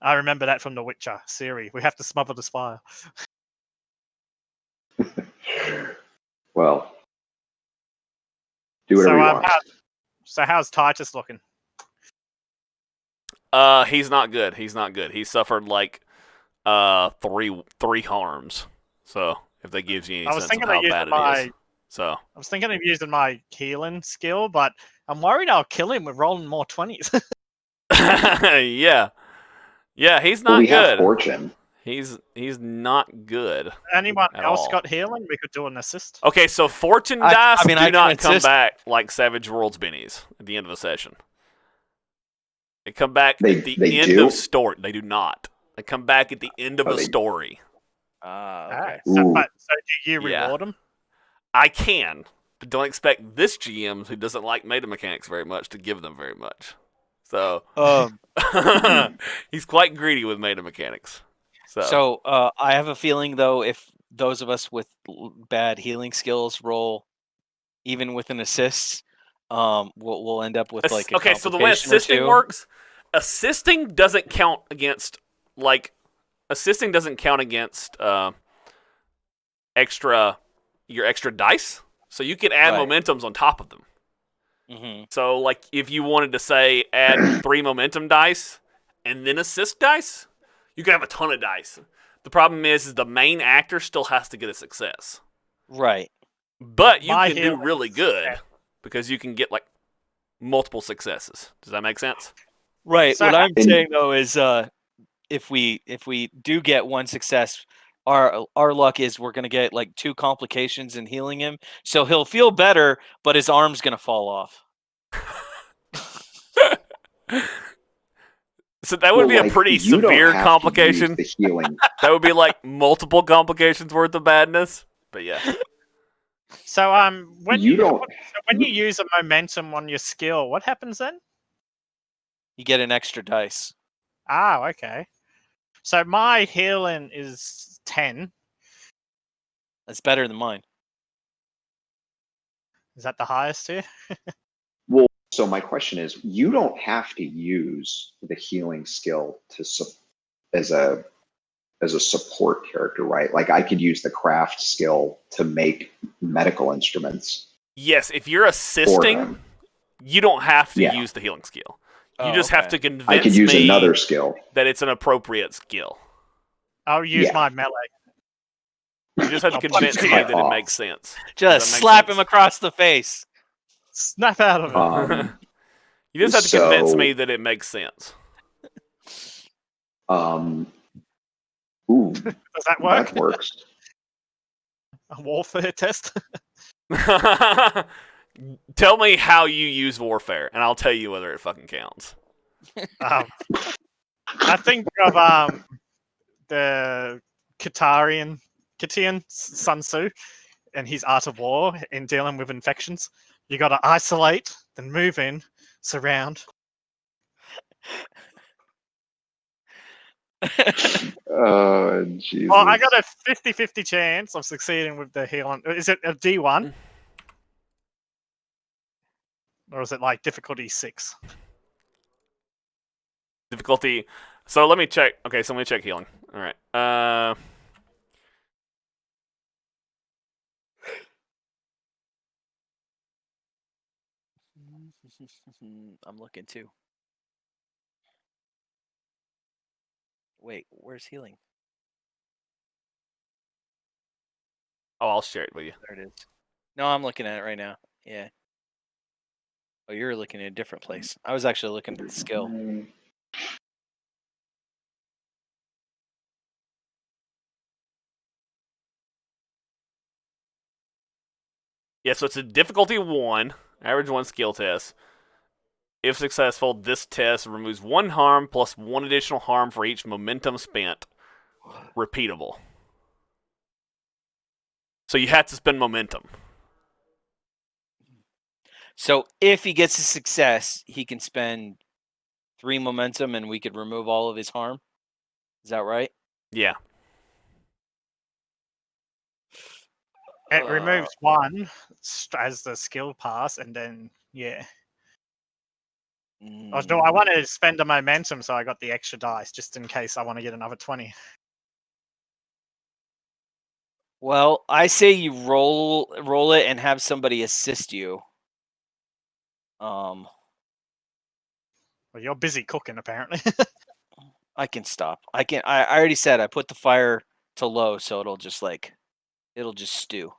I remember that from the Witcher series. We have to smother this fire. Well, do whatever you want. So how's Titus looking? he's not good. He suffered like three harms. So if that gives you any sense of how bad it is. So I was thinking of using my healing skill, but I'm worried I'll kill him with rolling more 20s. yeah, he's not Well, we good. have fortune. He's not good. Anyone at else all. got healing? We could do an assist. Okay, so fortune dice do not come back like Savage Worlds bennies at the end of the session. They come back at the end of story. They do not. They come back at the end of a story. Okay. So do you reward them? I can, but don't expect this GM who doesn't like meta mechanics very much to give them very much. So he's quite greedy with meta mechanics. So I have a feeling, though, if those of us with bad healing skills roll, even with an assist, we'll end up with like a okay. So the way assisting works, assisting doesn't count against your extra dice. So you can add momentums on top of them. Mm-hmm. So like if you wanted to say add 3 momentum dice and then assist dice, you could have a ton of dice. The problem is the main actor still has to get a success. Right. But you My can do healing really is good 10. because you can get like multiple successes. Does that make sense? Right. So what how- I'm saying though is if we do get one success, our luck is we're gonna get like 2 complications in healing him. So he'll feel better, but his arm's gonna fall off. So that would be a like, pretty you don't severe have complication. To use the healing. That would be like multiple complications worth of badness. But yeah. So when You don't. when you use a momentum on your skill, what happens then? You get an extra dice. Ah, okay. So my healing is 10. That's better than mine. Is that the highest here? Well, so my question is, you don't have to use the healing skill as a support character, right? Like I could use the craft skill to make medical instruments. Yes, if you're For assisting, him. you don't have to Yeah. use the healing skill. You Oh, just have okay. to convince I could use me another skill. that it's an appropriate skill. I'll use Yeah. my melee. You just have to I'll convince punch me you that it off. makes sense. Just that make slap sense? him across the face. Snap out of it. You just have to convince So- me that it makes sense. Ooh, Does that work? that works. A warfare test? Tell me how you use warfare, and I'll tell you whether it fucking counts. I think of the Khatian Sun Tzu and his art of war in dealing with infections. You got to isolate, then move in, surround. Oh, Jesus. Well, I got a 50-50 chance of succeeding with the healing. Is it a D1? Or is it like difficulty 6? Difficulty. So let me check. Okay, so let me check healing. All right. I'm looking too. Wait, where's healing? Oh, I'll share it with you. There it is. No, I'm looking at it right now. Yeah. Oh, you're looking at a different place. I was actually looking at the skill. Yeah, so it's a difficulty 1, average 1 skill test. If successful, this test removes 1 harm plus 1 additional harm for each momentum spent. Repeatable. So you have to spend momentum. So if he gets a success, he can spend 3 momentum and we could remove all of his harm. Is that right? Yeah. It removes 1 as the skill pass, and then, yeah. I want to spend a momentum, so I got the extra dice, just in case I want to get another 20. Well, I say you roll it and have somebody assist you. Well, you're busy cooking, apparently. I can stop. I already said I put the fire to low, so it'll just stew.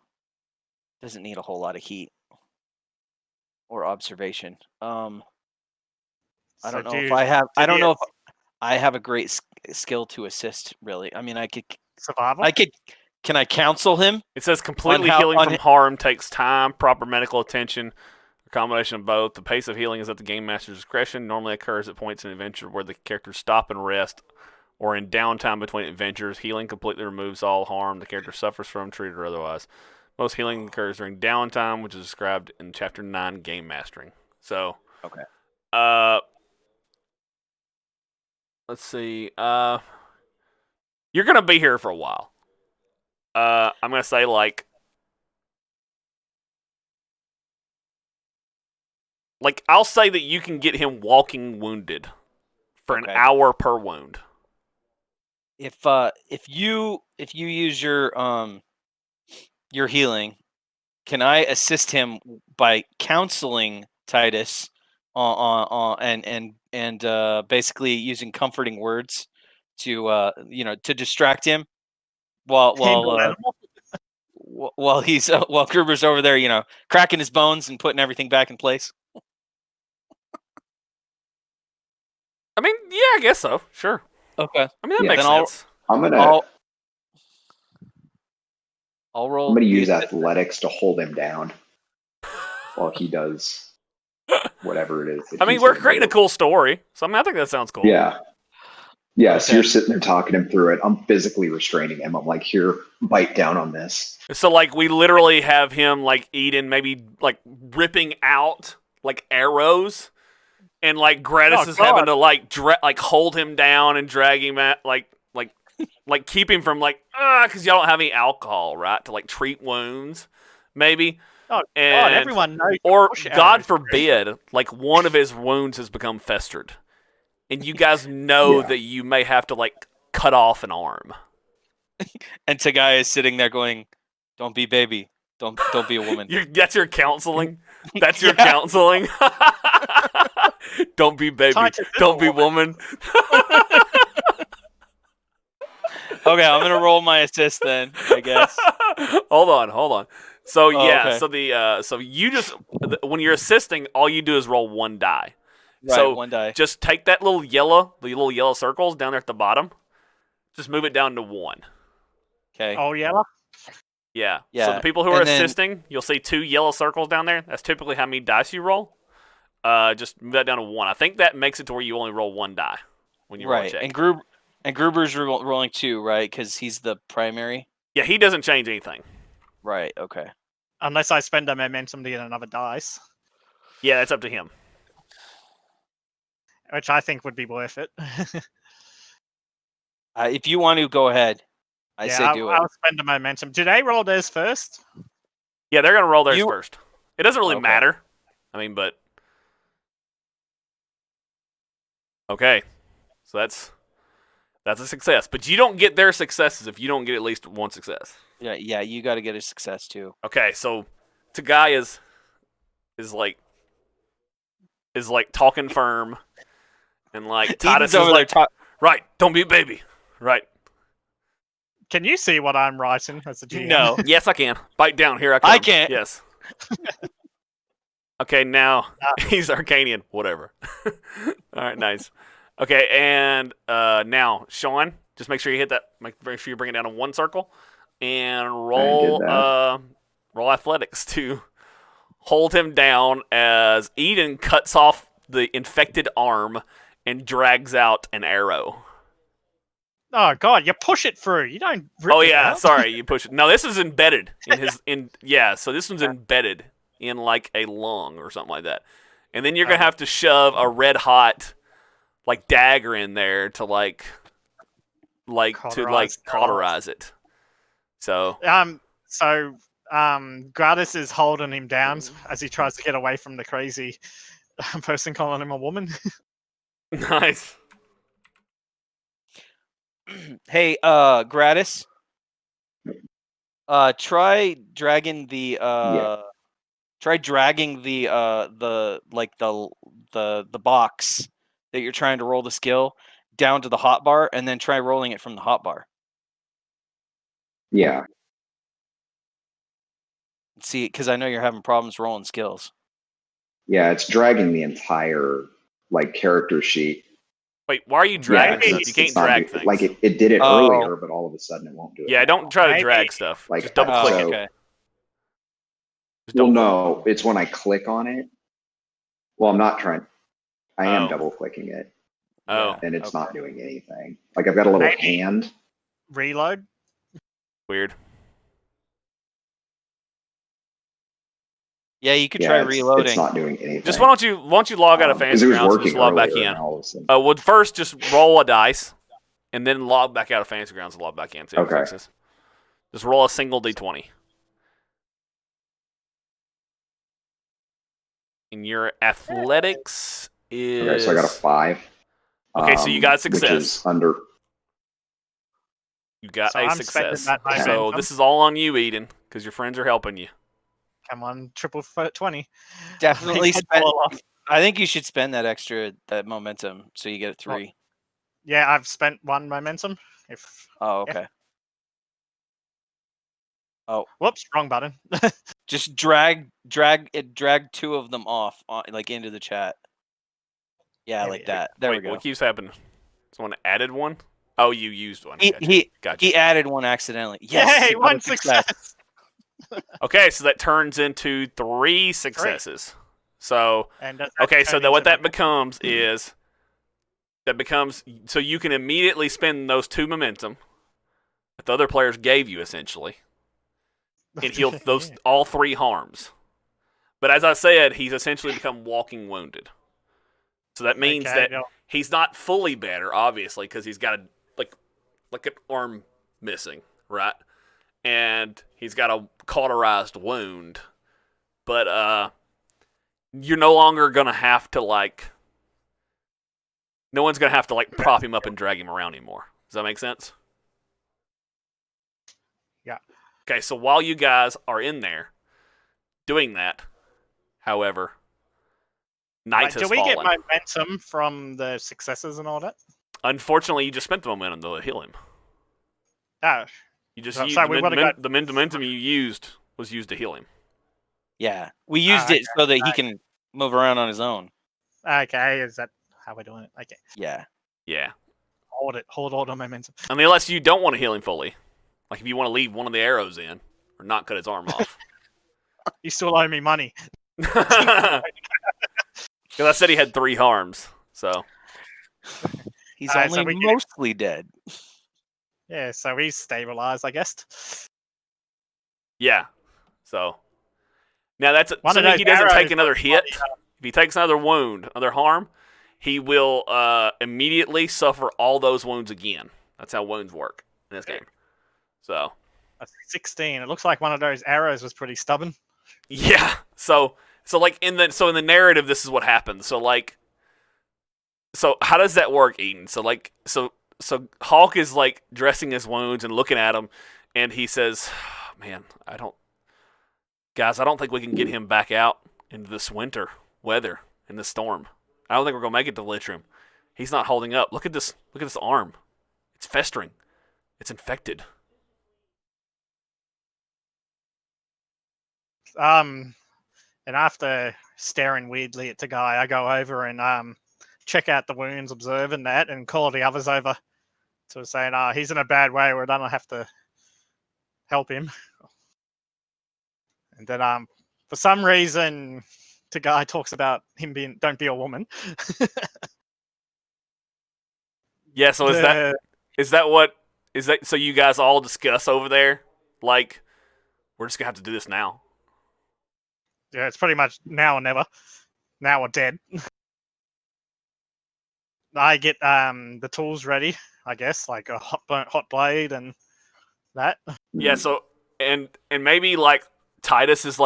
Doesn't need a whole lot of heat or observation. I don't know if I have. I don't know if I have a great skill to assist. Really, I mean, I could survival. Can I counsel him? It says completely healing from harm takes time, proper medical attention, a combination of both. The pace of healing is at the game master's discretion. Normally occurs at points in adventure where the characters stop and rest, or in downtime between adventures. Healing completely removes all harm the character suffers from, treated or otherwise. Most healing occurs during downtime, which is described in Chapter 9, Game Mastering. So, okay. Let's see. You're gonna be here for a while. I'm gonna say like I'll say that you can get him walking wounded for an hour per wound. If you use your healing, can I assist him by counseling Titus and basically using comforting words to to distract him While Handle while animal. while Gruber's over there, cracking his bones and putting everything back in place. I mean, yeah, I guess so. Sure. Okay. I mean, that Yeah. makes Then sense. I'm gonna I'll roll. I'm gonna the use assist. athletics to hold him down while he does whatever it is. That I mean, he's we're gonna creating a do. cool story, so I mean, I think that sounds cool. Yeah. Yeah, so Okay. you're sitting there talking him through it. I'm physically restraining him. I'm like, here, bite down on this. So like we literally have him like Edan maybe like ripping out like arrows, and like Grattis is having to like hold him down and drag him at like keep him from like because y'all don't have any alcohol, right, to like treat wounds maybe. Oh God! And Everyone knows. or push God arrows. forbid, like one of his wounds has become festered, and you guys know Yeah. that you may have to like cut off an arm. And Taghai is sitting there going, "Don't be baby. Don't be a woman." That's your counseling. That's your Yeah. counseling. Don't be baby. Tied to this Don't be woman. Okay, I'm gonna roll my assist then, I guess. hold on. So yeah, okay. so the so you just when you're assisting, all you do is roll one die. Right, So one die. just take that the little yellow circles down there at the bottom. Just move it down to 1. Okay. Oh yeah. Yeah. So Yeah, the people who are and then- assisting, you'll see 2 yellow circles down there. That's typically how many dice you roll. Just move that down to 1. I think that makes it to where you only roll 1 die when you roll a Right, check. and Gruber's rolling 2, right? Because he's the primary. Yeah, he doesn't change anything. Right. Okay. Unless I spend a momentum to get another dice, Yeah, that's up to him. which I think would be worth it. If you want to, go ahead. I say do it. I'll spend a momentum. Do they roll theirs first? Yeah, they're gonna roll theirs You- first. It doesn't really Okay. matter. I mean, but okay, so that's a success. But you don't get their successes if you don't get at least one success. Yeah. You got to get a success too. Okay, so Taghai is like talking firm, and like Titus Edan's is over like, there. right, don't be a baby, right? Can you see what I'm writing as a GM? No. Yes, I can. Bite down. Here I come. I can't. Yes. Okay, now he's Arcanian. Whatever. All right, nice. Okay, and now Shaun, just make sure you hit that. Make sure you bring it down to 1 circle, and roll roll athletics to hold him down as Edan cuts off the infected arm and drags out an arrow. Oh God! You push it through. You don't. Rip Oh it yeah, out. sorry, you push it. No, this is embedded in his so this one's embedded in like a lung or something like that. And then you're gonna have to shove a red hot like dagger in there to cauterize it. So Grattis is holding him down as he tries to get away from the crazy person calling him a woman. nice. Hey, Grattis. Try dragging the the box that you're trying to roll the skill down to the hotbar, and then try rolling it from the hotbar. Yeah. See, because I know you're having problems rolling skills. Yeah, it's dragging the entire character sheet. Wait, why are you dragging Yeah, things? You can't it's not drag do- things. Like it did it Oh. earlier, but all of a sudden it won't do it. Yeah, now. don't try to Maybe. drag stuff. Like, Just double click so- it. Okay. Just Well, double no, it's when I click on it. Well, I'm not trying. I am Oh. double clicking it, Oh, and it's Okay. not doing anything. Like I've got a little Maybe. hand. Reload. weird. Yeah, you could Yeah, try it's reloading. not doing anything. Just why don't you log out of Because Fantasy it was Grounds and working just log back earlier, in? and all of a sudden- Well, first just roll a dice, and then log back out of Fantasy Grounds and log back in. See if it Okay. fixes. Just roll a single d20. And your athletics is... Okay, so I got a 5. Okay, so you got Which success. is under. You got So a I'm spending success. that So momentum. this is all on you, Edan, because your friends are helping you. Come on, triple 20. Definitely Make that spend. fall off. I think you should spend that momentum so you get a 3. Yeah, I've spent 1 momentum. If Oh, okay. Oh, Whoops, wrong button. just drag 2 of them off, like into the chat. Yeah, There like we go. that. There Wait, we go. what keeps happening? Someone added one? Oh, you used one. Gotcha. He added one accidentally. Yes, Yay, another one success. Okay, so that turns into 3 successes. So And does that okay, so turn that what into that momentum? becomes is so you can immediately spend those 2 momentum that the other players gave you essentially and heal those Yeah. all 3 harms. But as I said, he's essentially become walking wounded. So that means Okay, that no. he's not fully better, obviously, because he's got like an arm missing, right? And he's got a cauterized wound. But you're no longer gonna have to no one's gonna have to prop him up and drag him around anymore. Does that make sense? Yeah. Okay, so while you guys are in there doing that, however, night Do has we get fallen. momentum from the successes and all that? Unfortunately, you just spent the momentum to heal him. Oh, You just So- used so we would've got- the momentum you used was used to heal him. Yeah, we used it so that he can move around on his own. okay. Is that how we're doing it? Okay. Yeah. Yeah. Hold all the momentum. I mean, unless you don't want to heal him fully. Like if you want to leave one of the arrows in or not cut his arm off. You still owe me money. Because I said he had 3 harms. So He's Alright, so only we get- mostly dead. Yeah, so he's stabilized, I guess. yeah. So now that's One of assuming those he doesn't take arrows another was hit. bloody, If he takes another wound, another harm, he will immediately suffer all those wounds again. That's how wounds work in this game. So a 16. It looks like one of those arrows was pretty stubborn. yeah. So in the narrative, this is what happens. So how does that work, Edan? So Hawk is dressing his wounds and looking at him, and he says, "Man, I don't think we can get him back out into this winter weather in the storm. I don't think we're gonna make it to Litchroom. He's not holding up. Look at this arm. It's festering. It's infected." And after staring weirdly at Taghai, I go over and check out the wounds, observing that, and call the others over to saying, he's in a bad way, we're gonna have to help him. And then for some reason Taghai talks about him being don't be a woman. Yeah. So is that so you guys all discuss over there? Like, we're just gonna have to do this now. Yeah, it's pretty much now or never. Now or dead. I get the tools ready, I guess, like a hot blade and that. Yeah. So and maybe Titus is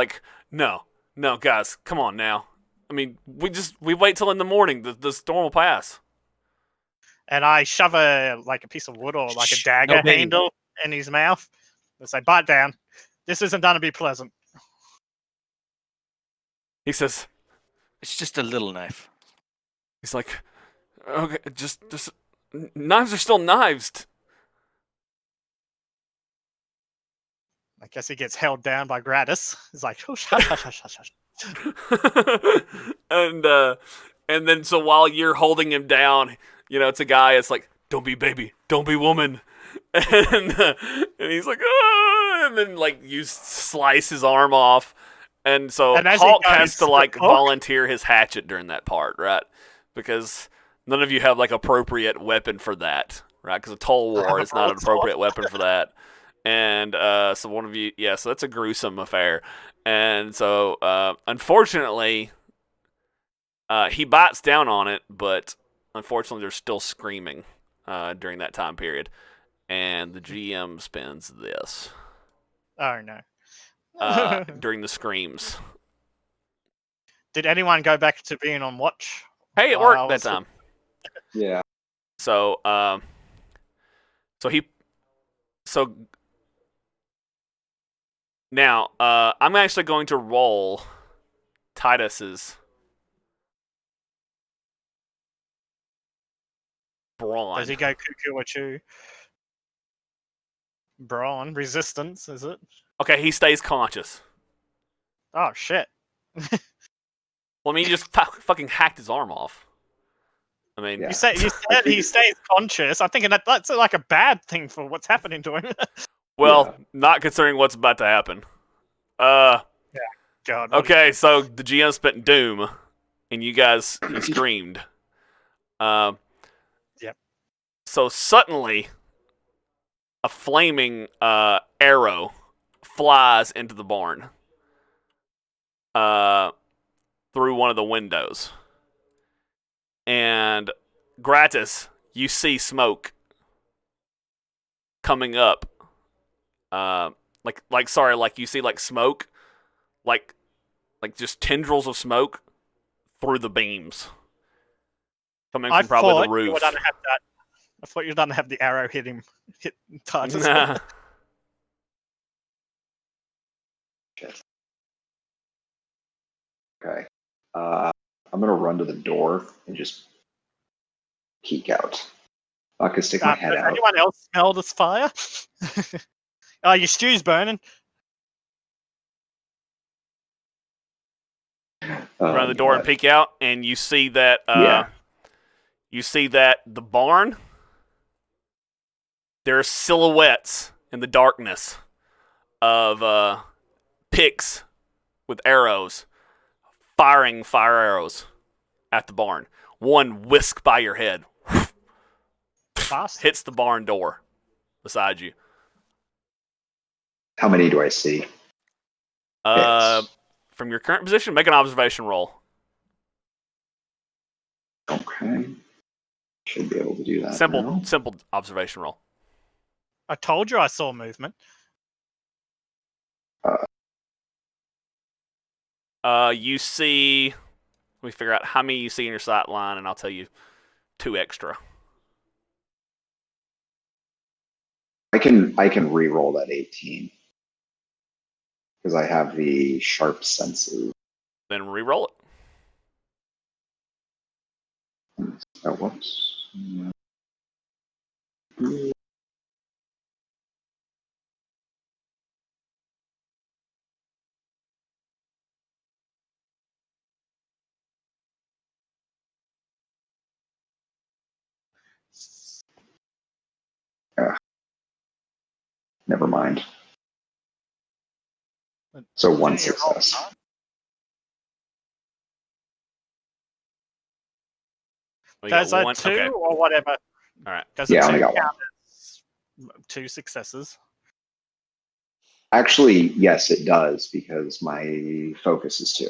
no, guys, come on now. I mean, we wait till in the morning. The storm will pass. And I shove a piece of wood or a Shh, dagger no baiting. handle in his mouth. I say, bite down. This isn't gonna be pleasant. He says, It's just a little knife. he's like, okay, just knives are still knives. I guess he gets held down by Grattis. He's like, hush, hush, hush, hush, hush. And then so while you're holding him down, it's a guy. It's like, don't be baby, don't be woman, and he's like, ah, and then you slice his arm off, and so And as he Hawk goes, has to Hawk? volunteer his hatchet during that part, right? Because none of you have appropriate weapon for that, right? Because a toll war is not an appropriate weapon for that. And so one of you, yeah, so that's a gruesome affair. And so, unfortunately, he bites down on it, but unfortunately, they're still screaming during that time period. And the GM spends this Oh no. during the screams. Did anyone go back to being on watch? Hey, it While worked I that was- time. Yeah. So, now, I'm actually going to roll Titus's brawn. Does he go cuckoo or chew? Brawn resistance, is it? Okay, he stays conscious. Oh shit! Well, I mean, you just fucking hacked his arm off. I mean, Yeah. You said he stays conscious. I'm thinking that's like a bad thing for what's happening to him. well, Yeah. not considering what's about to happen. Uh, God. okay, so the GM spent doom, and you guys, he screamed. Yep. So suddenly, a flaming arrow flies into the barn through one of the windows. And Grattis, you see smoke coming up. Like you see like smoke, like just tendrils of smoke through the beams coming from probably the roof. I thought you were done to have the arrow hit Titus. Nah. Okay. I'm gonna run to the door and just peek out. I could stick my head Does out. anyone else smell this fire? Oh, your stew's burning. Run the door and peek out, and you see that Yeah. you see that the barn, there are silhouettes in the darkness of picts with arrows firing fire arrows at the barn. One whisked by your head, Fast. hits the barn door beside you. How many do I see? Hits. From your current position, make an observation roll. Okay. Should be able to do that. now. Simple observation roll. I told you I saw movement. You see. Let me figure out how many you see in your sight line, and I'll tell you 2 extra. I can re-roll that 18 because I have the sharp senses. Then re-roll it. Oh, whoops. Never mind. So one success. Oh, you Does got a one? 2 Okay. or whatever? All right. Does Yeah, I a only 2 got one. count as 2 successes? Actually, yes, it does because my focus is 2.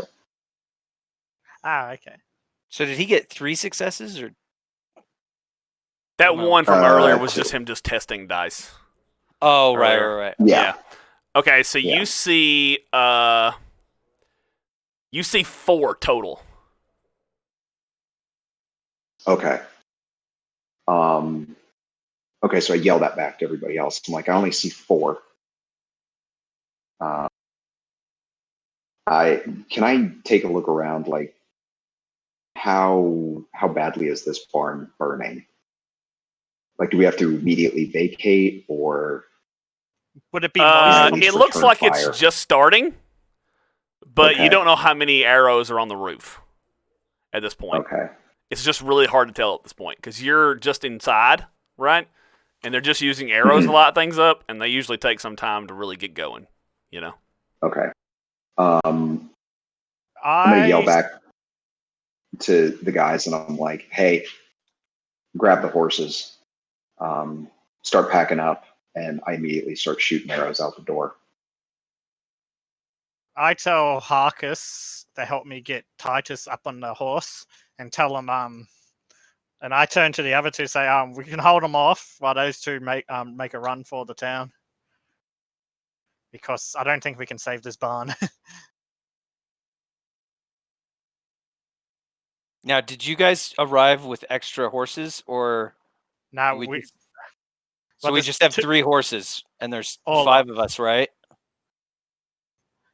Ah, okay. So did he get 3 successes or? That No. one from earlier was 2. just him just testing dice. Oh, right, Earlier. right. Yeah. Okay, so Yeah. you see 4 total. Okay. Okay, so I yell that back to everybody else. I'm like, I only see 4. Can I take a look around? Like, how badly is this barn burning? Like, do we have to immediately vacate, or Would it be Yeah, It just looks return like fire. it's just starting, but you Okay. don't know how many arrows are on the roof at this point. okay? It's just really hard to tell at this point because you're just inside, right? And they're just using arrows to light things up, and they usually take some time to really get going, you know? Okay. I'm gonna yell back to the guys, and I'm like, "Hey, grab the horses, start packing up," and I immediately start shooting arrows out the door. I tell Harkus to help me get Titus up on the horse and tell him and I turn to the other 2, say we can hold them off while those 2 make a run for the town, because I don't think we can save this barn. Now, did you guys arrive with extra horses, or Now we we just, well, we there's just have 2 3 horses, and there's All 5 of us, right?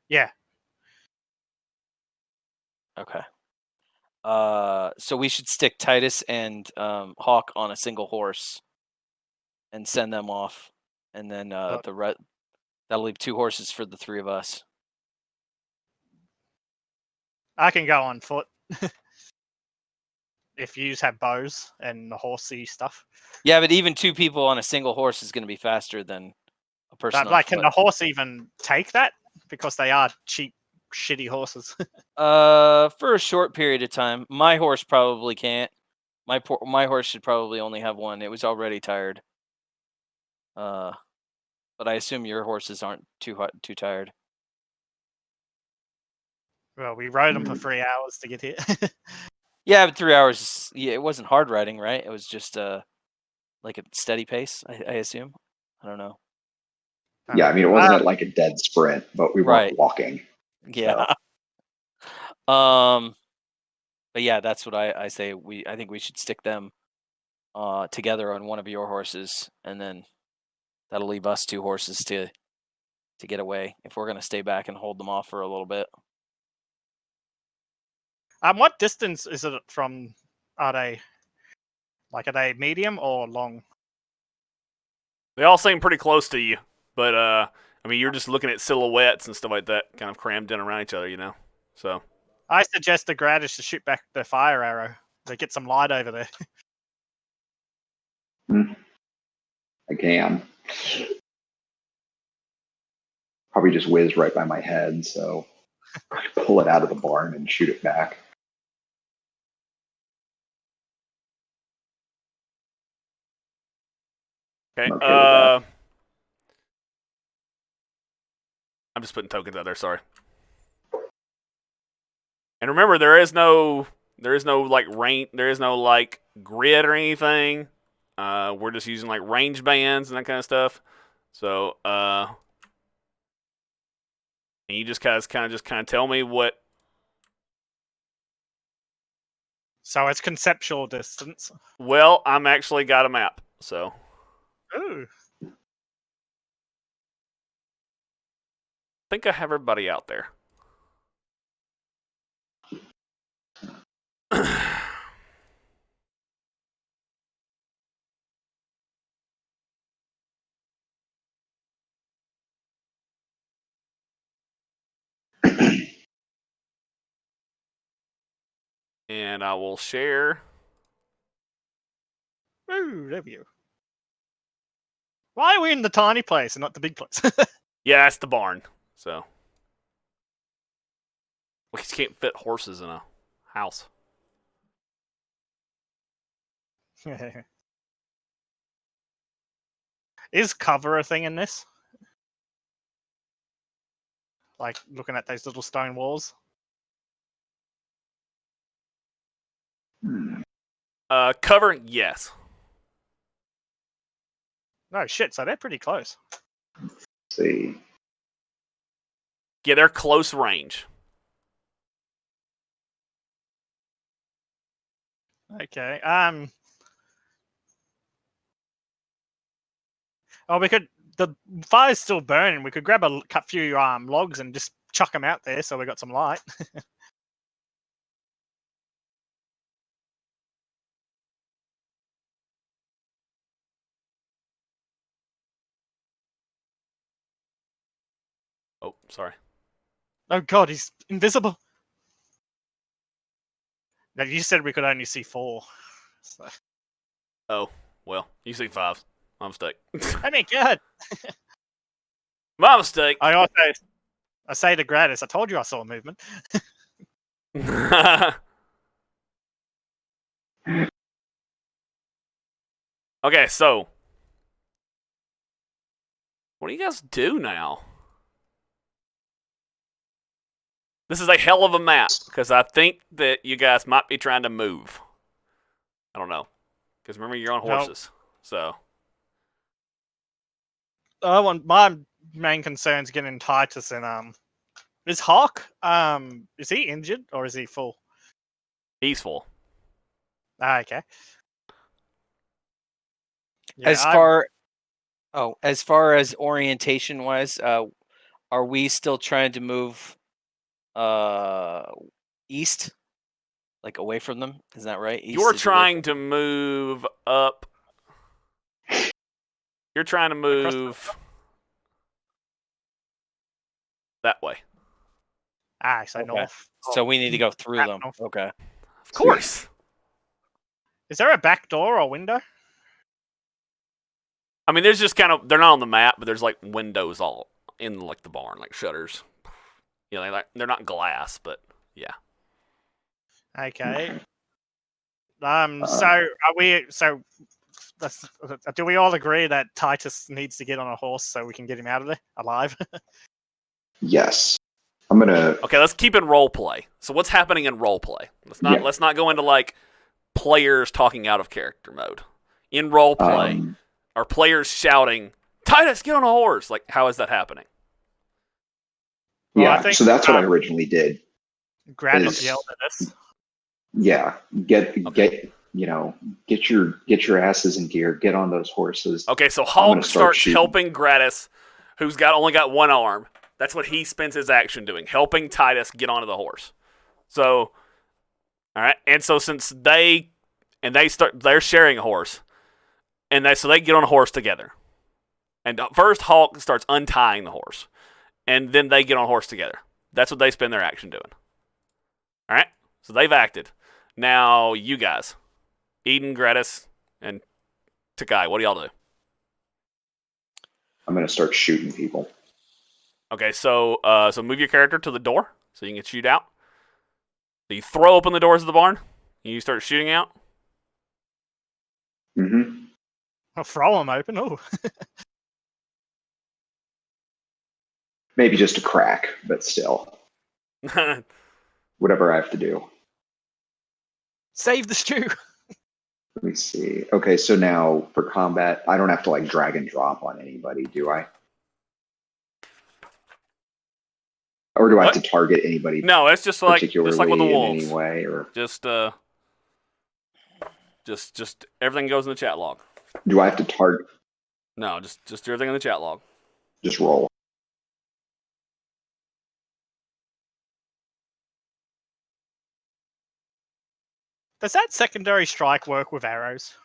Yeah. Okay. So we should stick Titus and Hawk on a single horse and send them off, and then the That'll leave 2 horses for the 3 of us. I can go on foot. If you have bows and the horsey stuff. Yeah, but even 2 people on a single horse is going to be faster than a person on Like, can foot. the horse even take that? Because they are cheap, shitty horses. For a short period of time. My horse probably can't. My horse should probably only have 1. It was already tired. But I assume your horses aren't too tired. Well, we rode them for 3 hours to get here. Yeah, but 3 hours. Yeah, it wasn't hard riding, right? It was just like a steady pace. I assume. I don't know. Yeah, I mean, it wasn't like a dead sprint, but we weren't Right. walking. Yeah. But yeah, that's what I say. I think we should stick them together on one of your horses, and then that'll leave us 2 horses to get away if we're gonna stay back and hold them off for a little bit. What distance is it from? Are they medium or long? They all seem pretty close to you, but I mean, you're just looking at silhouettes and stuff like that, kind of crammed in around each other, you know. So I suggest the Grattis to shoot back the fire arrow to get some light over there. I can. Probably just whiz right by my head, so I pull it out of the barn and shoot it back. okay. I'm okay with that. I'm just putting tokens out there. Sorry. And remember, there is no like rain, there is no like grid or anything. We're just using like range bands and that kind of stuff. So, and you just kind of tell me what. So it's conceptual distance. Well, I'm actually got a map, so. Ooh. I think I have everybody out there. And I will share. Ooh, there we go. Why are we in the tiny place and not the big place? Yeah, that's the barn. So. We just can't fit horses in a house. Is cover a thing in this? Like looking at those little stone walls? Cover, yes. No shit, so they're pretty close. Let's see. Yeah, they're close range. Okay. Oh, we could. The fire's still burning. We could grab a few logs and just chuck them out there, so we got some light. Oh, sorry. Oh god, he's invisible. No, you said we could only see 4. So. Oh, well, you see 5. My mistake. I mean, god. My mistake. I say to Grattis, I told you I saw movement. Okay, so what do you guys do now? This is a hell of a map because I think that you guys might be trying to move. I don't know because remember you're on horses, so. My main concern is getting Titus and is Hawk is he injured or is he full? He's full. Okay. Yeah, as far as orientation wise, are we still trying to move east, like away from them? Is that right? East You're is trying to move up. You're trying to move that way. So Okay. north. So we need to go through Map them. north. Okay. Of course. Is there a back door or window? I mean, there's just kind of, they're not on the map, but there's like windows all in like the barn, like shutters. You know, they're not glass, but yeah. Okay. So are we? So do we all agree that Titus needs to get on a horse so we can get him out of there alive? Yes. I'm gonna. Okay, let's keep in role play. So what's happening in role play? Let's not go into like players talking out of character mode. In role play, are players shouting, "Titus, get on a horse!" Like, how is that happening? Well, Yeah. I think, So that's what I originally did. Grattis yelled at us. Yeah. Get Okay. get your asses in gear. Get on those horses. Okay, so gonna Hulk start starts shooting. helping Grattis, who's only got one arm. That's what he spends his action doing, helping Titus get onto the horse. So, all right, and so since they're sharing a horse, and so they get on a horse together. And first Hulk starts untying the horse, and then they get on a horse together. That's what they spend their action doing. All right, so they've acted. Now you guys, Edan, Grattis, and Taghai, what do y'all do? I'm gonna start shooting people. Okay, so move your character to the door so you can shoot out. So you throw open the doors of the barn, and you start shooting out. Mm-hmm. I'll throw them open. Oh, Maybe just a crack, but still, whatever I have to do. save the stew. Let me see. Okay, so now for combat, I don't have to like drag and drop on anybody, do I? Or do I have to target anybody No, it's just like with the particularly in wolves. any way? Or Just everything goes in the chat log. do I have to target? No, just everything in the chat log. Just roll. Does that secondary strike work with arrows?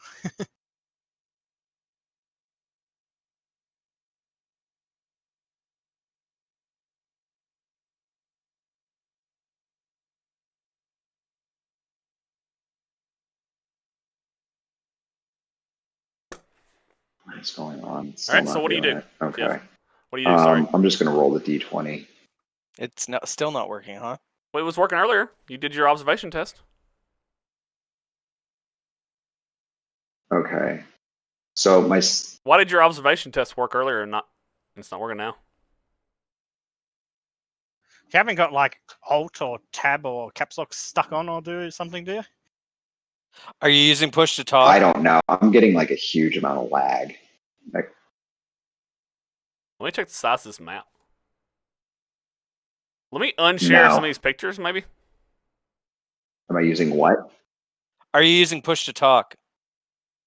What's going on? All right, so what do you do? Okay. Jeff? What do you do? Sorry. I'm just gonna roll the d20. It's still not working, huh? Well, it was working earlier. You did your observation test. Okay. So Why did your observation test work earlier and it's not working now? You haven't got like Alt or Tab or Caps Lock stuck on or do something, do you? Are you using push to talk? I don't know. I'm getting like a huge amount of lag. Like, Let me check the size of this map. Let me unshare some of these pictures, maybe. am I using what? Are you using push to talk?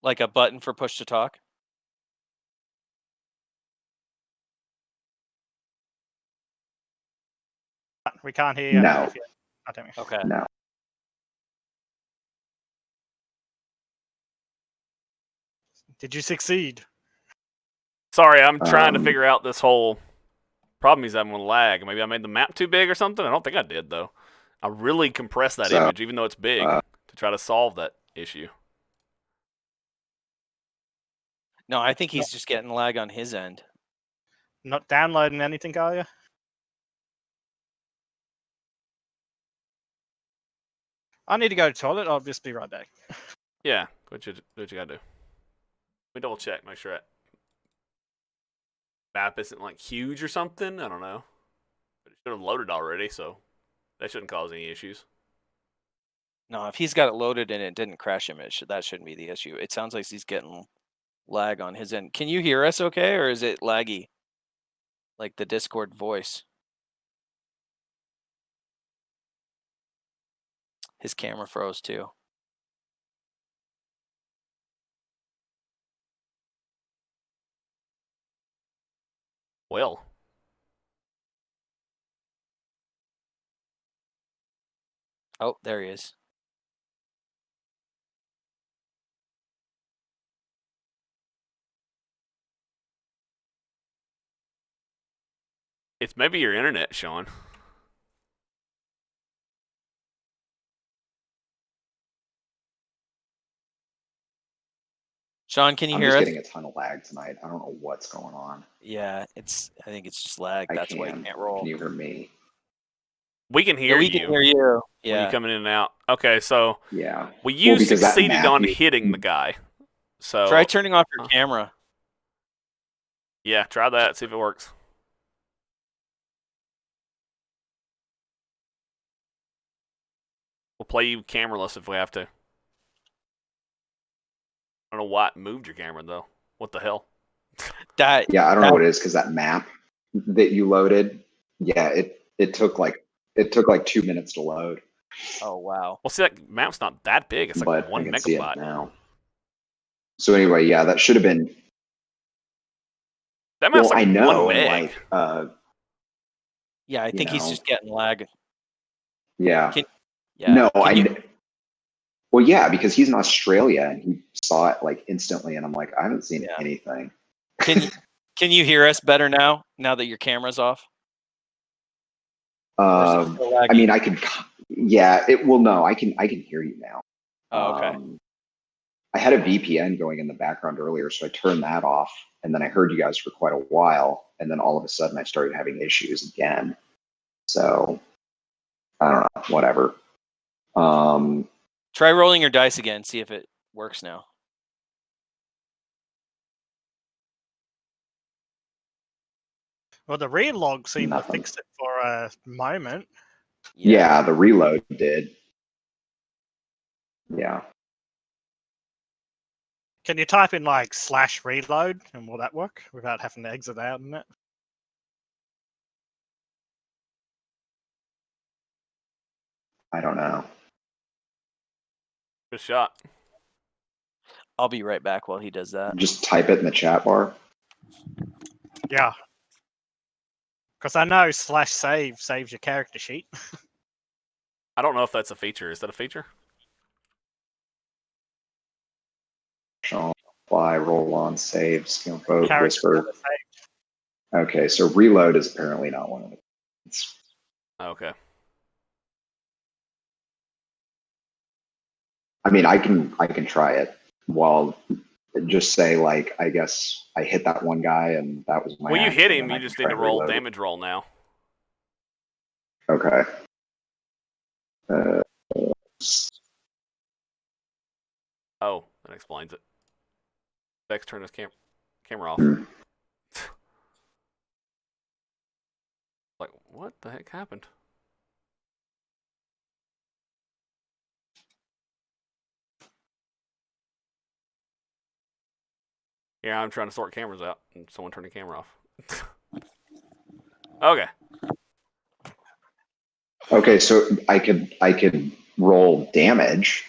Like a button for push to talk? We can't hear you. No. Okay. No. Did you succeed? Sorry, I'm trying to figure out this whole problem he's having with lag. Maybe I made the map too big or something. I don't think I did, though. I really compressed that image, even though it's big, to try to solve that issue. No, I think he's just getting lag on his end. Not downloading anything, are you? I need to go to the toilet. I'll just be right back. Yeah, what you gotta do. Let me double check, make sure that map isn't like huge or something. I don't know. But it should have loaded already, so that shouldn't cause any issues. No, if he's got it loaded and it didn't crash him, that shouldn't be the issue. It sounds like he's getting lag on his end. Can you hear us okay, or is it laggy? Like the Discord voice. His camera froze too. Well. Oh, there he is. It's maybe your internet, Shaun. Shaun, can you I'm hear just us? getting a ton of lag tonight. I don't know what's going on. Yeah, I think it's just lag. That's why you can't roll. Can you hear me? We can hear we you. can hear you. When Yeah. you're coming in and out. Okay, so Yeah. you because that succeeded map on you- hitting the guy. So Try turning off your camera. Yeah, try that. See if it works. We'll play you cameraless if we have to. I don't know why it moved your camera though. What the hell? That Yeah, I don't know what it is because that map that you loaded, yeah, it took like 2 minutes to load. Oh wow. Well, see, that map's not that big. It's like But 1 I can see it megabyte. now. So anyway, yeah, that should have been. That map's Well, I like know, 1 and meg. Yeah, I think he's know. just getting lag. Yeah. Yeah. No, Can you- Well, yeah, because he's in Australia and he saw it like instantly, and I'm like, I haven't seen Yeah. anything. Can you hear us better now? Now that your camera's off? Or is it still I laggy? mean, I could. Yeah, it will. No, I can hear you now. Oh, okay. I had a VPN going in the background earlier, so I turned that off, and then I heard you guys for quite a while, and then all of a sudden I started having issues again. So I don't know, whatever. Try rolling your dice again. See if it works now. Well, the relog seemed to Nothing. fix it for a moment. Yeah, the reload did. Yeah. Can you type in like /reload and will that work without having to exit out in it? I don't know. Good shot. I'll be right back while he does that. Just type it in the chat bar. Yeah. Because I know /save saves your character sheet. I don't know if that's a feature. Is that a feature? Shaun, fly, roll on, save, skill vote, Character whisper. never saved. Okay, so reload is apparently not one of them. Okay. I mean, I can try it while just say like I guess I hit that one guy and that was my. Well, you hit action, him. and I You can just try need to roll reload it. damage roll now. Okay. Oh, that explains it. Vex turned his camera off. Hmm. Like, what the heck happened? Yeah, I'm trying to sort cameras out, and someone turned the camera off. Okay. Okay, so I could roll damage.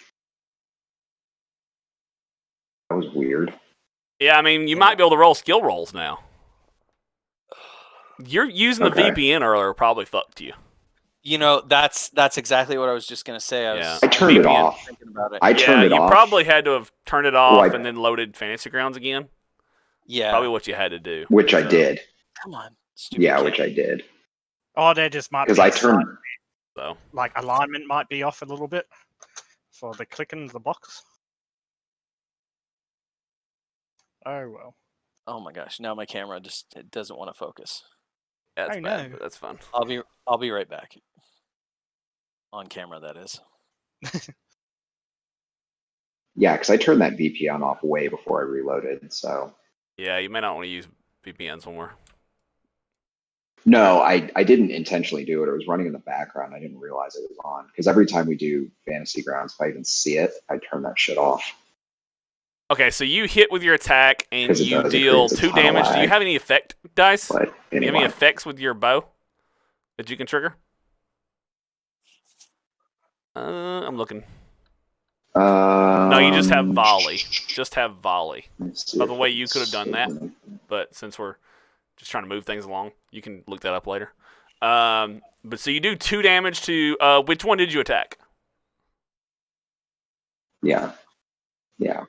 That was weird. Yeah, I mean, you might be able to roll skill rolls now. You're using the Okay. VPN earlier probably fucked you. You know, that's exactly what I was just gonna say. I turned it VPN. off. Thinking about it. I turned it you off. probably had to have turned it off Like- and then loaded Fantasy Grounds again. Yeah. Probably what you had to do. Which I So, did. Come on. Stupid Yeah, kid. which I did. Oh, there just might be Because a I slight, turned. So like alignment might be off a little bit for the clicking of the box. Oh well. Oh my gosh! Now my camera it doesn't want to focus. that's I bad, know. but that's fun. I'll be right back. On camera, that is. Yeah, because I turned that VPN off way before I reloaded. So Yeah, you may not want to use VPNs when we're. no, I didn't intentionally do it. It was running in the background. I didn't realize it was on. Because every time we do Fantasy Grounds, if I even see it, I turn that shit off. Okay, so you hit with your attack and 'Cause it you does, it deal creates a 2 ton of damage. Do you lag. have any effect dice? But Do you have any anyway, effects with your bow that you can trigger? I'm looking. No, you just have volley. Just have volley. By the way, you could have done that, but since we're just trying to move things along, you can look that up later. But so you do 2 damage to which one did you attack? Yeah. Yeah.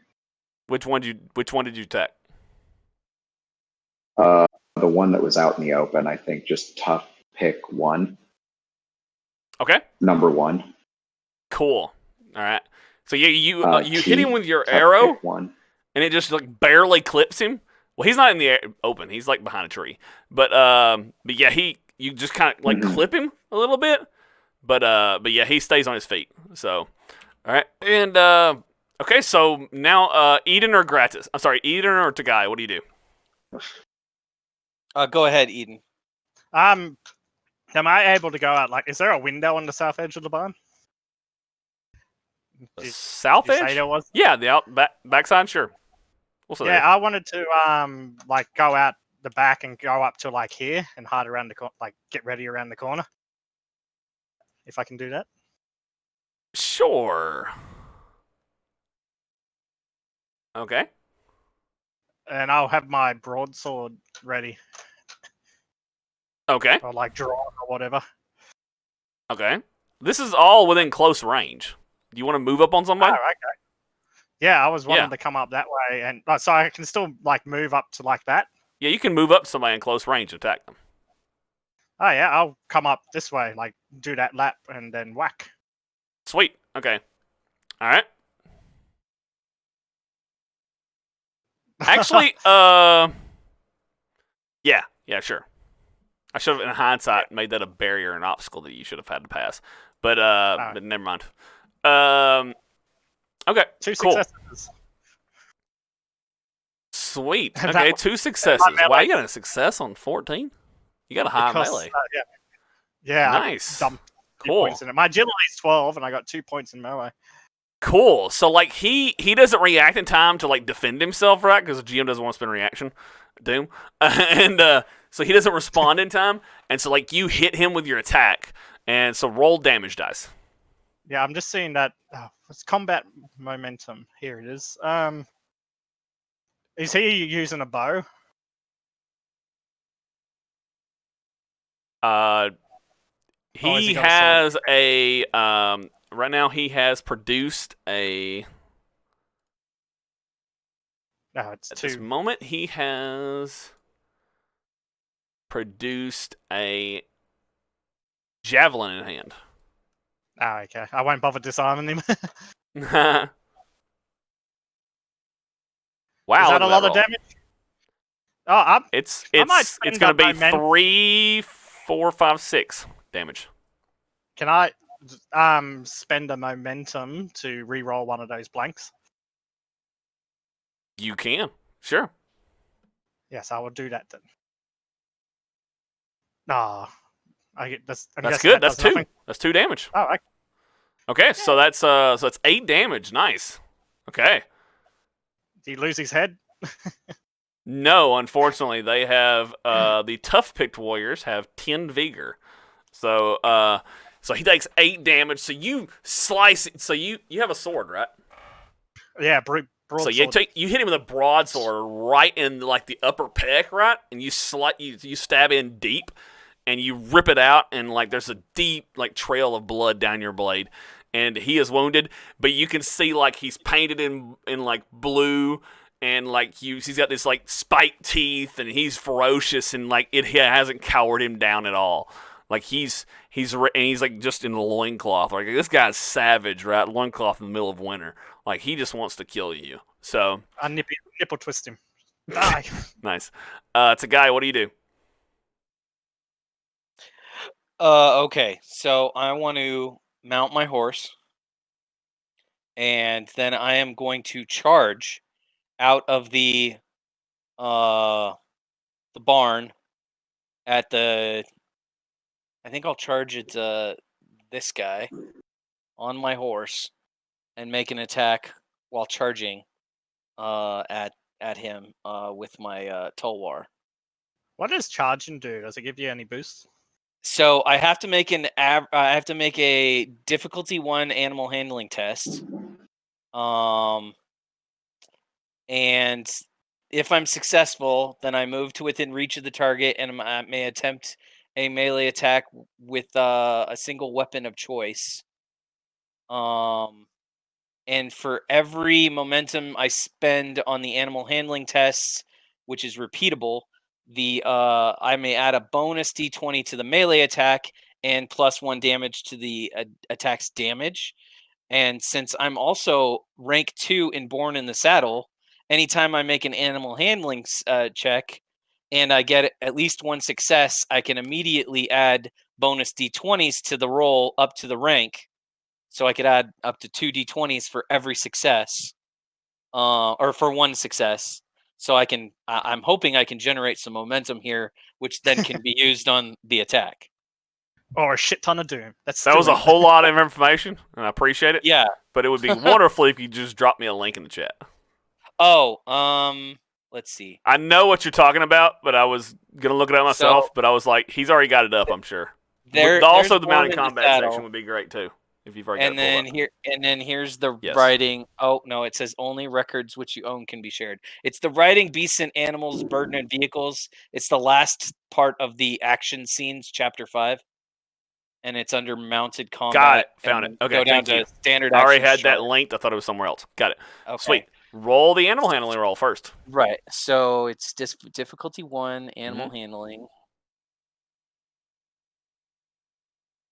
Which one did you attack? the one that was out in the open. I think just tough pick 1. Okay. Number 1. Cool. All right. So yeah, you hit T, him with your tough arrow, pick 1. and it just like barely clips him. Well, he's not in the open. He's like behind a tree. But yeah, you just kind of like clip him a little bit. But yeah, he stays on his feet. So, all right. And okay, so now Edan or Grattis? I'm sorry, Edan or Taghai? What do you do? Go ahead, Eden. Am I able to go out? Like, is there a window on the south edge of the barn? The Did south you edge? say there was? Yeah, the backside. Sure. We'll say Yeah, that. I wanted to like go out the back and go up to like here and hide around the like get ready around the corner. If I can do that. Sure. Okay. And I'll have my broadsword ready. Okay. Or like drawn or whatever. Okay. This is all within close range. Do you want to move up on somebody? Oh, okay. Yeah, I was wanting to come up that way, and so I can still like move up to like that. Yeah, you can move up to somebody in close range and attack them. Oh yeah, I'll come up this way, like do that lap and then whack. Sweet. Okay. All right. Actually, yeah, sure. I should have, in hindsight, made that a barrier, an obstacle that you should have had to pass. But but never mind. Okay. 2 cool. successes. Sweet. Okay, 2 successes. Wow, you got a success on 14. You got a high melee. Yeah. Nice. I dumped 2 Cool. points in it. My agility is 12, and I got 2 points in melee. Cool. So like he doesn't react in time to like defend himself, right? Because the GM doesn't want to spend reaction. Doom. And so he doesn't respond in time. And so like you hit him with your attack. And so roll damage dice. Yeah, I'm just seeing that. It's combat momentum. Here it is. Is he using a bow? He has a right now he has produced a No, it's at 2. this moment he has produced a javelin in hand. Oh, okay. I won't bother disarming him. Wow. Is that a lot of damage? Oh, it's might spend gonna that be momentum. 3, 4, 5, 6 damage. Can I spend a momentum to re-roll one of those blanks? You can, sure. Yes, I will do that then. Ah, I get this. That's good. That's 2. Nothing. That's 2 damage. Oh, okay. Okay, so that's 8 damage. Nice. Okay. Did he lose his head? No, unfortunately, they have the tough picked warriors have 10 vigor. So so he takes 8 damage. So you slice it. So you have a sword, right? Yeah, So you hit him with a broadsword right in like the upper pec, right? And you stab in deep, and you rip it out, and like there's a deep like trail of blood down your blade, and he is wounded. But you can see like he's painted in like blue, and like he's got this like spiked teeth, and he's ferocious, and like it hasn't cowered him down at all. Like he's like just in the loincloth. Like this guy's savage, right? Loincloth in the middle of winter. Like he just wants to kill you. So I nipple twist him. Die. Nice. Taghai, what do you do? Okay, so I want to mount my horse, and then I am going to charge out of the barn at the. I think I'll charge at this guy on my horse and make an attack while charging at him with my Tulwar. What does charging do? Does it give you any boosts? So I have to make a difficulty 1 animal handling test. And if I'm successful, then I move to within reach of the target and I may attempt a melee attack with a single weapon of choice. And for every momentum I spend on the animal handling tests, which is repeatable, I may add a bonus d20 to the melee attack and +1 damage to the attack's damage. And since I'm also rank 2 in Born in the Saddle, anytime I make an animal handling check and I get at least 1 success, I can immediately add bonus d20s to the roll up to the rank. So I could add up to 2 d20s for every success, or for 1 success. So I'm hoping I can generate some momentum here, which then can be used on the attack. Or a shit ton of doom. That was a whole lot of information, and I appreciate it. Yeah. But it would be wonderful if you just drop me a link in the chat. Oh, let's see. I know what you're talking about, but I was gonna look it up myself. But I was like, he's already got it up, I'm sure. Also, the mounted combat section would be great too, if you've already got it pulled up. And then here's the writing. Oh no, it says only records which you own can be shared. It's the writing, beasts and animals, burden and vehicles. It's the last part of the action scenes, chapter 5. And it's under mounted combat. Got it. Found it. Okay, go down thank you. to standard I already action had strike. that linked. I thought it was somewhere else. Got it. Okay. Sweet. Roll the animal handling roll first. Right. So it's difficulty 1, animal handling.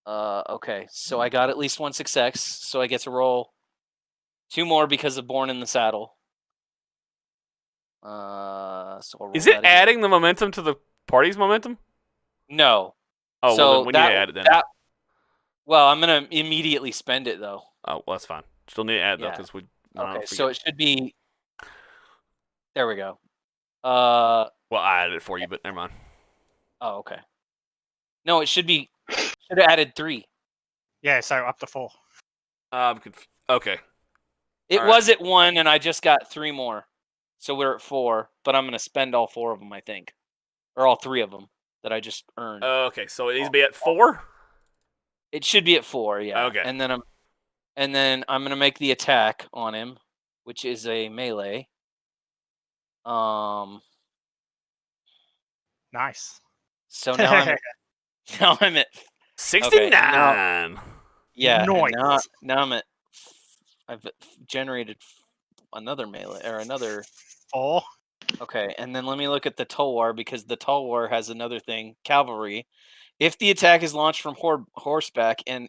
Okay. So I got at least 1 success. So I get to roll 2 more because of Born in the Saddle. So I'll roll Is it that again. adding the momentum to the party's momentum? No. Oh, So well, then we need to add it then. Well, I'm going to immediately spend it, though. Oh, well, that's fine. Still need to add it, though, because we... Okay, so it should be... There we go. Well, I added it for you, but never mind. Oh, okay. No, it should be... Should have added 3. Yeah, so up to 4. Okay. It was at 1, and I just got 3 more. So we're at 4, but I'm going to spend all 4 of them, I think. Or all 3 of them that I just earned. Okay, so it needs to be at 4? It should be at 4, yeah. Okay. And then I'm going to make the attack on him, which is a melee. Nice. So now I'm at 69. Okay, yeah. Nice. Now I'm at. I've generated another melee or another 4. Okay, and then let me look at the Tulwar, because the Tulwar has another thing, cavalry. If the attack is launched from horseback and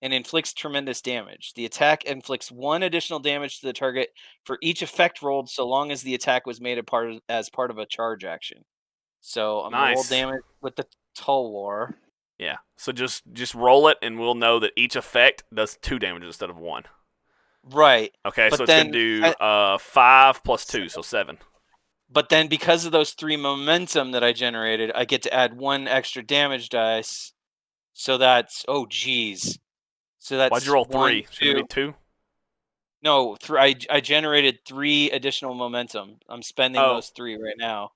inflicts tremendous damage, the attack inflicts 1 additional damage to the target for each effect rolled, so long as the attack was made as part of a charge action. So I'm gonna roll damage with the Tulwar. Yeah. So just roll it, and we'll know that each effect does 2 damage instead of 1. Right. Okay, so it's going to do 5 plus 2, so 7. But then because of those 3 momentum that I generated, I get to add 1 extra damage dice. So that's, oh, geez. So that's Why'd you roll 3? 1, Shouldn't it be 2? No, I generated 3 additional momentum. I'm spending those 3 right now.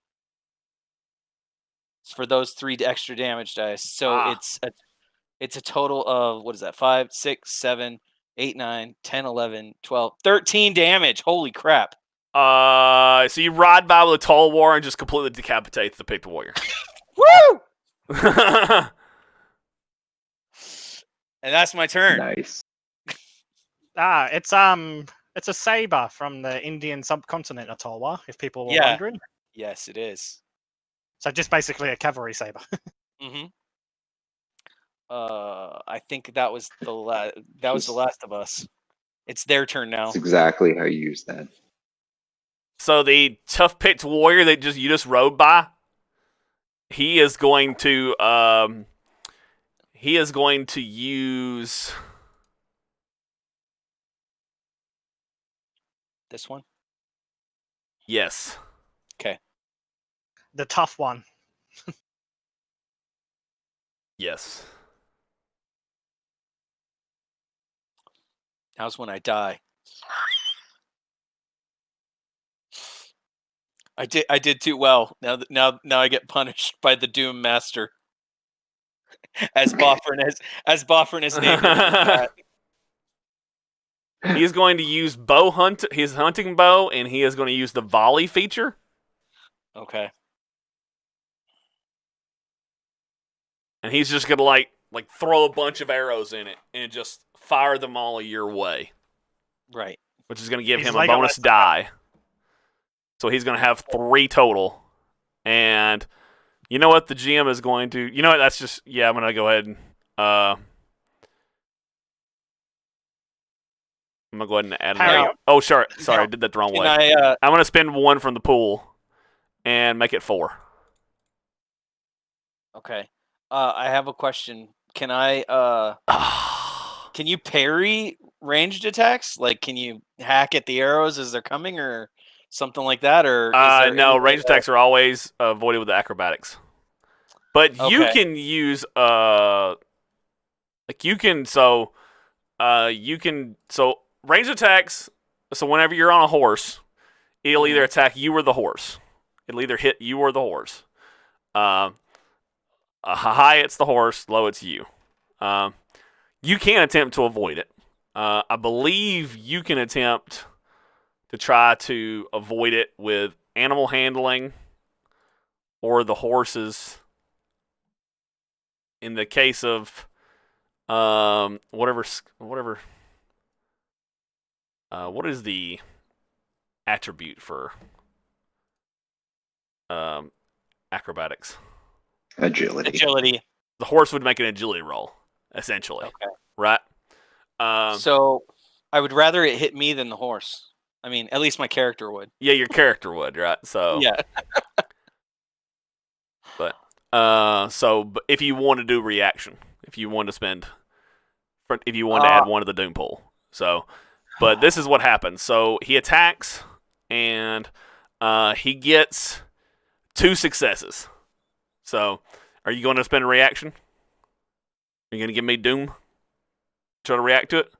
It's for those 3 extra damage dice. So it's a total of, what is that, 5, 6, 7, 8, 9, 10, 11, 12, 13 damage. Holy crap. So you ride by with a Tulwar and just completely decapitate the picked warrior. Woo! And that's my turn. Nice. It's a saber from the Indian subcontinent, a Tulwar, if people were wondering. Yes, it is. So just basically a cavalry saber. Mm-hmm. I think that was the Last of Us. It's their turn now. That's exactly how you use that. So the tough picked warrior that you just rode by, he is going to use this one. Yes. Okay. The tough one. Yes. Now's when I die. I did too well. Now I get punished by the Doom Master. As Boffrin is named in the chat. He is going to use his hunting bow, and he is going to use the volley feature. Okay. And he's just gonna like throw a bunch of arrows in it and just fire them all your way. Right. Which is gonna give him a bonus die. So he's gonna have 3 total. And you know what? The GM is going to. You know what? That's just. Yeah, I'm gonna go ahead and. I'm gonna go ahead and add Harry. another. Oh, sorry, I Now, did that the wrong Can way. I? I'm gonna spend 1 from the pool, and make it 4. Okay. I have a question. Can I? Can you parry ranged attacks? Like, can you hack at the arrows as they're coming, or something like that? Or is there No, any way range attacks are always avoided with the acrobatics. But you Okay. can use like you can so range attacks. So whenever you're on a horse, it'll either attack you or the horse. It'll either hit you or the horse. High it's the horse, low it's you. You can attempt to avoid it. I believe you can attempt to try to avoid it with animal handling or the horses. In the case of whatever what is the attribute for acrobatics? Agility. The horse would make an agility roll, essentially. Okay. Right? So I would rather it hit me than the horse. I mean, at least my character would. Yeah, your character would, right? So Yeah. but if you want to do reaction, if you want to spend, if you want to add 1 to the doom pool, so, but this is what happens. So he attacks, and he gets 2 successes. So, are you going to spend a reaction? Are you going to give me doom? Try to react to it?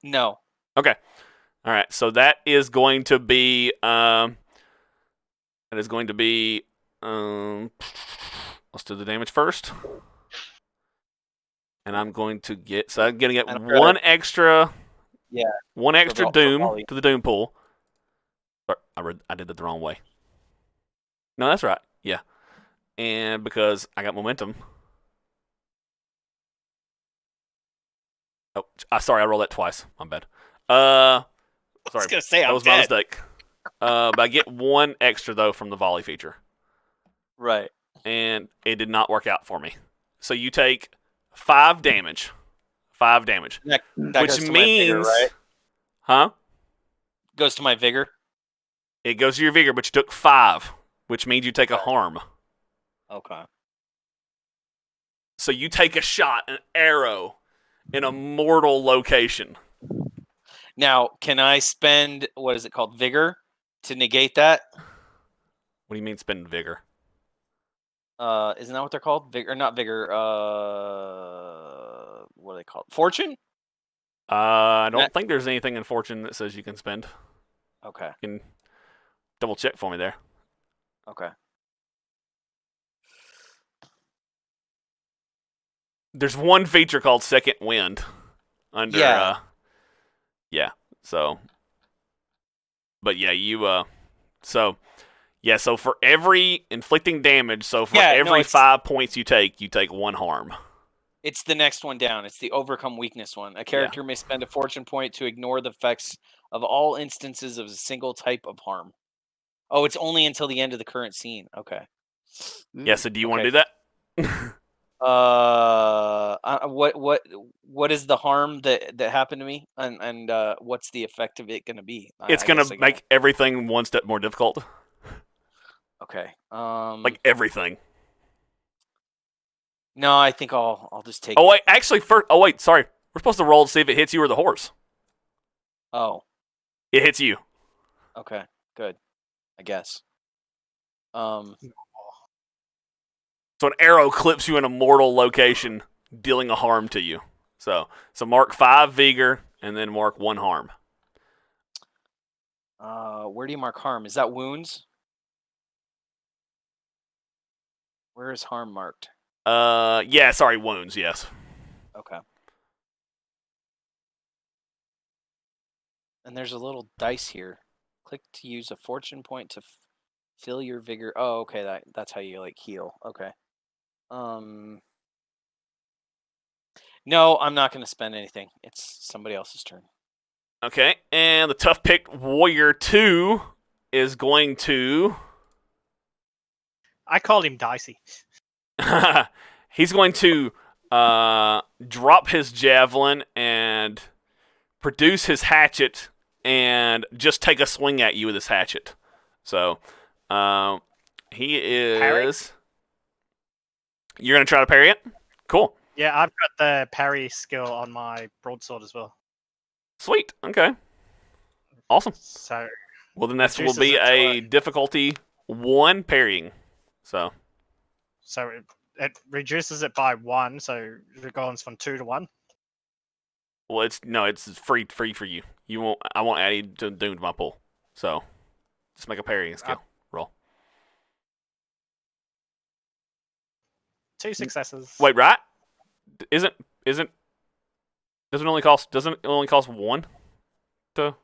No. Okay. All right. So that is going to be let's do the damage first. And I'm going to get 1 extra. Yeah. 1 extra for doom volley. to the doom pool. Sorry, I did that the wrong way. No, that's right. Yeah. And because I got momentum. Oh, sorry, I rolled that twice. My bad. I was Sorry, gonna say that I'm was my dead. mistake. But I get 1 extra though from the volley feature, Right. and it did not work out for me. So you take 5 damage. 5 damage, That which goes to my vigor, means, right? huh? Goes to my vigor. It goes to your vigor, but you took 5, which means you take a harm. Okay. So you take a shot, an arrow, in a mortal location. Now, can I spend what is it called, vigor, to negate that? What do you mean spend vigor? Isn't that what they're called? Vigor, not vigor. What are they called? Fortune. I don't think there's anything in Fortune that says you can spend. Okay. You can double check for me there. Okay. There's 1 feature called Second Wind under Yeah. so but yeah, so for every inflicting damage, so for every 5 points you take 1 harm. It's the next one down. It's the overcome weakness one. A character may spend a fortune point to ignore the effects of all instances of a single type of harm. Oh, it's only until the end of the current scene. Okay. Yeah, so do you want to do that? What is the harm that happened to me, and what's the effect of it going to be? It's going to make everything 1 step more difficult. Okay. Like everything. No, I think I'll just take. Oh wait, actually, sorry. We're supposed to roll to see if it hits you or the horse. Oh. It hits you. Okay. Good. I guess. So an arrow clips you in a mortal location, dealing a harm to you. So mark 5 vigor and then mark 1 harm. Where do you mark harm? Is that wounds? Where is harm marked? Yeah, sorry, wounds, yes. Okay. And there's a little dice here. Click to use a fortune point to fill your vigor. Oh, okay, that's how you like heal. Okay. No, I'm not going to spend anything. It's somebody else's turn. Okay, and the tough pick warrior 2 is going to I call him Dicey. He's going to drop his javelin and produce his hatchet and just take a swing at you with his hatchet. So, he is... Parry? You're going to try to parry it? Cool. Yeah, I've got the parry skill on my broadsword as well. Sweet. Okay. Awesome. So, Well, then that will reduces be it to a difficulty 1 parrying. So it reduces it by 1, so it goes from 2 to 1. well, it's free for you. I won't add you to Doom to my pool. So just make a parrying skill roll. 2 successes. Wait, right? Doesn't it only cost 1 to?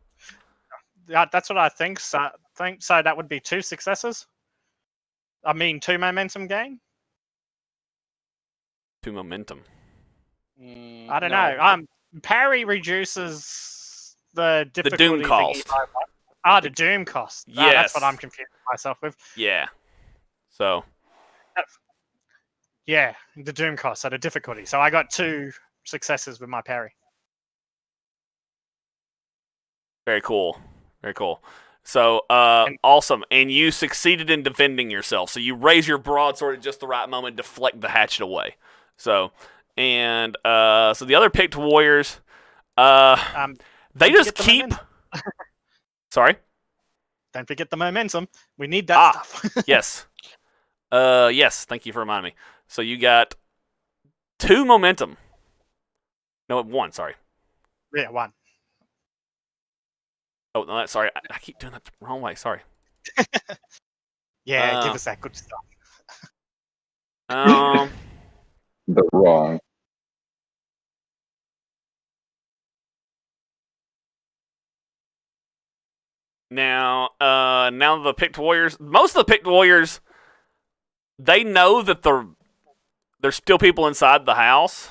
Yeah, that's what I think. So that would be 2 successes. I mean, 2 momentum gain. 2 momentum. I don't know. Parry reduces the difficulty. The doom cost. The doom cost. Yes. That's what I'm confusing myself with. Yeah. So. Yeah, the doom cost, so the difficulty. So I got 2 successes with my parry. Very cool. Very cool. So, awesome. And you succeeded in defending yourself. So you raise your broadsword at just the right moment, deflect the hatchet away. So, and so the other picked warriors, they just keep... Sorry? Don't forget the momentum. We need that stuff. Yes. Yes, thank you for reminding me. So you got 2 momentum. No, 1, sorry. Yeah, 1. Oh, no, sorry. I keep doing that the wrong way. Sorry. Yeah, give us that good stuff. The wrong. Now the picked warriors, most of the picked warriors, they know that there's still people inside the house,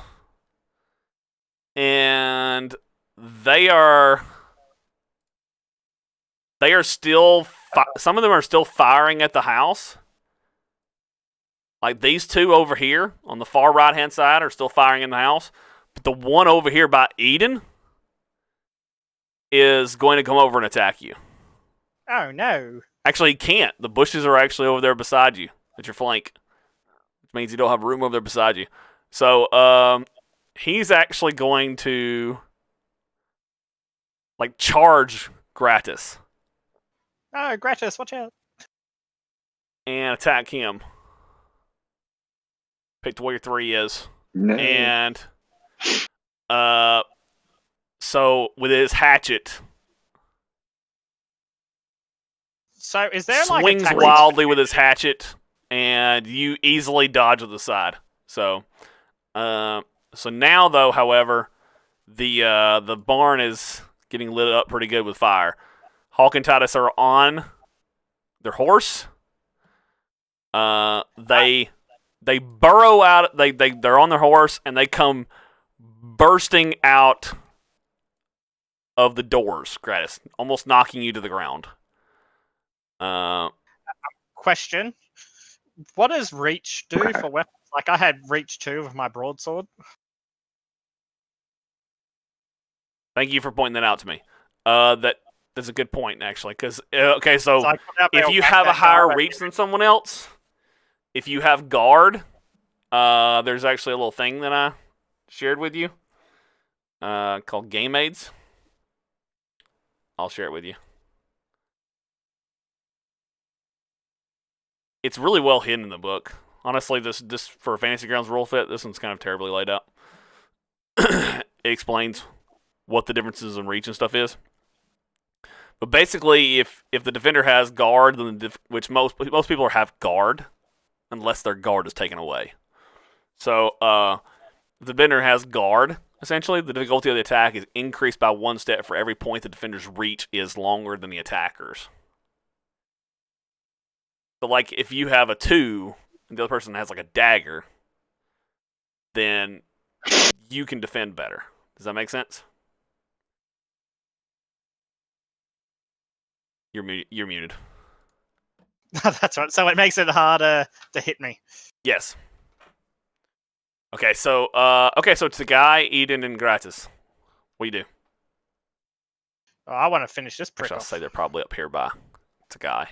and they are still some of them are still firing at the house. Like these 2 over here on the far right hand side are still firing in the house, but the one over here by Edan is going to come over and attack you. Oh no! Actually, he can't. The bushes are actually over there beside you at your flank, which means you don't have room over there beside you. So, he's actually going to charge Grattis. Oh, Grattis, watch out! And attack him. Picked warrior 3 is. No. And so with his hatchet, so is there swings wildly with his hatchet, and you easily dodge to the side. So now though, however, the barn is getting lit up pretty good with fire. Hawk and Titus are on their horse. They burrow out. They're on their horse and they come bursting out of the doors, Grattis, almost knocking you to the ground. Question: what does reach do for weapons? Like I had reach 2 with my broadsword. Thank you for pointing that out to me. That's a good point, actually. Because so if you have a higher reach than someone else, if you have guard, there's actually a little thing that I shared with you called Game Aids. I'll share it with you. It's really well hidden in the book. Honestly, this for Fantasy Grounds rule fit, this one's kind of terribly laid out. It explains what the differences in reach and stuff is. But basically, if the defender has guard, then which most people have guard, unless their guard is taken away. So if the defender has guard, essentially, the difficulty of the attack is increased by 1 step for every point the defender's reach is longer than the attacker's. So, like, if you have a 2 and the other person has, like, a dagger, then you can defend better. Does that make sense? You're muted. That's right. So it makes it harder to hit me. Yes. Okay, so Taghai, Edan, and Grattis. What do you do? Oh, I want to finish this prick Actually, I'll off. say they're probably up here by Taghai.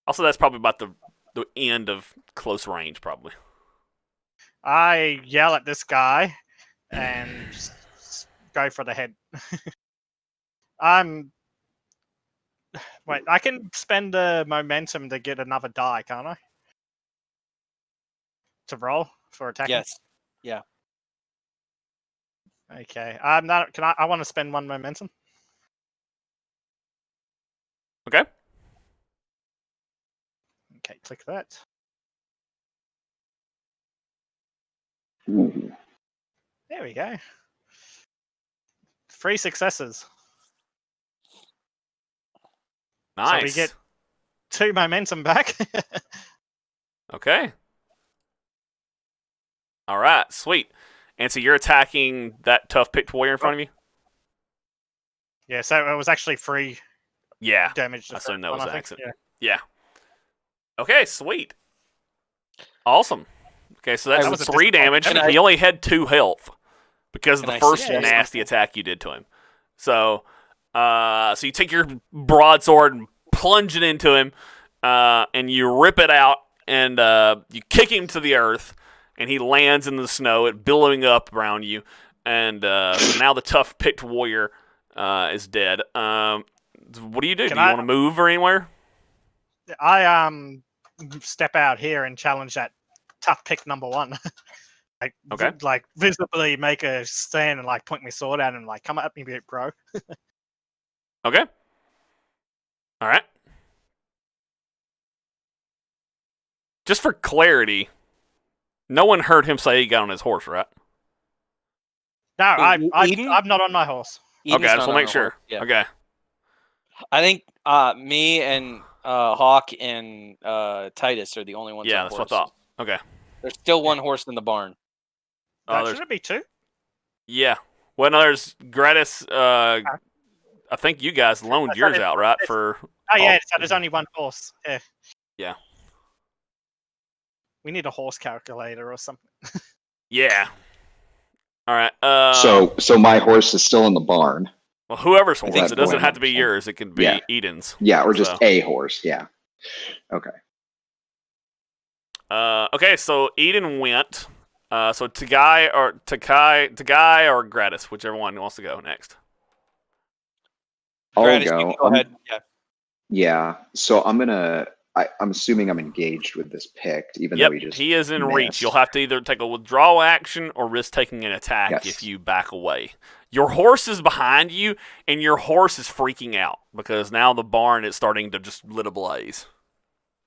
Also, that's probably about the end of close range, probably. I yell at this guy and go for the head. Wait, I can spend the momentum to get another die, can't I? To roll for attacking? Yes. Yeah. Okay. I want to spend one momentum. Okay. Okay, click that. Ooh. There we go. 3 successes. Nice. So we get 2 momentum back. Okay. All right, sweet. And so you're attacking that tough picked warrior in front of you? Yeah, so it was actually 3 Yeah. damage. I assume that was I an think. accident. Yeah. Yeah. Okay, sweet. Awesome. Okay, so that's That was a 3 damage. disappointing. He only had 2 health because of Can the I first suggest nasty something? attack you did to him. So, so you take your broadsword and plunge it into him, and you rip it out, and you kick him to the earth, and he lands in the snow, it billowing up around you, and so now the tough picked warrior is dead. What do you do? Can Do you I- want to move or anywhere? I step out here and challenge that tough pick number 1. Okay. Like visibly make a stand and like point my sword out and like come at me, bro. Okay. All right. Just for clarity, no one heard him say he got on his horse, right? No, Eden? I'm not on my horse. Eden's Okay, I just not want to on make a sure. horse. Yeah. Okay. I think me and Hawk and Titus are the only ones Yeah, on that's horse. what I thought. Okay. There's still one horse in the barn. No, there's- should it be 2? Yeah. Well, no, there's Grattis. I think you guys loaned I thought yours it- out, right? For Oh yeah, so there's only 1 horse. Yeah. Yeah. We need a horse calculator or something. Yeah. All right. So my horse is still in the barn. Well, whoever's Is horse. that It doesn't going have to be on? yours. It can be Yeah. Eden's. Yeah, or just So. a horse. Yeah. Okay. Okay, so Eden went. So Taghai or Grattis, whichever one wants to go next. I'll Grattis, go. you can go ahead. Yeah. Yeah. So I'm assuming I'm engaged with this picked, even Yep, though he just he is in reach. missed. You'll have to either take a withdrawal action or risk taking an attack Yes. if you back away. Your horse is behind you, and your horse is freaking out because now the barn is starting to just lit ablaze.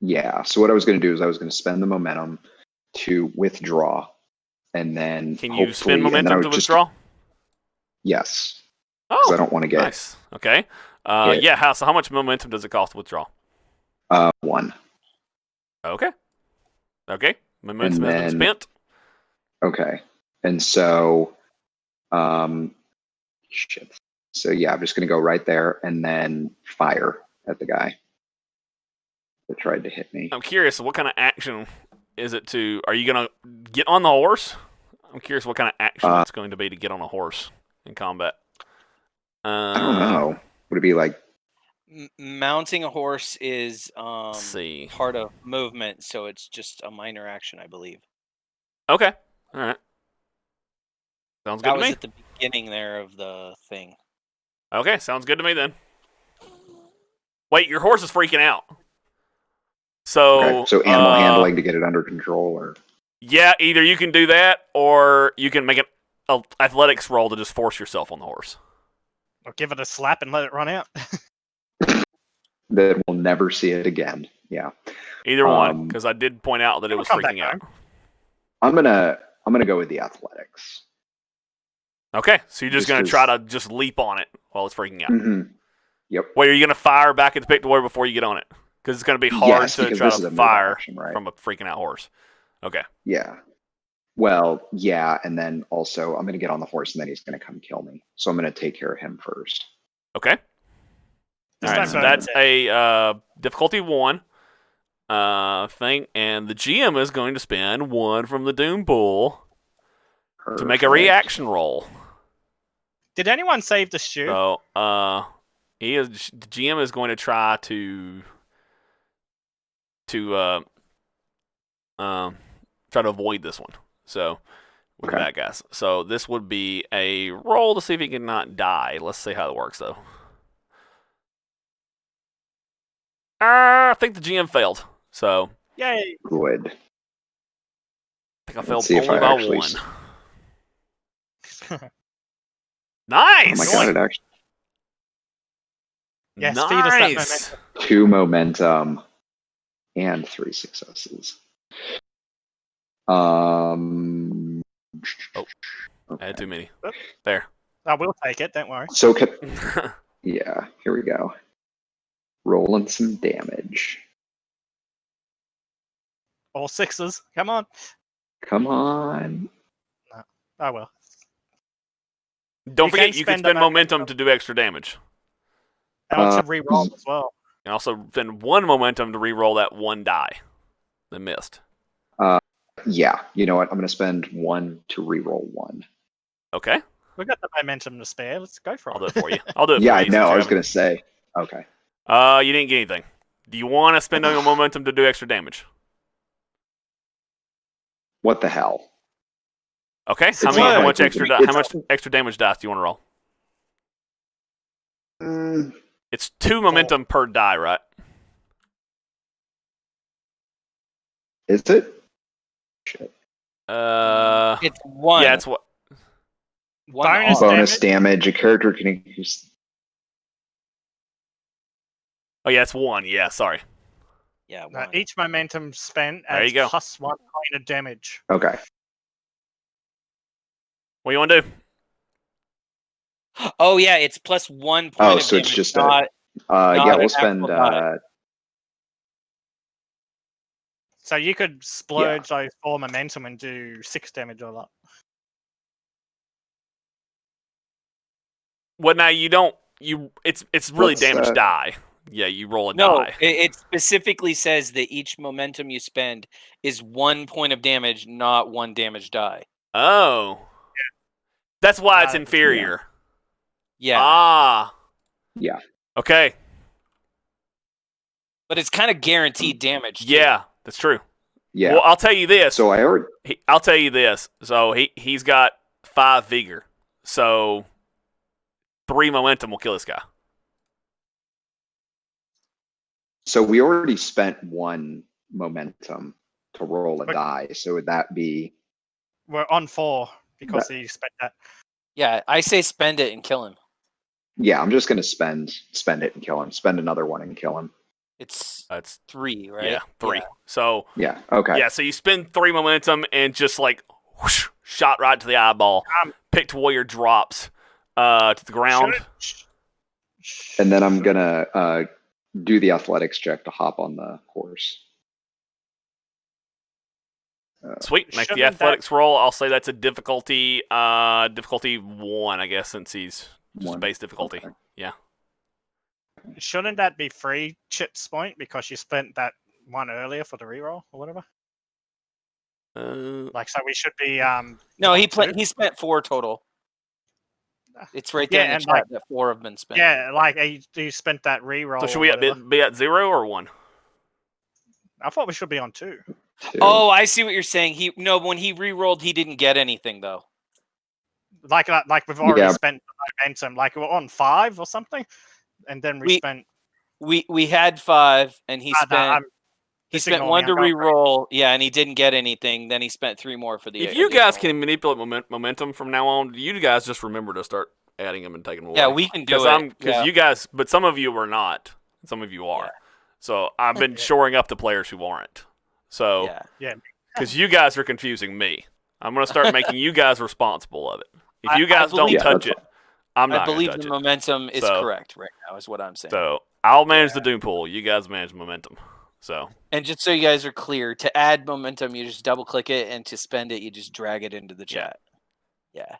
Yeah. So what I was going to do is I was going to spend the momentum to withdraw, and then Can you hopefully- spend and then I momentum would to just- withdraw? Yes. Because I Oh, don't want to get nice. Okay. hit. Yeah. So how much momentum does it cost to withdraw? 1. Okay. Okay. Momentum And has been then- spent. Okay. And so, shit. So yeah, I'm just going to go right there and then fire at the guy that tried to hit me. I'm curious, what kind of action is it to? Are you gonna get on the horse? I'm curious what kind of action it's going to be to get on a horse in combat. I don't know. Would it be like, Mounting a horse is Let's see. part of movement, so it's just a minor action, I believe. Okay. All right. Sounds good That to was me. at the beginning there of the thing. Okay, sounds good to me then. Wait, your horse is freaking out. So, okay, so animal handling to get it under control, or Yeah, either you can do that or you can make an athletics roll to just force yourself on the horse. Or give it a slap and let it run out. that we'll never see it again. Yeah. Either one, because I did point out that it was It'll come freaking back out. I'm gonna go with the athletics. Okay, so you're just Just going to 'cause- try to just leap on it while it's freaking out. Mm-hmm. Yep. Wait, are you going to fire back at the picked warrior before you get on it? Because it's going to be hard Yes, to because try this is to a move fire action, right? from a freaking out horse. Okay. Yeah. Well, yeah, and then also I'm gonna get on the horse, and then he's gonna come kill me. So I'm gonna take care of him first. Okay. This All right, time so don't that's hit. a difficulty 1 thing, and the GM is going to spend 1 from the Doom pool to make a Perfect. reaction roll. Did anyone save the stew? So, the GM is going to try to try to avoid this one. So, with the Okay. bad guys. So this would be a roll to see if he can not die. Let's see how it works though. I think the GM failed. So Yay! Good. I think I failed see if only I by actually 1. Oh Nice. my god! It actually Yes, feed us that nice. momentum. 2 momentum and 3 successes. Oh. I had too many. There. I will take it. Don't worry. So yeah, here we go. Rolling some damage. All 6s. Come on. Come on. I will. Don't You forget can you can spend the spend momentum to do extra damage. I want to re-roll as well. And also spend 1 momentum to re-roll that 1 die that missed. Yeah, you know what? I'm going to spend 1 to reroll 1. Okay. We've got the momentum to spare. Let's go for I'll it. do it for you. I'll do it Yeah, for I you. know. I was Since going to say. Okay. you didn't get anything. Do you want to spend your momentum to do extra damage? What the hell? Okay. It's How good. much extra It's- how much extra damage dice do you want to roll? It's 2 momentum per die, right? Is it? Shit. It's 1. Yeah, it's what. 1 Bonus off. Bonus damage. A character can increase. Oh yeah, it's 1. Yeah, sorry. Yeah, Now, 1. each momentum spent There you adds go. plus 1 point of damage. Okay. What do you want to do? Oh yeah, it's plus 1 point Oh, of so it's damage, just not yeah, an we'll spend. actual die. So you could splurge those 4 momentum and do 6 damage or that. Well, now you don't. It's really What's damage that? die. Yeah, you roll a No, die. it specifically says that each momentum you spend is 1 point of damage, not 1 damage die. Oh. That's why it's Yeah. inferior. Yeah, Ah. Yeah. Okay. but it's kind of guaranteed damage. Too. Yeah, that's true. Yeah. Well, I'll tell you this. So I already. I'll tell you this. So he's got 5 vigor. So 3 momentum will kill this guy. So we already spent 1 momentum to roll a But- die. So would that be? We're on 4 because he spent that. Yeah, I say spend it and kill him. Yeah, I'm just going to spend it and kill him. Spend another 1 and kill him. It's That's 3, right? yeah, 3. So Yeah. Okay. yeah, so you spend 3 momentum and just like whoosh, shot right to the eyeball. Picked warrior drops to the ground. And then I'm gonna do the athletics check to hop on the horse. Sweet. Make the Shouldn't athletics roll. I'll say that's a difficulty 1, I guess, since he's just 1. base difficulty. Okay. Yeah. Shouldn't that be free chips point because you spent that one earlier for the reroll or whatever? Like, so we should be No, he Two? he spent 4 total. It's right Yeah, there in the and, chat like- that 4 have been spent. yeah, like you spent that reroll. So should or we whatever. be at 0 or 1? I thought we should be on 2. 2. Oh, I see what you're saying. When he re-rolled, he didn't get anything though. Like we've already Yeah. spent the momentum. Like we're on 5 or something, and then we spent. We had 5, and he spent he just spent ignore 1 me, to I'm going re-roll. Yeah, and he didn't get anything. Then he spent 3 more for the. If you guys additional- can manipulate momentum from now on, you guys just remember to start adding them and taking them away. Yeah, we can do it. Because you guys, but some of you are not. Some of you are. Yeah. So I've been shoring up the players who aren't. So Yeah. because you guys are confusing me, I'm gonna start making you guys responsible of it. If I- you guys I don't believe- touch it, I'm I not believe gonna touch the it. momentum is So- correct right now. Is what I'm saying. So I'll manage the Doom pool. You guys manage momentum. So And just so you guys are clear, to add momentum, you just double click it, and to spend it, you just drag it into the chat. Yeah.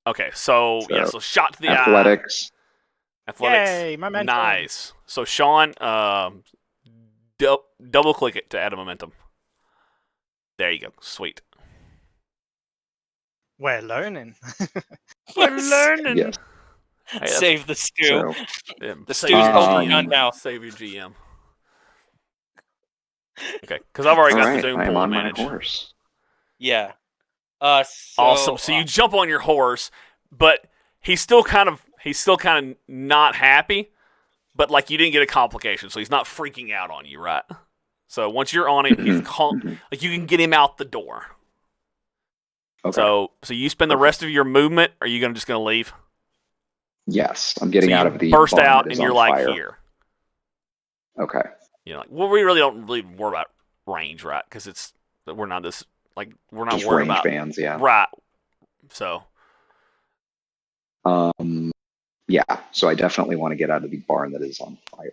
okay. So yeah. So shot to the eye. Athletics. Athletics. Yay, momentum. Nice. So Shaun, double click it to add a momentum. There you go. Sweet. We're learning. We're learning. Yes. Hey, Save the stew. So, The save stew's your overdone GM. now. Save your GM. Okay, because I've already all got right, the Doom I am pool to on my manage. horse. Yeah. Awesome. So you jump on your horse, but he's still kind of not happy, but like you didn't get a complication, so he's not freaking out on you, right? So once you're on him, he's calm. Mhm. Like you can get him out the door. Okay. So you spend the rest of your movement. Are you just gonna leave? Yes, I'm getting So out you of the burst barn out that is and you're on like fire. here. Okay. You know, like, well, we really don't worry about range, right? Because we're not Just worried range about bands, yeah. right. So Yeah, so I definitely want to get out of the barn that is on fire.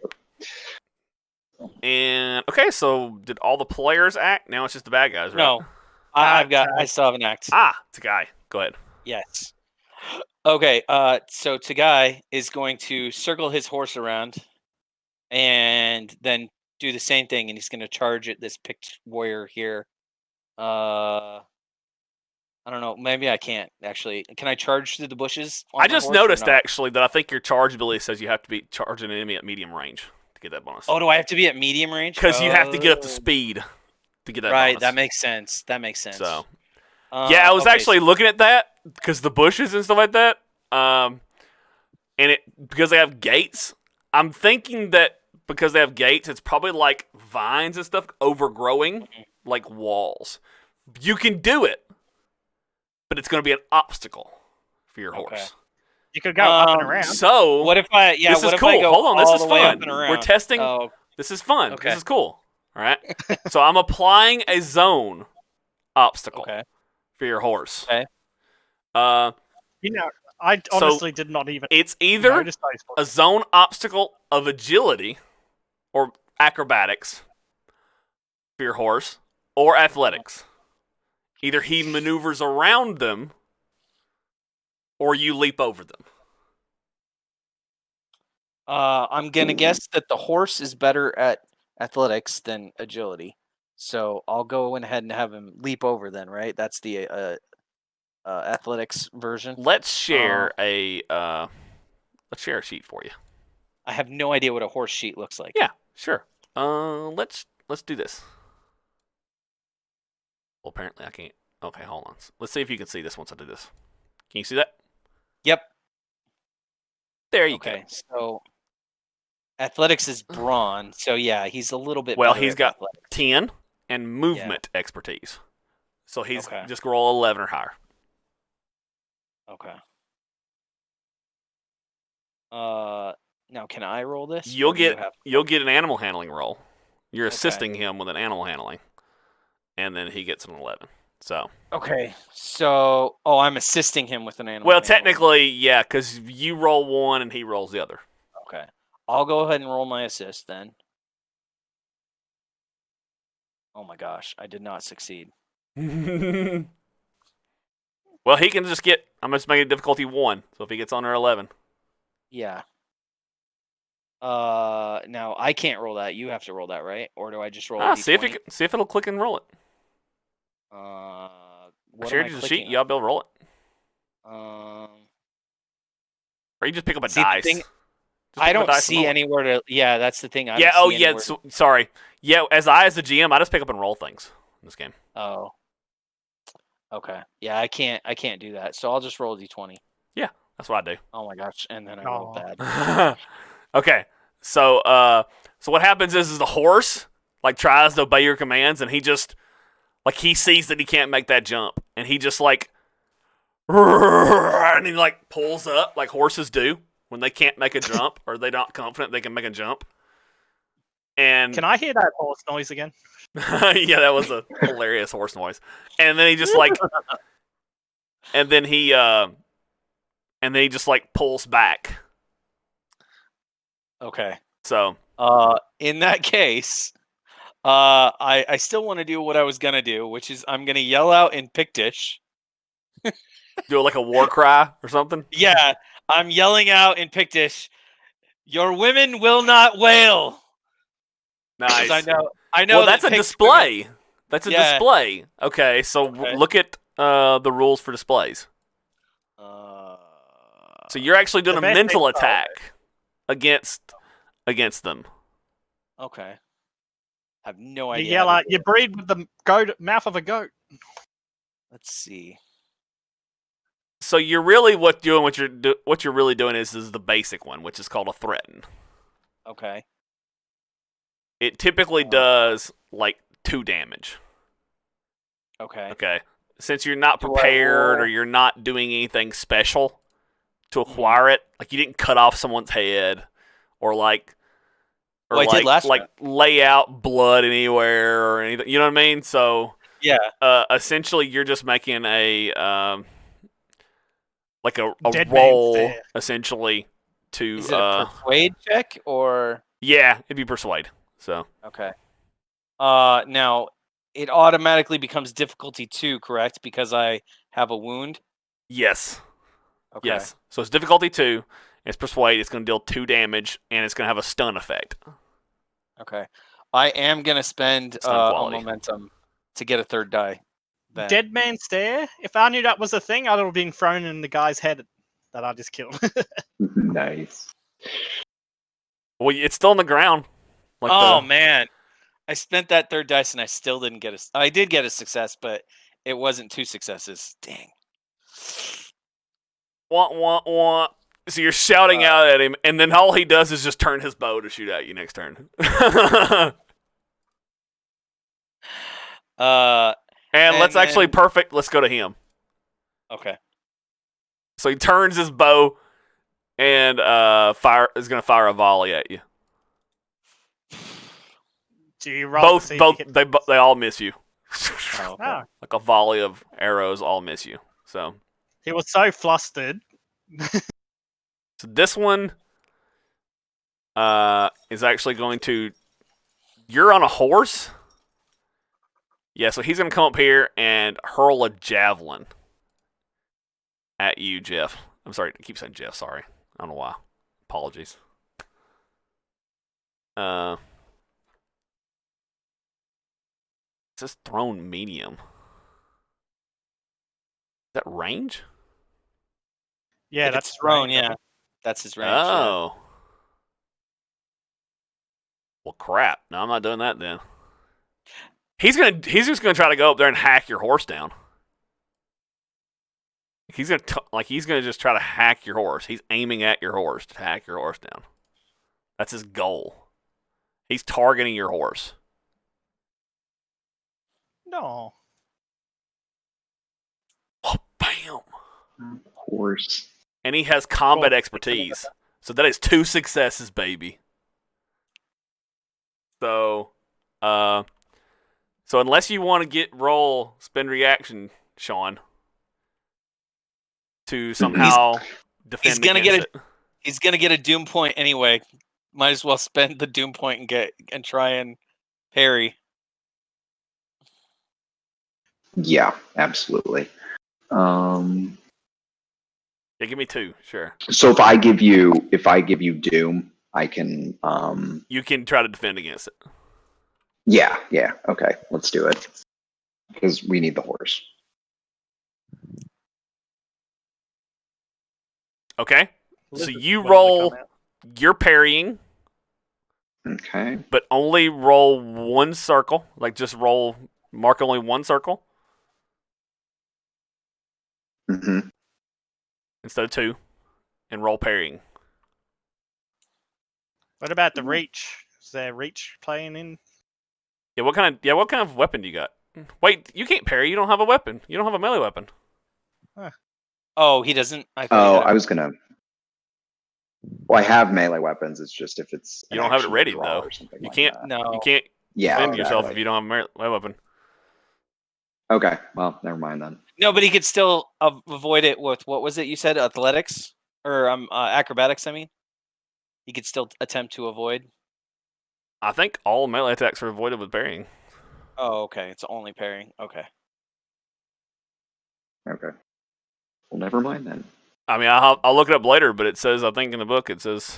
and okay, so did all the players act? Now it's just the bad guys, right? No. I still have an act. Taghai, go ahead. Yes. Okay, so Taghai is going to circle his horse around and then do the same thing, and he's going to charge at this picked warrior here. I don't know. Maybe I can't, actually. Can I charge through the bushes on I my just horse or noticed not? actually that I think your charge ability says you have to be charging an enemy at medium range to get that bonus. Oh, do I have to be at medium range? Because you have to get up to Oh. speed to get that Right, bonus. that makes sense. That makes sense. So yeah, I was okay, actually looking at that because the bushes and stuff like that. And because they have gates, I'm thinking that because they have gates, it's probably like vines and stuff overgrowing like walls. You can do it, but it's going to be an obstacle for your horse. Okay. You could go up and Um, around. So What if I? Yeah. this what is if cool. I go Hold on, this all is the way up fun. and around? We're testing. Oh, This is fun. Okay. This is cool. All right. So I'm applying a zone obstacle okay. for your horse. Okay. You know, I So, honestly did not even It's either notice those a zone obstacle of agility or acrobatics for your horse or athletics. Either he maneuvers around them or you leap over them. I'm gonna guess that the horse is better at athletics than agility, so I'll go ahead and have him leap over. Then, right? That's the athletics version. Let's share a sheet for you. I have no idea what a horse sheet looks like. Yeah, sure. Let's do this. Well, apparently I can't. Okay, hold on. Let's see if you can see this once I do this. Can you see that? Yep. There you Okay. go. So athletics is brawn. So yeah, he's a little bit. Well, better he's at got athletics. 10 and movement expertise. So he's Okay. just roll 11 or higher. Okay. Now can I roll this? You'll or do you get have- you'll get an animal handling roll. You're Okay. assisting him with an animal handling, and then he gets an 11. So Okay. So I'm assisting him with an animal. well, handling. technically, yeah, because you roll one and he rolls the other. Okay. I'll go ahead and roll my assist then. Oh my gosh, I did not succeed. Well, he can just get. I'm just making difficulty 1. So if he gets under 11, Yeah. Now I can't roll that. You have to roll that, right? Or do I just roll? see if it'll click and roll it. What I shared am I you the sheet. clicking You gotta be able to roll it, on? or you just pick up a See, the dice. thing- Just I pick up a don't dice and see roll it. anywhere to. Yeah, that's the thing. I Yeah. don't Oh, see yeah. anywhere to- Sorry. Yeah. As the GM, I just pick up and roll things in this game. Oh. Okay. Yeah, I can't do that. So I'll just roll a d20. That's what I do. Oh my gosh, and then I rolled Aw. bad. Okay. So what happens is the horse like tries to obey your commands, and he just like he sees that he can't make that jump, and he just like and he like pulls up like horses do when they can't make a jump or they're not confident they can make a jump. And Can I hear that horse noise again? yeah, that was a hilarious horse noise. And then he just like and then he just like pulls back. Okay. So In that case, I still want to do what I was gonna do, which is I'm gonna yell out in Pictish. do like a war cry or something. Yeah, I'm yelling out in Pictish. Your women will not wail. 'Cause Nice. I know. Well, that's that a Picts women- display. That's a Yeah. display. Okay, so Okay. look at the rules for displays. So you're actually doing The a best mental thing- attack against them. Okay. Have no You idea. yell how to out, do you it. breed with the goat mouth of a goat. Let's see. So you're really what you're really doing is the basic one, which is called a threaten. Okay. It typically does like 2 damage. Okay. Okay. Since you're not Do I prepared roll- or you're not doing anything special to acquire it, like you didn't cut off someone's head or Well, I did last like lay out blood anywhere or anything. You know what I mean? So Yeah. essentially you're just making a like a Dead man's roll stare. essentially to Is it a persuade check or? yeah, it'd be persuade. So Okay. Now it automatically becomes difficulty 2, correct? Because I have a wound. yes. Okay. Yes. So it's difficulty 2, it's persuade, it's gonna deal 2 damage, and it's gonna have a stun effect. Okay. I am gonna spend Stun a quality. momentum to get a 3rd die. Then. Dead man stare. If I knew that was a thing, I'd have been thrown in the guy's head that I just killed. Nice. Well, it's still on the ground. Like Oh man, I spent that 3rd dice and I still didn't get a. I did get a success, but it wasn't 2 successes. Dang. wah, wah, wah. So you're shouting out at him, and then all he does is just turn his bow to shoot at you next turn. And let's actually then- perfect. Let's go to him. Okay. So he turns his bow and is going to fire a volley at you. Do you roll to see if you hit- They all miss you. Oh, okay. Ah, Like a volley of arrows all miss you. So he was so flustered. this one is actually going to. You're on a horse. Yeah, so he's going to come up here and hurl a javelin at you, Jeff. I'm sorry, I keep saying Jeff, sorry. I don't know why. Apologies. It says thrown medium. Is that range? Yeah, If that's it's thrown. range, I Yeah, think. that's his range. Yeah. Oh. Well, crap. No, I'm not doing that then. He's just gonna try to go up there and hack your horse down. He's gonna just try to hack your horse. He's aiming at your horse to hack your horse down. That's his goal. He's targeting your horse. No. Oh, bam! Horse. And he has combat Cool. expertise. So that is 2 successes, baby. So, so unless you want to spend reaction, Shaun, to somehow defend he's gonna against it. He's gonna get a doom point anyway. Might as well spend the doom point and try and parry. Yeah, absolutely. Yeah, give me 2, sure. So if I give you Doom, I can You can try to defend against it. yeah, okay, let's do it. Because we need the horse. Okay? So Lizard's you wanting to roll, come out. you're parrying, Okay. but only roll 1 circle. Like just mark only 1 circle Mm-hmm. instead of 2, and roll parrying. What about the reach? Is there reach playing in? Yeah, what kind of weapon do you got? Wait, you can't parry. You don't have a weapon. You don't have a melee weapon. Oh, he doesn't. I Oh, thought he I was gonna. Well, I have melee weapons. It's just if it's You an don't have it action ready, draw though. or something You like can't- that. had no. You can't Yeah, defend yourself exactly. if you don't have a melee weapon. Okay, well, never mind then. No, but he could still avoid it with what was it you said? Athletics or acrobatics? I mean, he could still attempt to avoid. I think all melee attacks are avoided with parrying. Oh, okay. It's only parrying. Okay. Okay. Well, never mind then. I mean, I'll look it up later, but it says, I think in the book, it says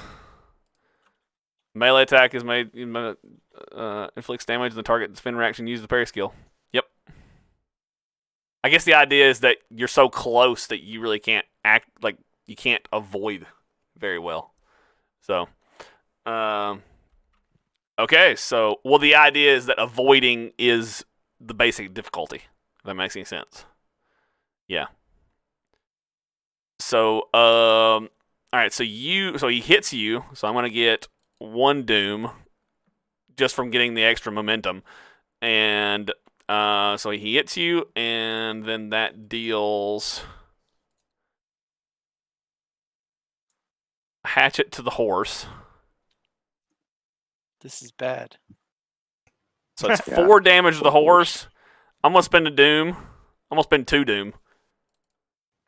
Melee attack is made inflicts damage on the target. Spin reaction. Use the parry skill. Yep. I guess the idea is that you're so close that you really can't act like you can't avoid very well. So, okay. So, well, the idea is that avoiding is the basic difficulty. If that makes any sense. Yeah. So, all right. So he hits you. So I'm gonna get 1 doom just from getting the extra momentum, and so he hits you, and then that deals hatchet to the horse. This is bad. So it's Yeah. 4 damage to the horse. I'm gonna spend a doom. I'm gonna spend 2 doom.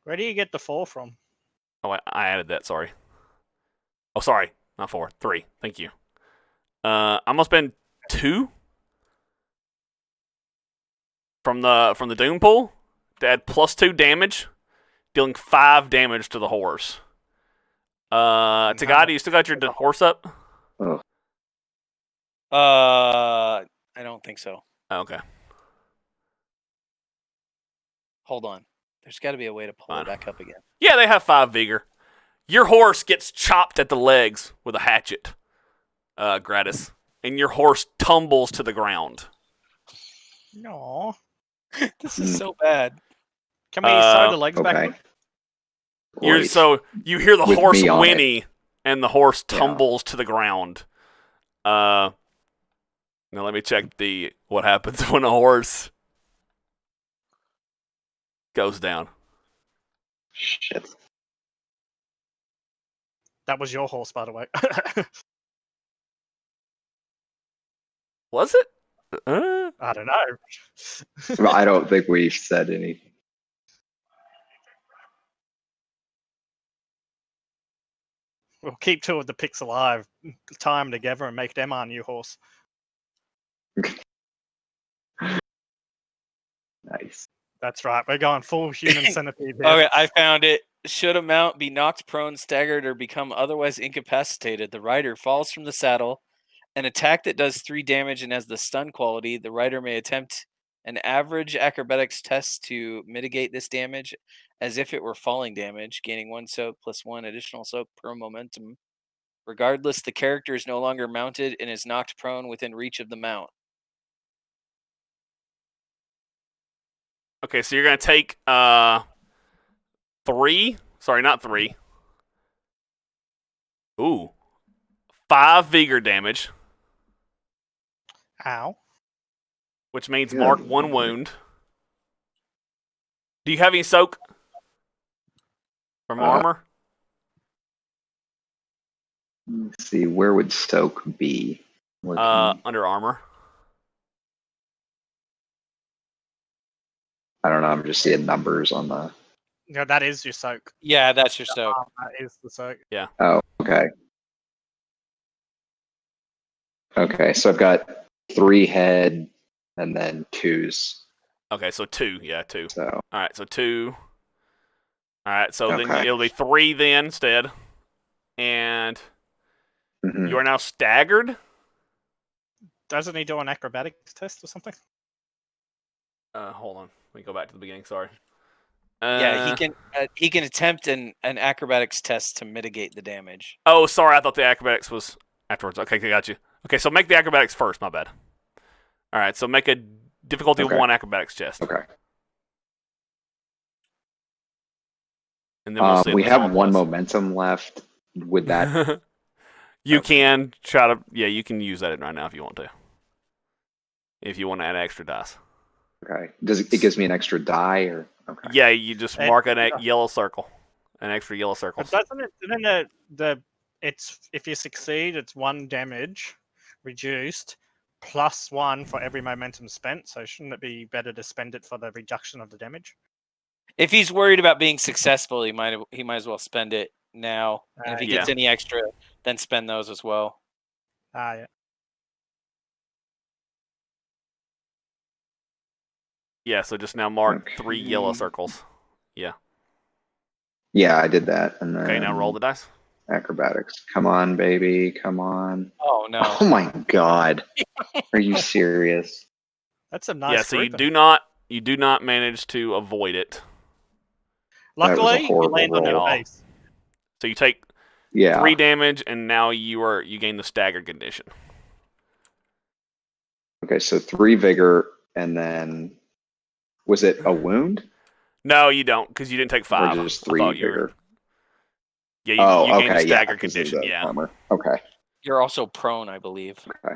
Where do you get the 4 from? Oh, I added that. Sorry. Oh, sorry, not 4. 3. Thank you. I'm gonna spend 2 from the doom pool to add +2 damage, dealing 5 damage to the horse. Taghai, do you still got your horse up? Oh, I don't think so. Oh, okay. Hold on. There's got to be a way to pull Fine. it back up again. Yeah, they have 5 vigor. Your horse gets chopped at the legs with a hatchet, Grattis, and your horse tumbles to the ground. No. This is so bad. Can we sew the legs okay. back? Great. You hear the With horse me on it. whinny, and the horse Yeah. tumbles to the ground. Now let me check what happens when a horse goes down. Shit. That was your horse, by the way. Was it? I don't know. Well, I don't think we've said anything. We'll keep 2 of the picts alive, tie them together, and make them our new horse. Nice. That's right. We're going full human centipede here. Okay, I found it. Should a mount be knocked prone, staggered, or become otherwise incapacitated, the rider falls from the saddle. An attack that does 3 damage and has the stun quality, the rider may attempt an average acrobatics test to mitigate this damage as if it were falling damage, gaining 1 soak plus 1 additional soak per momentum. Regardless, the character is no longer mounted and is knocked prone within reach of the mount. Okay, so you're gonna take 3. Sorry, not 3. Ooh, 5 vigor damage, Ow. which means Good mark 1 lord. wound. Do you have any soak from armor? Let's see, where would soak be? Under armor. I don't know. I'm just seeing numbers on the. No, that is your soak. Yeah, that's your soak. That is the soak. Oh, okay. Okay, so I've got 3 head and then 2s. Okay, so 2. Yeah, 2. So All right, so 2. All right, so then Okay. it'll be 3 then instead. And mhm. you are now staggered. Doesn't he do an acrobatics test or something? Hold on. Let me go back to the beginning. Sorry. Yeah, he can attempt an acrobatics test to mitigate the damage. Oh, sorry. I thought the acrobatics was afterwards. Okay, got you. Okay, so make the acrobatics first. My bad. All right, so make a difficulty Okay. 1 acrobatics chest. Okay. And then we'll see. if We it's have all 1 plus. momentum left. Would that? You Okay. can try to. Yeah, you can use that right now if you want to. If you want to add extra dice. Okay. Does it gives me an extra die or? Okay. Yeah, you just mark an yellow circle, an extra yellow circle. But doesn't it? Isn't it's if you succeed, it's 1 damage reduced plus 1 for every momentum spent. So shouldn't it be better to spend it for the reduction of the damage? If he's worried about being successful, he might as well spend it now. And if he gets Yeah. any extra, then spend those as well. Yeah. Yeah, so just now mark Okay. 3 yellow circles. Yeah, I did that, and then Okay, now roll the dice. Acrobatics. Come on, baby. Come on. Oh no. Oh my god. Are you serious? That's a nice Yeah, so grouping. you do not manage to avoid it. That was a Luckily, you horrible land on roll. your face. So you take Yeah. 3 damage, and now you gain the staggered condition. Okay, so 3 vigor, and then was it a wound No, you don't, because you didn't take 5. or just I 3 thought you were. vigor? Yeah, Oh, you gain the okay, yeah, staggered 'cause of condition. the Yeah. armor. Okay. You're also prone, I believe. Okay.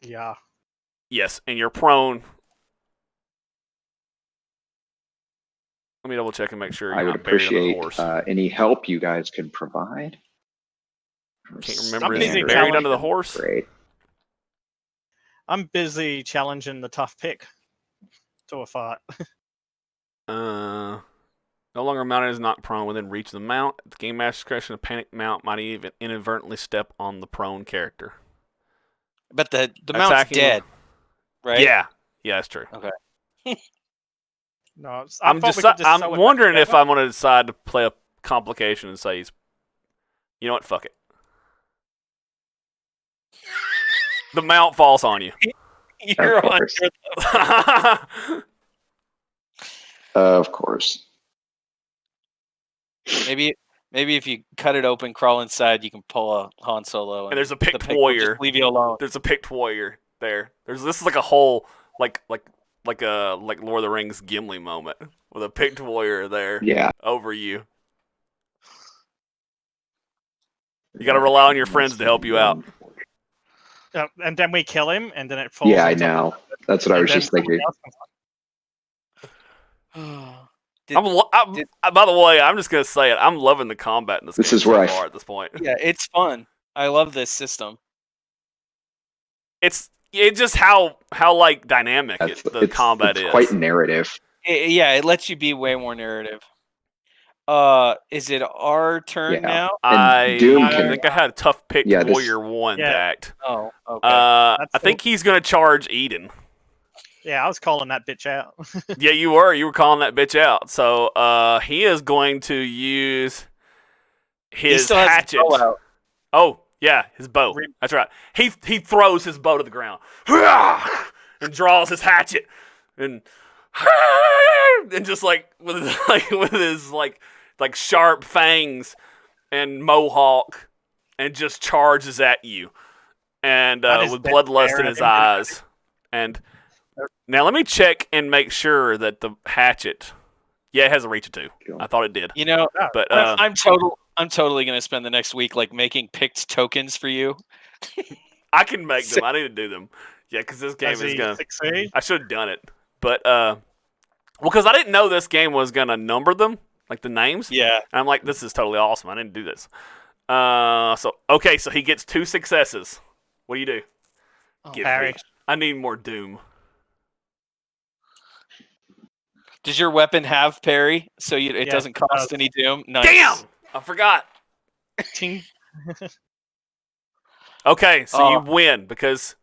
Yeah. Yes, and you're prone. Let me double check and make sure you're I would not buried under the appreciate horse. any help you guys could provide. Can't remember. I'm Is busy he buried under the challenging. horse? Great. I'm busy challenging the tough pick to a fight. No longer mounted is not prone within reach of the mount. At the game master's discretion, a panicked mount might even inadvertently step on the prone character. But the mount's Attacking- dead, right? Yeah, that's true. No, I I'm thought just we could just sew I'm it wondering back if together. I'm going to decide to play a complication and say, you know what, fuck it. The mount falls on you. You're Of on course. your Of course. Maybe if you cut it open, crawl inside, you can pull a Han Solo. And there's a the picked pick will warrior. Just leave you alone. There's a picked warrior there. This is like a whole like Lord of the Rings Gimli moment with a picked warrior there Yeah. over you. You got to rely on your friends to help you out. And then we kill him, and then it falls. Yeah, I on top know. of it, That's what I and was then just thinking. someone else comes on. By the way, I'm just gonna say it. I'm loving the combat in this This game is where so I- far at this point. Yeah, it's fun. I love this system. It's just how like dynamic the combat it's is. quite narrative. It lets you be way more narrative. Is it our turn Yeah. now? I Doom can- think I had a tough picked Yeah, this- warrior 1 Yeah. act. Oh, okay. I think he's gonna charge Eden. Yeah, I was calling that bitch out. Yeah, you were calling that bitch out. So he is going to use he his still has his hatchet. bow out. Oh, yeah, his bow. That's right. He throws his bow to the ground and draws his hatchet and just with his sharp fangs and mohawk and just charges at you and with bloodlust in his eyes. And now let me check and make sure that the hatchet, it has a reach of 2. I thought it did. You know, But I'm totally gonna spend the next week making picked tokens for you. I can make them. I need to do them. Yeah, because this game Does is he gonna. succeed? I should have done it, but because I didn't know this game was gonna number them, like the names. Yeah. And I'm like, this is totally awesome. I didn't do this. So he gets 2 successes. What do you do? Give Parry. me. I need more Doom. Does your weapon have parry, so it doesn't it cost does. any doom? Nice. Damn! I forgot. Ting. Okay, so you Oh. win because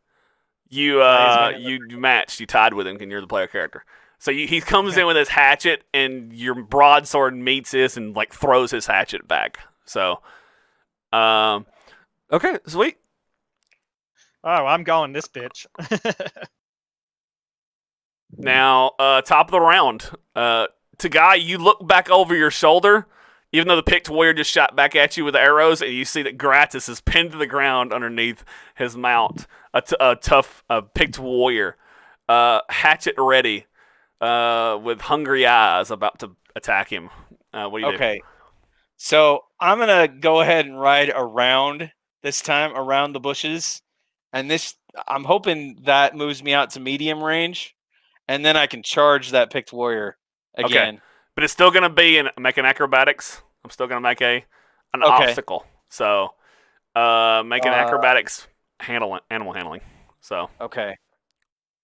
you you matched. You tied with him, and you're the player character. So he comes in with his hatchet, and your broadsword meets this, and throws his hatchet back. So, okay, sweet. Oh, I'm going this bitch. Now, top of the round, Taghai, you look back over your shoulder, even though the picked warrior just shot back at you with arrows, and you see that Grattis is pinned to the ground underneath his mount, a tough picked warrior, hatchet ready, with hungry eyes, about to attack him. What do you do? Okay. So I'm gonna go ahead and ride around this time, around the bushes, and I'm hoping that moves me out to medium range, and then I can charge that picked warrior again. But it's still going to be make an acrobatics. I'm still going to make an obstacle. So make an acrobatics animal handling. So Okay.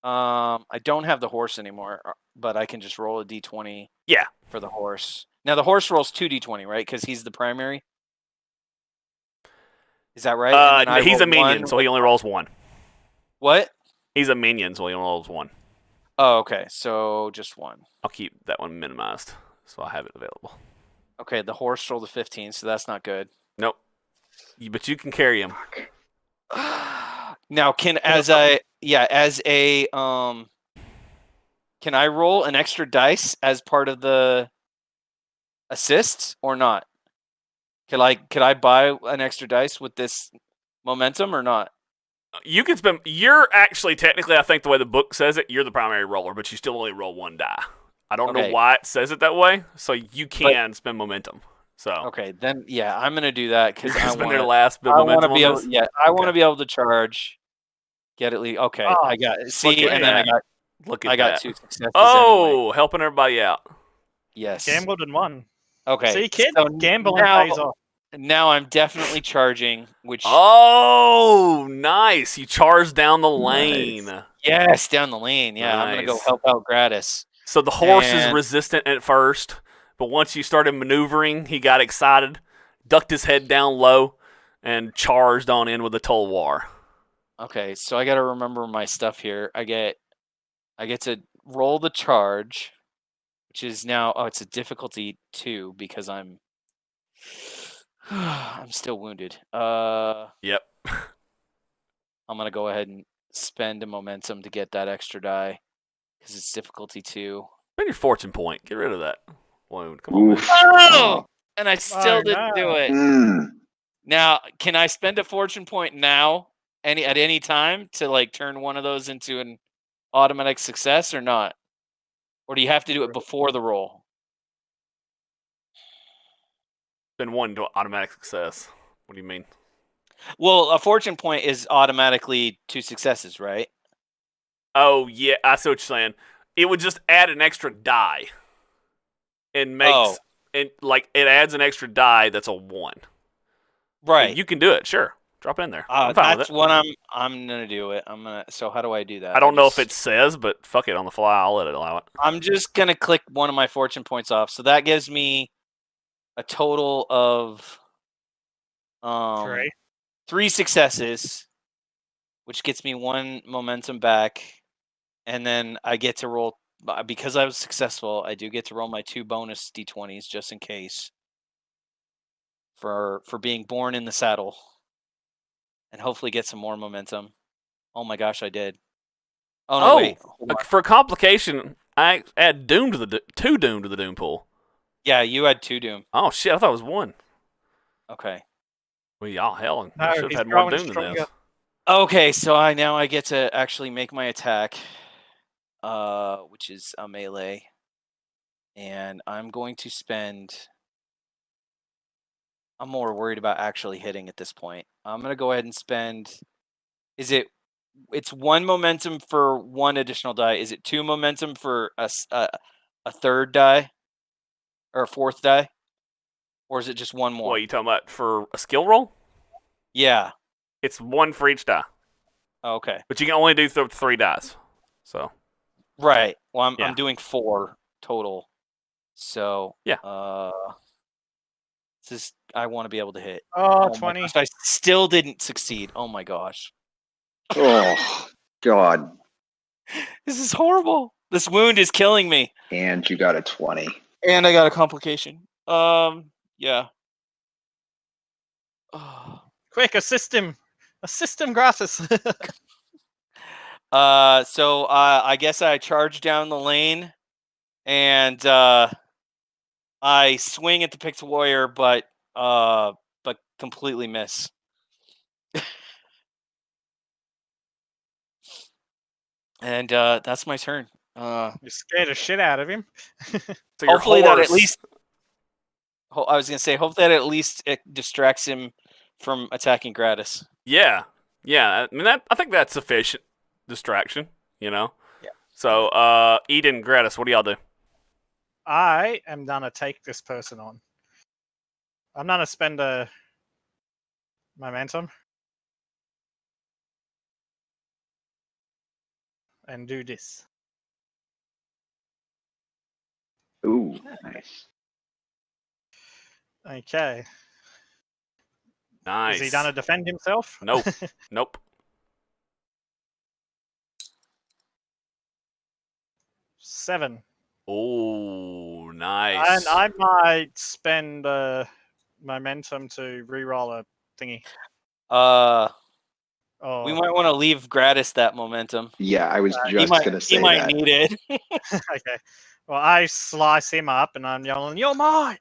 I don't have the horse anymore, but I can just roll a d20. Yeah. For the horse. Now the horse rolls 2d20, right? Because he's the primary. Is that right? And then I he's a roll minion, one so he only rolls 1. What? He's a minion, so he only rolls 1. Oh, okay. So just 1. I'll keep that one minimized, so I have it available. Okay, the horse rolled a 15, so that's not good. Nope. But you can carry him. Now, can I roll an extra dice as part of the assist or not? Could I buy an extra dice with this momentum or not? You can spend. You're actually technically, I think the way the book says it, you're the primary roller, but you still only roll one die. I don't know Okay. why it says it that way. So you can spend momentum. So Okay, then I'm gonna do that because you're gonna I spend want their last bit of I want to momentum be on able. this. Yeah, I want Okay. to be able to charge. Get at least. Okay, Oh, I got it. look See, at and then that. Look at I got that. 2 successes Oh, anyway. helping everybody out. Yes. Gambled and won. Okay. See, kid, So gambling pays off. now I'm definitely charging. Which Oh, nice. You charge down the lane. yes, down the lane. Yeah, I'm gonna go Nice. help out Grattis. So the horse is And- resistant at first, but once you started maneuvering, he got excited, ducked his head down low, and charged on in with the Tulwar. Okay, so I got to remember my stuff here. I get to roll the charge, which is now it's a difficulty 2 because I'm I'm still wounded. Yep. I'm gonna go ahead and spend a momentum to get that extra die because it's difficulty 2. Spend your fortune point. Get rid of that wound. Come on, man. Oof. Oh, and I still Oh, didn't do no. it. Mm. Now, can I spend a fortune point now, at any time, to like turn one of those into an automatic success or not? Or do you have to do it before the roll? Been one to automatic success. What do you mean? Well, a fortune point is automatically 2 successes, right? Oh, yeah. I see what you're saying. It would just add an extra die. And makes it adds an extra die that's a 1. Right. You can do it, sure. Drop it in there. I'm fine with That's it. what I'm gonna do it. So how do I do that? I don't know if it says, but fuck it on the fly. I'll let it allow it. I'm just gonna click one of my fortune points off. So that gives me a total of 3. 3 successes, which gets me 1 momentum back, and then I get to roll because I was successful. I do get to roll my 2 bonus d20s just in case for being born in the saddle, and hopefully get some more momentum. Oh my gosh, I did. Oh no, wait. Hold on. For complication, I add Doom to the 2 Doom to the Doom pool. Yeah, you had 2 doom. Oh shit! I thought it was 1. Okay. Well, y'all hell, No, I should have he's had more growing Doom than stronger. this. Okay, so I get to actually make my attack, which is a melee, and I'm going to spend. I'm more worried about actually hitting at this point. I'm gonna go ahead and spend. It's 1 momentum for 1 additional die. Is it 2 momentum for a third die or a 4th die, or is it just 1 more? What are you talking about for a skill roll? Yeah. It's 1 for each die, Okay. but you can only do 3 dice. So Right. Well, Yeah. I'm doing 4 total. So Yeah. I want to be able to hit. Oh, my 20. gosh, I still didn't succeed. Oh my gosh. Oh, God. This is horrible. This wound is killing me. And you got a 20. And I got a complication. Yeah. Oh. Quick, assist him. Assist him, Grattis. So I guess I charge down the lane and I swing at the picked warrior, but completely miss. And that's my turn. You scared the shit out of him. So your Hopefully that at horse- least. I was gonna say, hopefully that at least it distracts him from attacking Grattis. Yeah. I mean, I think that's sufficient distraction. Yeah. So, Edan, Grattis, what do y'all do? I am gonna take this person on. I'm gonna spend a momentum and do this. Ooh, nice. Okay. Nice. Is he gonna defend himself? Nope. Nope. 7. Oh, nice. And I might spend momentum to reroll a thingy. Oh, We might want to leave Grattis that momentum. Yeah, I was He just might, gonna say he might that. need it. okay. Well, I slice him up and I'm yelling, "You're mine!"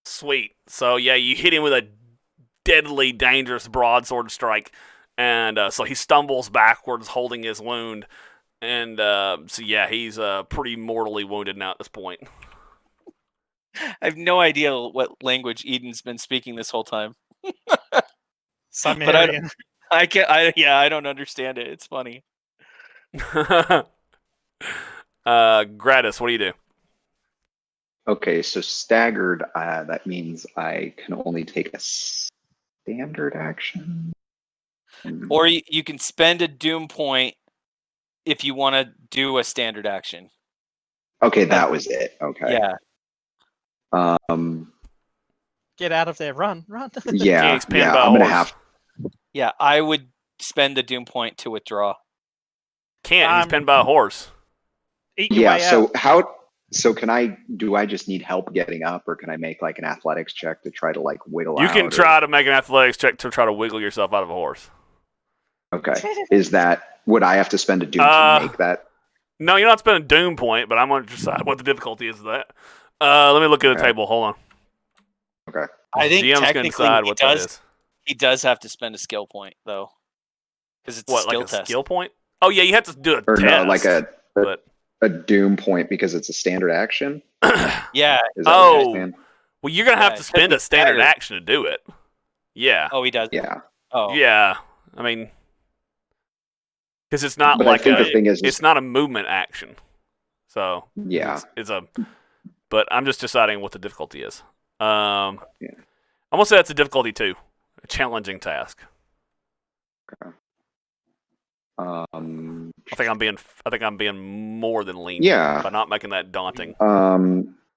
Sweet. So yeah, you hit him with a deadly, dangerous broadsword strike, and so he stumbles backwards, holding his wound, and so yeah, he's pretty mortally wounded now at this point. I have no idea what language Eden's been speaking this whole time. Sumerian. I can't. I don't understand it. It's funny. Grattis, what do you do? Okay, so staggered, that means I can only take a standard action. Or you can spend a doom point if you want to do a standard action. Okay, that was it. Okay. Yeah. Get out of there! Run! Yeah, He's pinned yeah. by a I'm gonna horse. have. Yeah, I would spend the doom point to withdraw. Can't. He's pinned by a horse. Eat your Yeah. way So out. how? So can I? Do I just need help getting up, or can I make like an athletics check to try to like wiggle out? You can try to make an athletics check to try to wiggle yourself out of a horse. Okay. Is that? Would I have to spend a doom to make that? No, you're not spending a doom point, but I'm going to decide what the difficulty is of that. Let me look at the Okay. table. Hold on. Okay. I think GM's going to technically decide what that is. he does have to spend a skill point though, because it's What, a skill like a test. skill point? Oh yeah, you have to do a Or test. no, like but a doom point because it's a standard action. Yeah. Is that what you're oh, saying? well, you're going to have Yeah, to it spend could be a standard staggered. action to do it. Yeah. Oh, he does. Yeah. Oh. Yeah. I mean, because it's not But like I think the thing is it's not a movement action. So yeah. it's a. But I'm just deciding what the difficulty is. Yeah. I'm gonna say that's a difficulty 2, a challenging task. Um. I think I'm being more than lenient Yeah. by not making that daunting.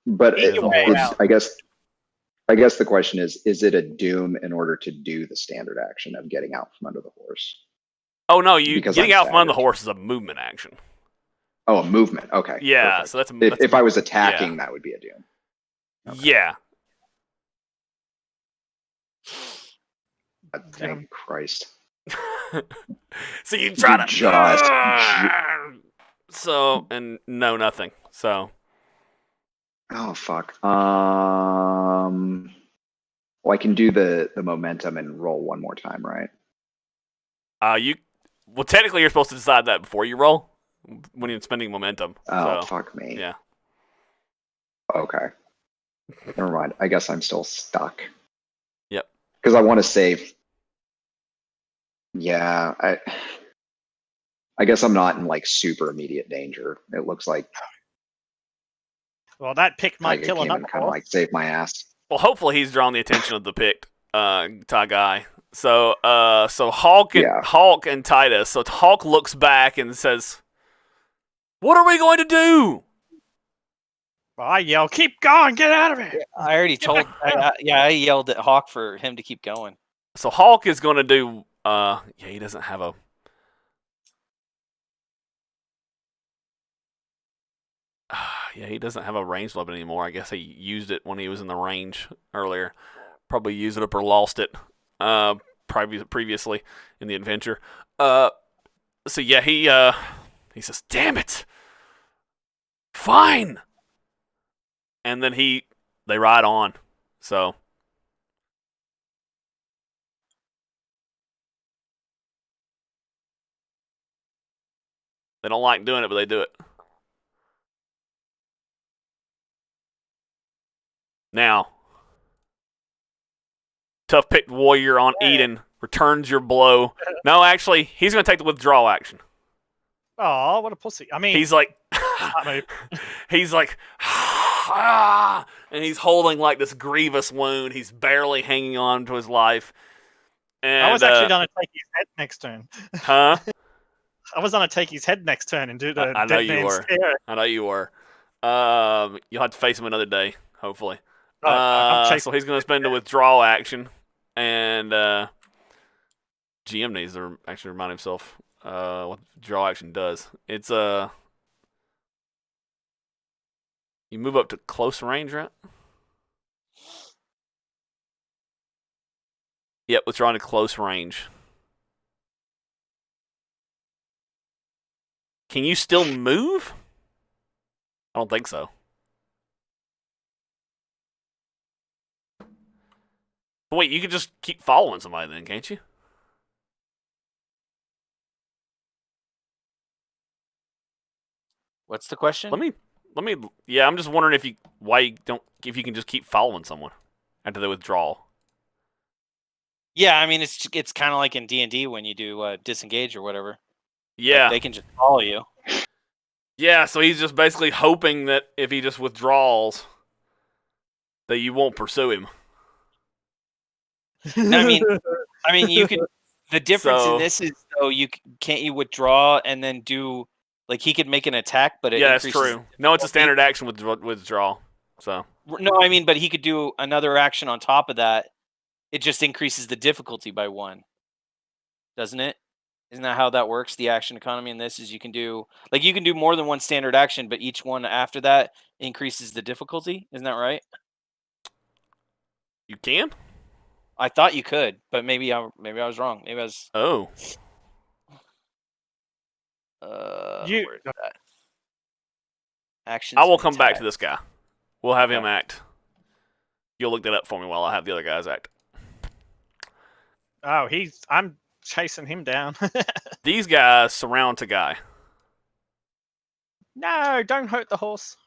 But Eat your way out. I guess the question is it a doom in order to do the standard action of getting out from under the horse? Oh no, Because getting I'm out from under the staggered. horse is a movement action. Oh, a movement. Okay. Yeah, perfect. so that's If I was attacking, that would be a doom. Okay. Yeah. God, thank Christ. So you try to Just so and no nothing. So oh fuck. Well, I can do the momentum and roll one more time, right? technically you're supposed to decide that before you roll when you're spending momentum. Oh so, fuck me. Yeah. Okay. Never mind. I guess I'm still stuck. Yep. Because I want to save. Yeah, I guess I'm not in like super immediate danger. It looks like Well, that pick I might can kill another kind of like save my ass. Well, hopefully he's drawn the attention of the picked Taghai. So Hawk and Titus. So Hawk looks back and says, "What are we going to do?" Well, I yell, "Keep going! Get out of here!" I already told. I yelled at Hawk for him to keep going. So Hawk is going to do. He doesn't have a. He doesn't have a ranged weapon anymore. I guess he used it when he was in the range earlier. Probably used it up or lost it previously in the adventure. So yeah, he says, "Damn it! Fine." And then they ride on. So they don't like doing it, but they do it. Now, tough picked warrior on Edan returns your blow. No, actually, he's going to take the withdrawal action. Oh, what a pussy! I mean, He's like, I he's like, and he's holding like this grievous wound. He's barely hanging on to his life. And was actually going to take his head next turn. huh? I was going to take his head next turn and do the I know dead you man were. stare. I know you were. You'll have to face him another day, hopefully. I'm chasing. So he's going to spend a withdrawal action, and GM needs to actually remind himself what withdrawal action does. It's You move up to close range, right? Yep, withdrawn to close range. Can you still move? I don't think so. But wait, you can just keep following somebody then, can't you? What's the question? Let me. Yeah, I'm just wondering if you can just keep following someone after they withdraw. Yeah, I mean it's kind of like in D&D when you do disengage or whatever. Yeah, Like, they can just follow you. yeah. So he's just basically hoping that if he just withdraws, that you won't pursue him. I mean, you can. The difference in So- this is though can't you withdraw and then do like he could make an attack, but it Yeah, that's increases true. No, it's a difficulty. standard action with withdrawal. So No, I mean, but he could do another action on top of that. It just increases the difficulty by 1, doesn't it? Isn't that how that works? The action economy in this is you can do more than one standard action, but each one after that increases the difficulty. Isn't that right? you can. I thought you could, but maybe I was wrong. Maybe I was. Oh, Where is that? Actions. I will and come back to attacks. this guy. We'll have him Okay. act. You'll look that up for me while I have the other guys act. Oh, I'm chasing him down. These guys surround Taghai. No, don't hurt the horse.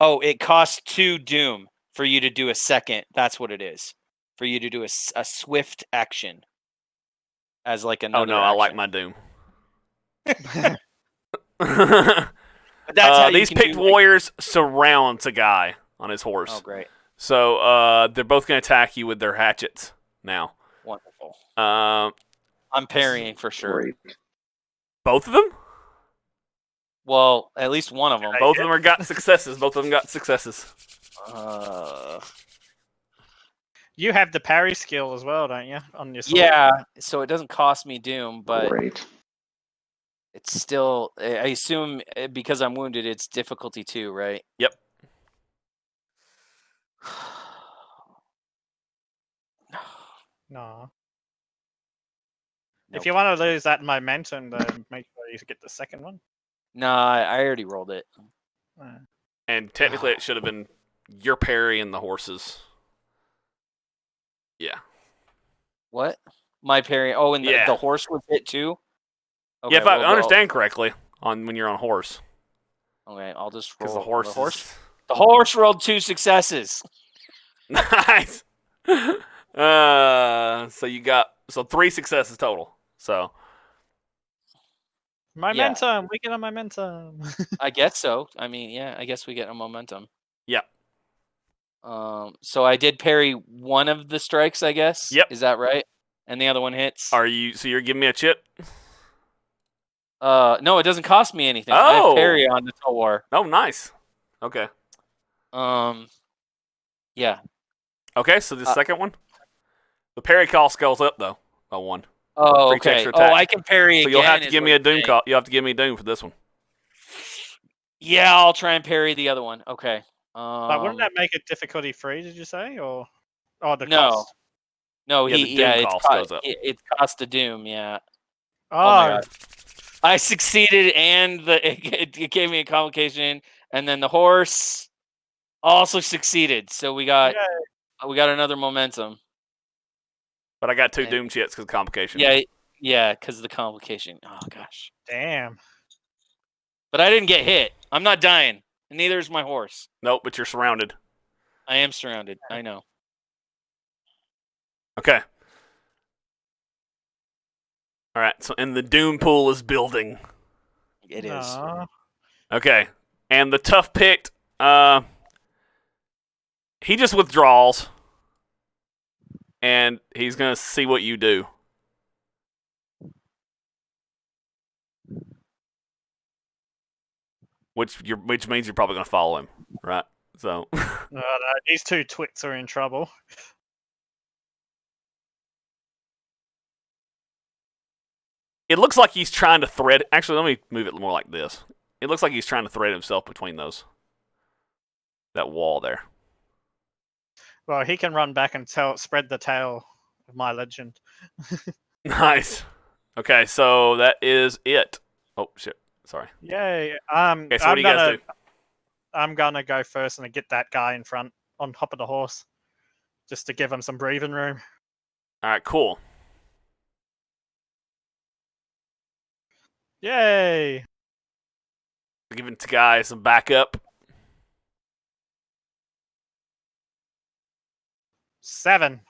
Oh, it costs 2 doom for you to do a second. That's what it is. For you to do a swift action as like another. Oh no, I like action. my doom. But that's how you these can picked do, like- warriors surround Taghai on his horse. Oh, great. So they're both going to attack you with their hatchets now. Wonderful. Um, I'm parrying for sure. Great. both of them? Well, at least one of them. Both of them are got successes. Both of them got successes. You have the parry skill as well, don't you? On your sword? Yeah, so it doesn't cost me doom, but Great. it's still. I assume because I'm wounded, it's difficulty 2, right? Yep. No. Nope. If you want to lose that momentum, then make sure you get the second one. Nah, I already rolled it. And technically, it should have been your parry and the horses. Yeah. What? My parry. Oh, and Yeah. the horse was hit too. Okay, Yeah, if I well, understand correctly, on when you're on horse, Okay, I'll just because roll. the horse. The horse rolled 2 successes. Nice. So you got 3 successes total. So Momentum. We get a momentum. I guess so. I mean, yeah, I guess we get a momentum. yeah. So I did parry one of the strikes, I guess. Yep. Is that right? And the other one hits. Are you? So you're giving me a chip? No, it doesn't cost me anything. I Oh. have parry on the Tawar. Oh, nice. Okay. Yeah. Okay. So the second one, the parry cost goes up though by 1. Oh, For each okay. extra Oh, attack. I can parry So again. you'll have to is give what me a you're doom saying. call. You have to give me a doom for this one. Yeah, I'll try and parry the other one. Okay. But wouldn't that make it difficulty 3? Did you say, or the No. cost? No, Yeah, the doom cost goes up. It cost a doom. Yeah. Oh, my God. I succeeded, and it gave me a complication, and then the horse also succeeded. So we got another momentum. But I got 2 And- doom chits because of complication. Yeah, because of the complication. Oh gosh. damn. But I didn't get hit. I'm not dying. And neither is my horse. Nope, but you're surrounded. I am surrounded. I know. Okay. All right. So, and the doom pool is building. It is. Aw. Okay. And the tough picked, he just withdraws, and he's gonna see what you do. Which means you're probably gonna follow him, right? So No, these 2 twits are in trouble. it looks like he's trying to thread. Actually, let me move it more like this. It looks like he's trying to thread himself between that wall there. Well, he can run back and spread the tale of my legend. Nice. Okay, so that is it. Oh shit! Sorry. Yay! Okay, so what do you guys do? I'm gonna go first and get that guy in front on top of the horse, just to give him some breathing room. All right, cool. Yay! Giving Taghai some backup. 7.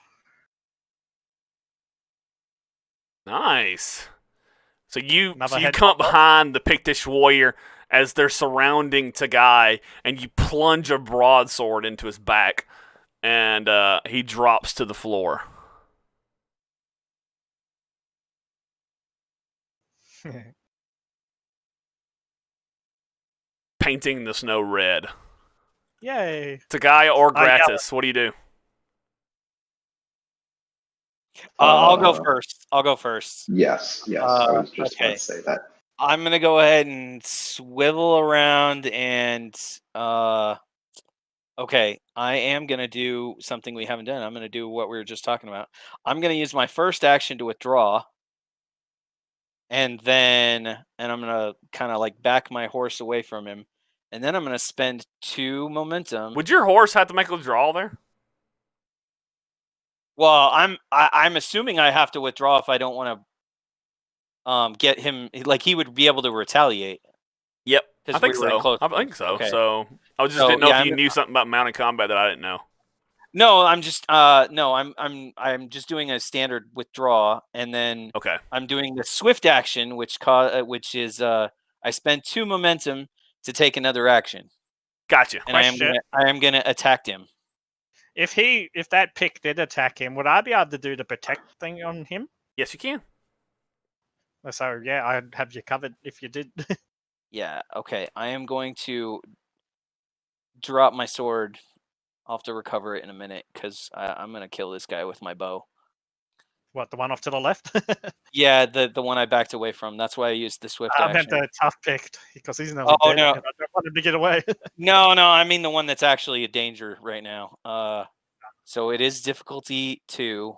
Nice. So you Another you head come up combo. behind the Pictish warrior as they're surrounding Taghai, and you plunge a broadsword into his back, and he drops to the floor. Painting the snow red. Yay! Taghai or I yell Grattis, what do you do? I'll go first. I'll go first. Yes, I was just okay. about to say that. I'm gonna go ahead and swivel around and okay, I am gonna do something we haven't done. I'm gonna do what we were just talking about. I'm gonna use my first action to withdraw, and I'm gonna kind of like back my horse away from him, and then I'm gonna spend 2 momentum. Would your horse have to make a withdrawal there? Well, I'm assuming I have to withdraw if I don't want to get him. Like he would be able to retaliate. Yep, I 'Cause think we were in so. close I think range. so. Okay. So I just So, didn't know yeah, if you knew something about mounted combat that I didn't know. No, I'm just no, I'm just doing a standard withdraw, and then Okay. I'm doing the swift action, which is I spend 2 momentum to take another action, Gotcha. and I am gonna attack him. If that pick did attack him, would I be able to do the protect thing on him? Yes, you can. So yeah, I'd have you covered if you did. Yeah. Okay. I am going to drop my sword. I'll have to recover it in a minute because I'm gonna kill this guy with my bow. What, the one off to the left? Yeah, the one I backed away from. That's why I used the swift I action. meant the tough picked because he's nearly Oh, dead. no. And I don't want him to get away. No, I mean the one that's actually a danger right now. So it is difficulty 2.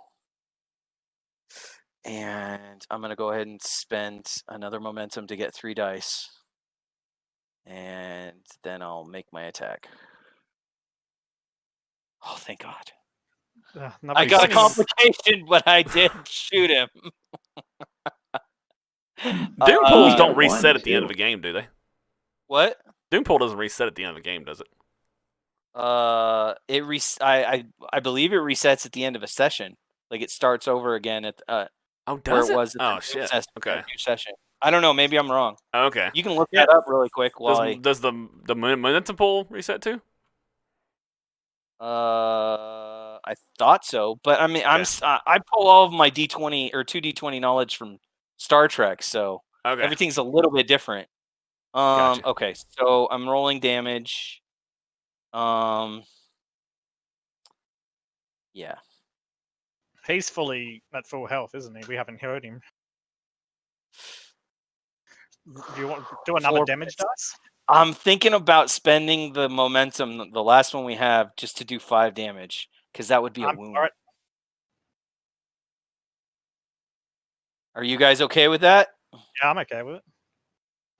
And I'm gonna go ahead and spend another momentum to get 3 dice. And then I'll make my attack. Oh, thank God. I got a complication, but I did shoot him. Doom pools don't one, reset at the end too. of a game, do they? What? Doom pool doesn't reset at the end of a game, does it? I believe it resets at the end of a session. Like it starts over again at Oh, where does it it? was. At Oh the shit. new Okay. new session. I don't know. Maybe I'm wrong. Okay. You can look that up really quick while Does the momentum pool reset too? I thought so, but I mean, I pull all of my D20 or 2D20 knowledge from Star Trek, so Okay. everything's a little bit different. Gotcha. Okay, so I'm rolling damage. Yeah. He's fully at full health, isn't he? We haven't heard him. Do you want to do another 4 damage dice? I'm thinking about spending the momentum, the last one we have, just to do 5 damage, because that would be a wound. All right. Are you guys okay with that? Yeah, I'm okay with it.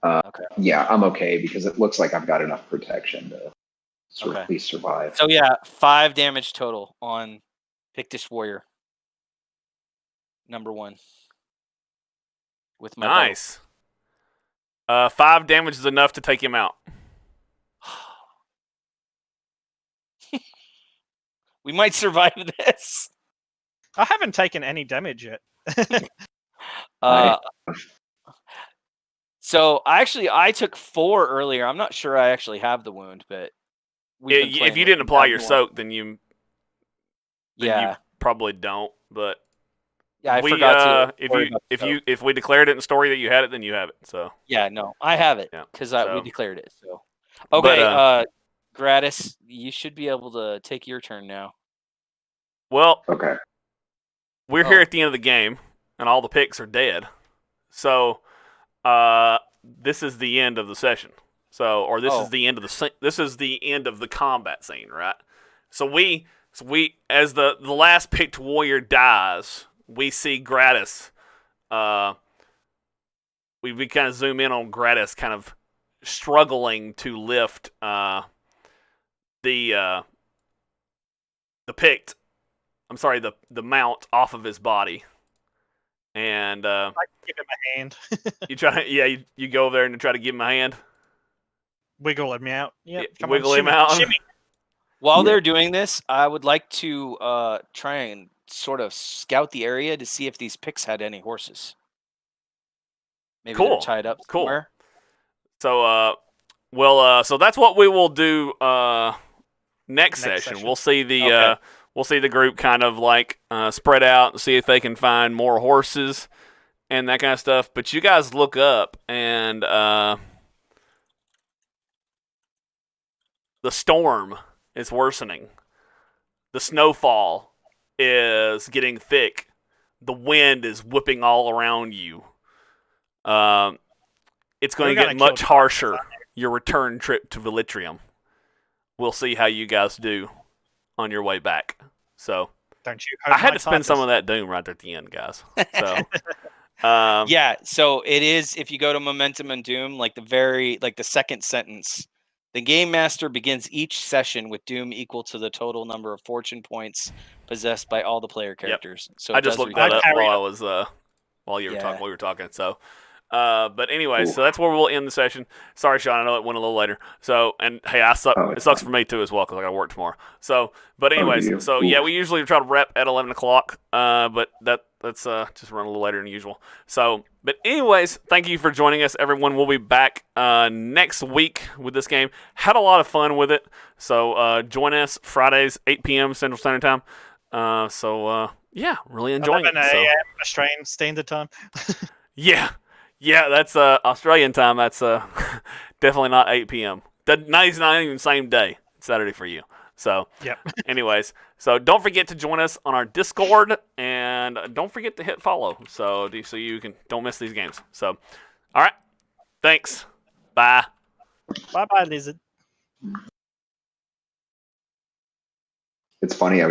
Okay. Yeah, I'm okay because it looks like I've got enough protection to sort of at least survive. So yeah, 5 damage total on Pictish Warrior. Number 1. With my bow. Nice. 5 damage is enough to take him out. We might survive this. I haven't taken any damage yet. So I took 4 earlier. I'm not sure I actually have the wound, but If you didn't apply your soak, then you probably don't. But yeah, I forgot to. If we declared it in the story that you had it, then you have it. So yeah, no, I have it because we declared it. So okay, Grattis, you should be able to take your turn now. Well, okay. We're here at the end of the game, and all the picks are dead. So, this is the end of the session. So, or this Oh. is the end of the combat scene, right? So we as the last picked warrior dies, we see Grattis. We kind of zoom in on Grattis, kind of struggling to lift the pict. I'm sorry, the mount off of his body, and I give him a hand. you try, you go over there and try to give him a hand. Wiggle him out. Yep. Yeah, Come wiggle on, him out. Shimmy. While Yeah. they're doing this, I would like to try and sort of scout the area to see if these picks had any horses. Maybe Cool. they're tied up Cool. somewhere. So, so that's what we will do next session. session. We'll see the Okay. we'll see the group kind of like spread out and see if they can find more horses and that kind of stuff. But you guys look up and the storm is worsening. The snowfall is getting thick. The wind is whipping all around you. It's going to We're get gonna much kill harsher, your return trip to Velitrium. We'll see how you guys do on your way back. So Don't you? I had to spend some of that doom right there at the end, guys. So Yeah, so it is, if you go to Momentum and Doom, like the second sentence, the game master begins each session with doom equal to the total number of fortune points possessed by all the player characters. So I it just does looked that up carry while I on. was while you were Yeah. talking. While we were talking. So, but anyway, Ooh. so that's where we'll end the session. Sorry, Shaun, I know it went a little later. So, and hey, I suck. Oh, It it's sucks fine. for me too as well because I got to work tomorrow. So, but do anyways, you? so Ooh. yeah, we usually try to rep at 11 o'clock. But that's just run a little later than usual. So, but anyways, thank you for joining us, everyone. We'll be back next week with this game. Had a lot of fun with it. So join us Fridays 8 p.m. Central Standard Time. Yeah, really enjoying 11 it. So. a.m. Australian Standard Time. Yeah, that's Australian time. That's definitely not 8 p.m. Not even the same day. It's Saturday for you. So, Yep. anyways, so don't forget to join us on our Discord and don't forget to hit follow so you don't miss these games. So, all right, thanks. Bye. Bye bye, lizard. It's funny.